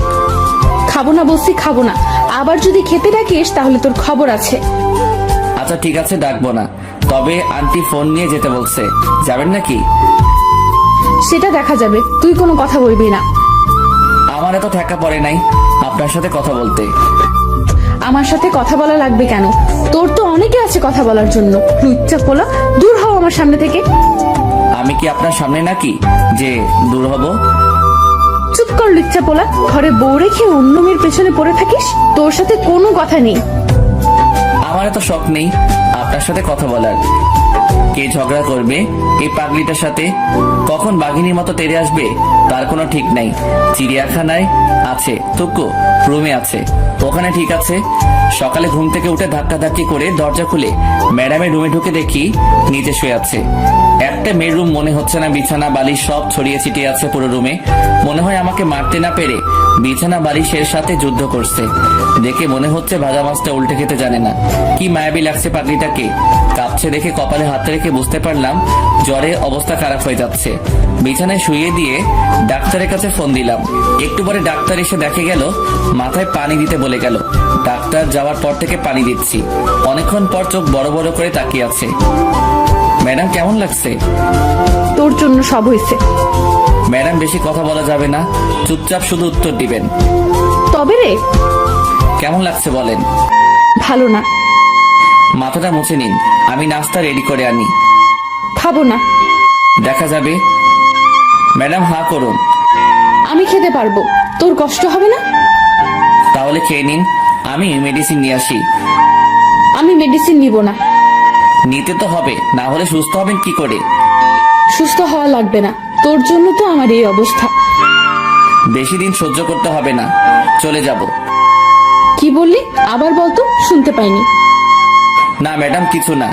খাবো না বলছি, খাবো না। আবার যদি খেতে ডাকিস তাহলে তোর খবর আছে। আচ্ছা ঠিক আছে, ডাকবো না। তবে আন্টি ফোন নিয়ে যেতে বলছে, যাবেন নাকি? সেটা দেখা যাবে, তুই কোনো কথা বলবি না। আমার এত ঠেকা পড়ে নাই আপনার সাথে কথা বলতে। আমার সাথে কথা বলা লাগবে কেন? তোর তো অনেকে আছে কথা বলার জন্য। লুচ্চা পোলা, দূর হও আমার সামনে থেকে। আমি কি আপনার সামনে নাকি যে দূর হব? চুপ কর লুচ্চা পোলা। ঘরে বউ রেখে অন্য মেয়ের পেছনে পড়ে থাকিস? তোর সাথে কোনো কথা নেই। আমার এত শখ নেই আপনার সাথে কথা বলার। কে ঝগড়া করবে এই পাগলিটার সাথে, কখন বাঘিনীর মতো তেড়ে আসবে তার কোনো ঠিক নাই। চিড়িয়াখানায় আছে টুকু, রুমে আছে, ওখানে ঠিক আছে। সকালে ঘুম থেকে উঠে ধাক্কাধাক্কি করে দরজা খুলে ম্যাডামের রুমে ঢুকে দেখি নিচে শুয়ে আছে। একটা মেয়ের রুম মনে হচ্ছে না, বিছানা বালিশ সব ছড়িয়ে ছিটিয়ে আছে পুরো রুমে। মনে হয় আমাকে মারতে না পেরে বিছানা বালিশের সাথে যুদ্ধ করছে। দেখে মনে হচ্ছে ভাজা মাছটা উল্টে খেতে জানে না। কি মায়াবী লাগছে পাগলিটাকে। কাঁপছে দেখে কপালে হাত রেখে বুঝতে পারলাম জ্বরে অবস্থা খারাপ হয়ে যাচ্ছে। বিছানায় শুয়ে দিয়ে ডাক্তারের কাছে ফোন দিলাম। একটু পরে ডাক্তার এসে দেখে গেল মাথায় পানি দিতে বলে গেল। ডাক্তার যাওয়ার পর থেকে পানি দিচ্ছি। অনেকক্ষণ পর চোখ বড় বড় করে তাকিয়ে আছে। ম্যাডাম কেমন লাগছে? তোর জন্য সব হয়েছে। ম্যাডাম বেশি কথা বলা যাবে না, চুপচাপ শুধু উত্তর দিবেন। তবে রে, কেমন লাগছে বলেন। ভালো না। মাথাটা মুছে নিন, আমি নাস্তা রেডি করে আনি। খাবো না। দেখা যাবে। ম্যাডাম হাঁ করুন। আমি খেতে পারবো, তোর কষ্ট হবে না। তাহলে খেয়ে নিন, আমি মেডিসিন নিয়ে আসি। আমি মেডিসিন নিব না। নিতে তো হবে, না হলে সুস্থ হবেন কি করে? সুস্থ হওয়া লাগবে না, তোর জন্য তো আমার এই অবস্থা। বেশি দিন সহ্য করতে হবে না, চলে যাব। কি বললি আবার বলতো, শুনতে পাইনি। না ম্যাডাম কিছু না,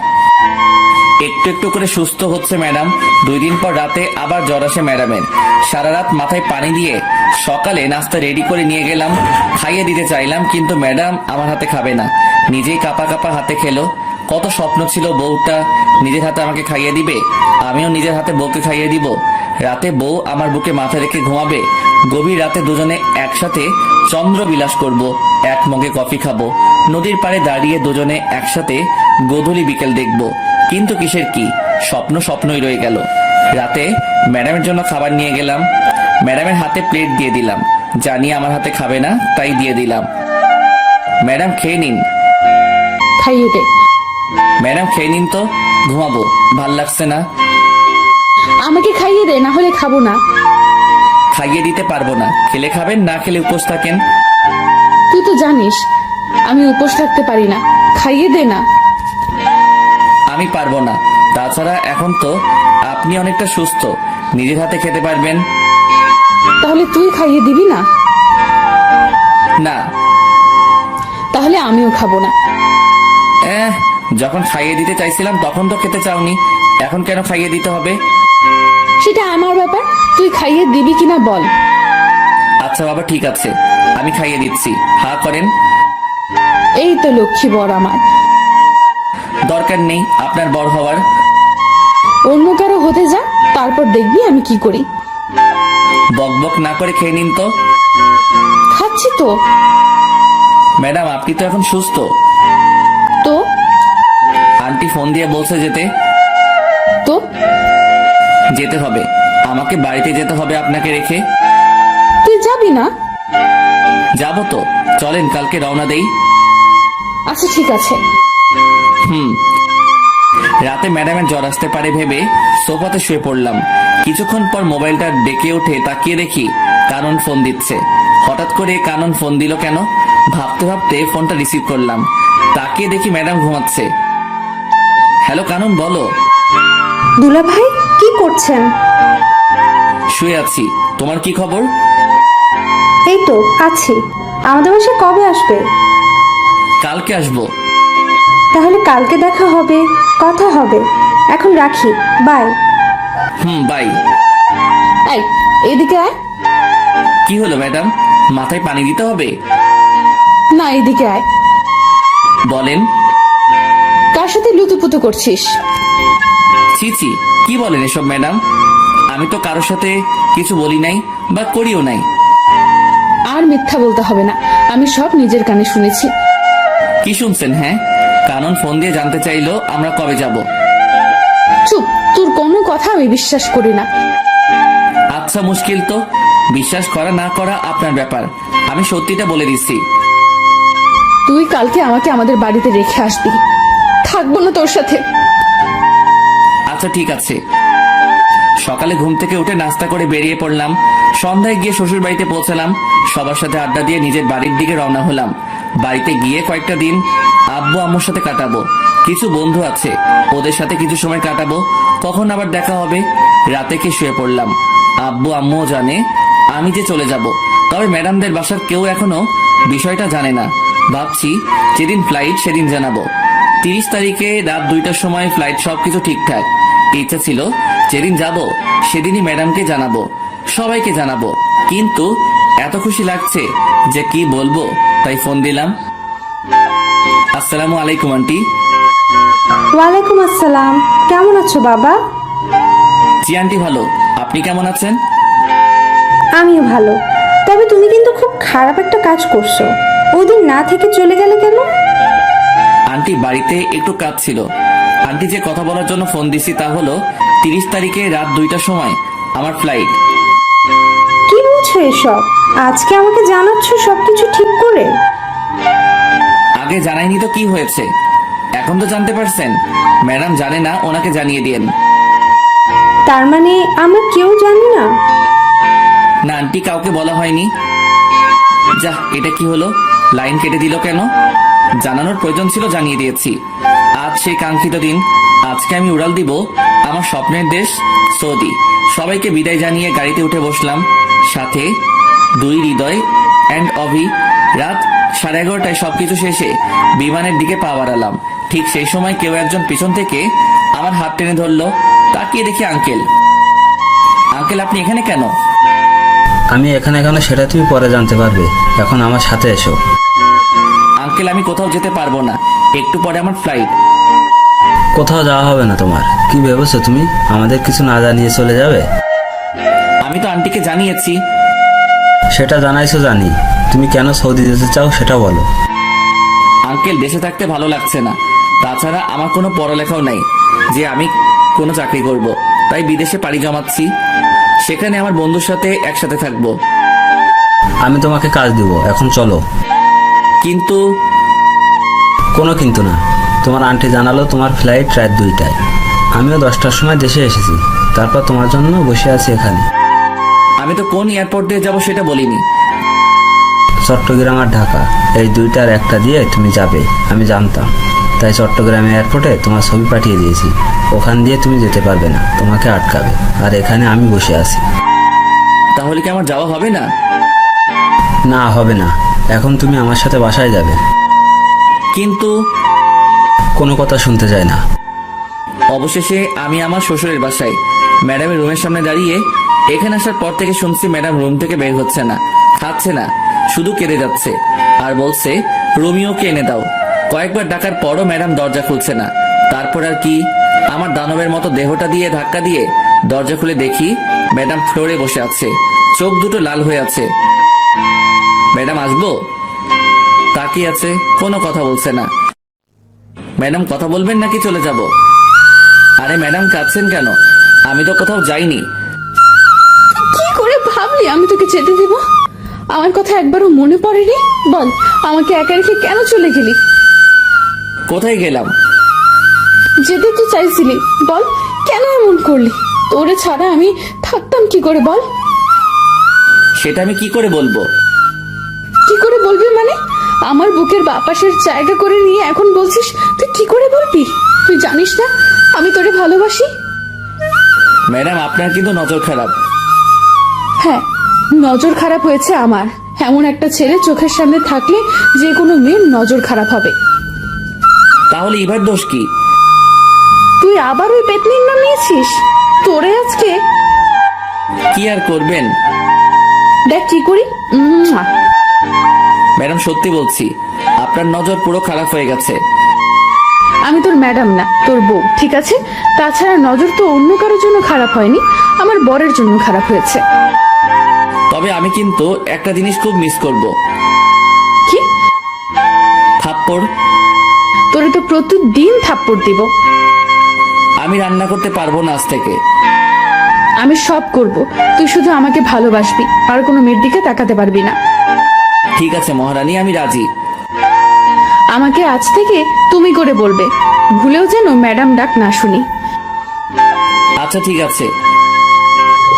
একটু একটু করে সুস্থ হচ্ছে ম্যাডাম। 2 দিন পর রাতে আবার জ্বর আসে ম্যাডামের। সারা রাত মাথায় পানি দিয়ে সকালে নাস্তা রেডি করে নিয়ে গেলাম, খাইয়ে দিতে চাইলাম, কিন্তু ম্যাডাম আমার হাতে খাবে না, নিজেই কাপা কাপা হাতে খেলো। কত স্বপ্ন ছিল বউটা নিজের হাতে আমাকে খাইয়ে দিবে, আমিও নিজের হাতে বউকে খাইয়ে দিব। রাতে বউ আমার বুকে মাথা রেখে ঘুমাবে, গভীর রাতে দুজনে একসাথে চন্দ্র বিলাস করব, এক মগে কফি খাবো, নদীর পাড়ে দাঁড়িয়ে দুজনে একসাথে গোধূলি বিকেল দেখব। কিন্তু কিসের কি, স্বপ্ন স্বপ্নই রয়ে গেল। রাতে ম্যাডামের জন্য খাবার নিয়ে গেলাম, ম্যাডামের হাতে প্লেট দিয়ে দিলাম, জানি আমার হাতে খাবে না তাই দিয়ে দিলাম। ম্যাডাম খেয়ে নিন। খাইয়ে দে। ম্যাডাম খেয়ে নিন তো, ঘুমাবো, ভাল লাগছে না। আমাকে খাইয়ে দে, না হলে খাবো না। খাইয়ে দিতে পারবো না, খেলে খাবেন, না খেলে উপোস থাকেন। তুই তো জানিস আমি উপোস থাকতে পারি না, খাইয়ে দে না। আমি পারবো না, তাছাড়া এখন তো আপনি অনেকটা সুস্থ, নিজের হাতে খেতে পারবেন। তাহলে তুই খাইয়ে দিবি না? না। তাহলে আমিও খাবো না। যখন খাইয়ে দিতে চাইছিলাম তখন তো খেতে চাওনি, এখন কেন খাইয়ে দিতে হবে? সেটা আমার ব্যাপার, তুই খাইয়ে দিবি কিনা বল। আচ্ছা বাবা ঠিক আছে, আমি খাইয়ে দিচ্ছি, হা করেন। এই তো লক্ষ্মী বর আমার। দরকার নেই আপনার বড় হওয়ার। অন্য কারো হতে যা, তারপর দেখবি আমি কি করি। বক বক না করে খেয়ে নিন তো। খাচ্ছি তো। ম্যাডাম আপনি তো এখন সুস্থ। তো আন্টি ফোন দিয়ে বলছে যেতে। তো যেতে হবে, আমাকে বাড়িতে যেতে হবে আপনাকে রেখে। তুই যাবি না? যাবো তো, চলেন কালকে রওনা দেই। আচ্ছা ঠিক আছে। রাতে ম্যাডামের জ্বর আসতে পারে ভেবে সোফাতে শুয়ে পড়লাম। কিছুক্ষণ পর মোবাইলটা ডেকে উঠে তাকিয়ে দেখি কানন ফোন দিচ্ছে। হঠাৎ করে কানন ফোন দিল কেন ভাবতে ভাবতে ফোনটা রিসিভ করলাম। তাকিয়ে দেখি ম্যাডাম ঘুমাচ্ছে। হ্যালো কানন, বলো। দুলা ভাই কি করছেন? শুয়ে আছি, তোমার কি খবর? এই তো আছি। আমাদের বাসায় কবে আসবে? কালকে আসবো। তাহলে কালকে দেখা হবে, কথা হবে। এখন রাখি, বাই। বাই। এই এদিকে আয়। কি হলো ম্যাডাম, মাথায় পানি দিতে হবে? না, এদিকে আয়। বলেন। কার সাথে লুতুপুতু করছিস? ছি ছি, কি বলেন এসব ম্যাডাম? আমি তো কারোর সাথে কিছু বলি নাই বা করিও নাই। আর মিথ্যা বলতে হবে না, আমি সব নিজের কানে শুনেছি। কি শুনছেন? হ্যাঁ, কানন ফোন দিয়ে জানতে চাইলো আমরা কবে যাব। চুপ, তোর কোনো কথা আমি বিশ্বাস করি না। আচ্ছা, মুশকিল তো। বিশ্বাস করা না করা আপনার ব্যাপার, আমি সত্যিটা বলে দিচ্ছি। তুই কালকে আমাকে আমাদের বাড়িতে রেখে আসবি, থাকবো না তোর সাথে। আচ্ছা ঠিক আছে। সকালে ঘুম থেকে উঠে নাস্তা করে বেরিয়ে পড়লাম। সন্ধ্যায় গিয়ে শ্বশুর বাড়িতে পৌঁছালাম। সবার সাথে আড্ডা দিয়ে নিজের বাড়ির দিকে রওনা হলাম। বাড়িতে গিয়ে কয়েকটা দিন আব্বু আম্মুর সাথে কাটাবো। কিছু বন্ধু আছে, ওদের সাথে কিছু সময় কাটাবো। কখন আবার দেখা হবে। রাতে কে শুয়ে পড়লাম। আব্বু আম্মুও জানে আমি যে চলে যাব, তবে ম্যাডামদের বাসার কেউ এখনো বিষয়টা জানে না। ভাবছি যেদিন ফ্লাইট সেদিন জানাবো। 30 তারিখে রাত 2টার সময় ফ্লাইট, সবকিছু ঠিকঠাক। ইচ্ছা ছিল যেদিন যাব সেদিনই ম্যাডামকে জানাবো, সবাইকে জানাবো। কিন্তু এত খুশি লাগছে যে কি বলবো, তাই ফোন দিলাম। আসসালামু আলাইকুম আন্টি। ওয়ালাইকুম আসসালাম। কেমন আছো বাবা? জি আন্টি, ভালো। আপনি কেমন আছেন? আমিও ভালো। তবে তুমি কিন্তু খুব খারাপ একটা কাজ করছো। ওই দিন না থেকে চলে গেলে কেন? আন্টি, বাড়িতে একটু কাজ ছিল। আন্টি, যে কথা বলার জন্য ফোন দিছি তা হলো 30 তারিখে রাত 2টার সময় আমার ফ্লাইট। কি বলছো এসব? আজকে আমাকে জানাচ্ছ সবকিছু ঠিক করে? আগে জানাইনি তো কি হয়েছে, এখন তো জানতে পারছেন। ম্যাডাম জানে না, ওনাকে জানিয়ে দিয়েন। তার মানে আমরা কেউ জানি না? না আন্টি, কাউকে বলা হয়নি। যা, এটা কি হলো? লাইন কেটে দিল কেন? জানানোর প্রয়োজন ছিল, জানিয়ে দিয়েছি। আজ সেই কাঙ্ক্ষিত দিন। আজকে আমি উড়াল দিব আমার স্বপ্নের দেশ সৌদি। সবাইকে বিদায় জানিয়ে গাড়িতে উঠে বসলাম। সাথে 2 হৃদয় অ্যান্ড অভি। রাত 11:30টায় সবকিছু শেষে বিমানের দিকে পা বাড়ালাম। ঠিক সেই সময় কেউ একজন পিছন থেকে আমার হাত টেনে ধরলো। তাকিয়ে দেখি আঙ্কেল। আঙ্কেল, আপনি এখানে কেন? আমি এখানে কেন সেটা তুমি পরে জানতে পারবে, এখন আমার সাথে এসো। আঙ্কেল, আমি কোথাও যেতে পারবো না, একটু পরে আমার ফ্লাইট। কোথাও যাওয়া হবে না তোমার। কি ভেবেছো তুমি আমাদের কিছু না জানিয়ে চলে যাবে? আমি তো আন্টিকে জানিয়েছি। সেটা জানাইছো জানি, তুমি কেন সৌদি যেতে চাও সেটা বলো। আঙ্কেল, দেশে থাকতে ভালো লাগছে না। তাছাড়া আমার কোনো পড়ালেখাও নাই যে আমি কোনো চাকরি করব, তাই বিদেশে পাড়ি জমাচ্ছি। সেখানে আমার বন্ধুর সাথে একসাথে থাকবো। আমি তোমাকে কাজ দিব, এখন চলো। কিন্তু কোনো কিন্তু না। তোমার আন্টি জানালো তোমার ফ্লাইট রাত 2টায়। আমিও 10টার সময় দেশে এসেছি, তারপর তোমার জন্য বসে আছি এখানে। আমি তো কোন এয়ারপোর্ট দিয়ে যাবো সেটা বলিনি। চট্টগ্রাম আর ঢাকা, এই 2টার একটা দিয়ে তুমি যাবে আমি জানতাম, তাই চট্টগ্রাম এয়ারপোর্টে তোমার ছবি পাঠিয়ে দিয়েছি। ওখান দিয়ে তুমি যেতে পারবে না, তোমাকে আটকাবে। আর এখানে আমি বসে আছি। তাহলে কি আমার যাওয়া হবে না? না, হবে না। এখন তুমি আমার সাথে বাসায় যাবে। কিন্তু কোনো কথা শুনতে চাই না। অবশেষে আমি আমার শ্বশুরের বাসায় ম্যাডামের রুমের সামনে দাঁড়িয়ে। এখানে আসার পর থেকে শুনছি ম্যাডাম রুম থেকে বের হচ্ছে না, খাচ্ছে না, শুধু কেঁদে যাচ্ছে আর বলছে রোমিওকে এনে দাও। কয়েকবার ডাকার পরও ম্যাডাম দরজা খুলছে না। তারপর আর কি, আমার দানবের মতো দেহটা দিয়ে ধাক্কা দিয়ে দরজা খুলে দেখি ম্যাডাম ফ্লোরে বসে আছে, চোখ দুটো লাল হয়ে আছে। ম্যাডাম আসবো তাকিয়ে আছে, কোনো কথা বলছে না। ম্যাডাম কথা বলবেন নাকি চলে যাব? আরে ম্যাডাম, কাঁদছেন কেন? আমি তো কোথাও যাইনি। ভাবলি আমি তোকে যেতে দিব? আমার কথা একবারও মনে পড়েনি? বল, আমাকে একা রেখে কেন চলে গেলি? কোথায় গেলাম? যেতে তো চাইছিলি, বল কেন এমন করলি? তোরে ছাড়া আমি থাকতাম কি করে বল? সেটা আমি কি করে বলবো? কি করে বলবি মানে? আমার বুকের বাপাসের জায়গা করে নিয়ে এখন বলছিস তুই কি করে বলবি? তুই জানিস না আমি তোরে ভালোবাসি? ম্যাডাম, আপনার কিন্তু নজর খারাপ। হ্যাঁ, নজর খারাপ হয়েছে আমার। এমন একটা ছেলে চোখের সামনে থাকলে যে কোনো মেয়ের নজর খারাপ হবে। তাহলে এবার দোষ কি? তুই আবার ওই পেতনির নাম নিয়েছিস? তোরে আজকে কি আর করবেন? দেখ কি করি। ম্যাডাম, সত্যি বলছি, আপনার নজর পুরো খারাপ হয়ে গেছে। আমি তোর ম্যাডাম না, তোর বউ, ঠিক আছে? তাছাড়া নজর তো অন্য কারোর জন্য খারাপ হয়নি, আমার বরের জন্য খারাপ হয়েছে। তবে আমি কিন্তু একটা জিনিস খুব মিস করব। কি? থাপ্পড়। তোরে তো প্রতিদিন থাপ্পড় দিব। আমি রান্না করতে পারবো না আজ থেকে। আমি সব করব, তুই শুধু আমাকে ভালোবাসবি, আর কোনো মেয়ের দিকে তাকাতে পারবি না। ঠিক আছে মহারানী, আমি রাজি। আমাকে আজ থেকে তুমি করে বলবে, ভুলেও যেন ম্যাডাম ডাক না শুনি। আচ্ছা ঠিক আছে।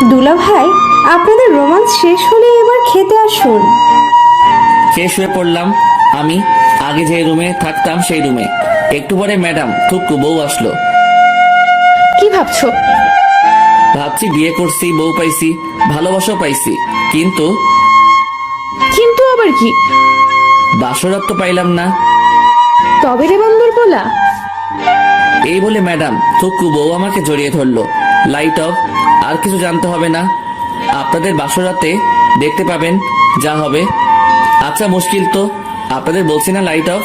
দুলা ভাই, আপনাদের রোমান্স শেষ হলে এবার খেতে আসুন। খেয়ে শুয়ে পড়লাম। আমি আগে যে রুমে থাকতাম সেই রুমে। একটু পরে ম্যাডাম থুকু বউ আসলো। কি ভাবছো? ভাবছি বিয়ে করছি, বউ পাইছি, ভালোবাসাও পাইছি, কিন্তু কিন্তু আবার কি? বাসরাত তো পাইলাম না। তবে রে বান্দর বলা। এই বলে ম্যাডাম থুকু বউ আমাকে জড়িয়ে ধরলো। Light off. আর কিছু জানতে হবে না, আপনাদের বাসরাতে দেখতে পাবেন যা হবে। আচ্ছা মুশকিল তো, আপনাদের বলছি না লাইট অফ।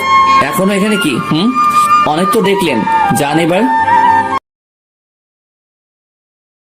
এখনো এখানে কি? অনেক তো দেখলেন, যান এবার।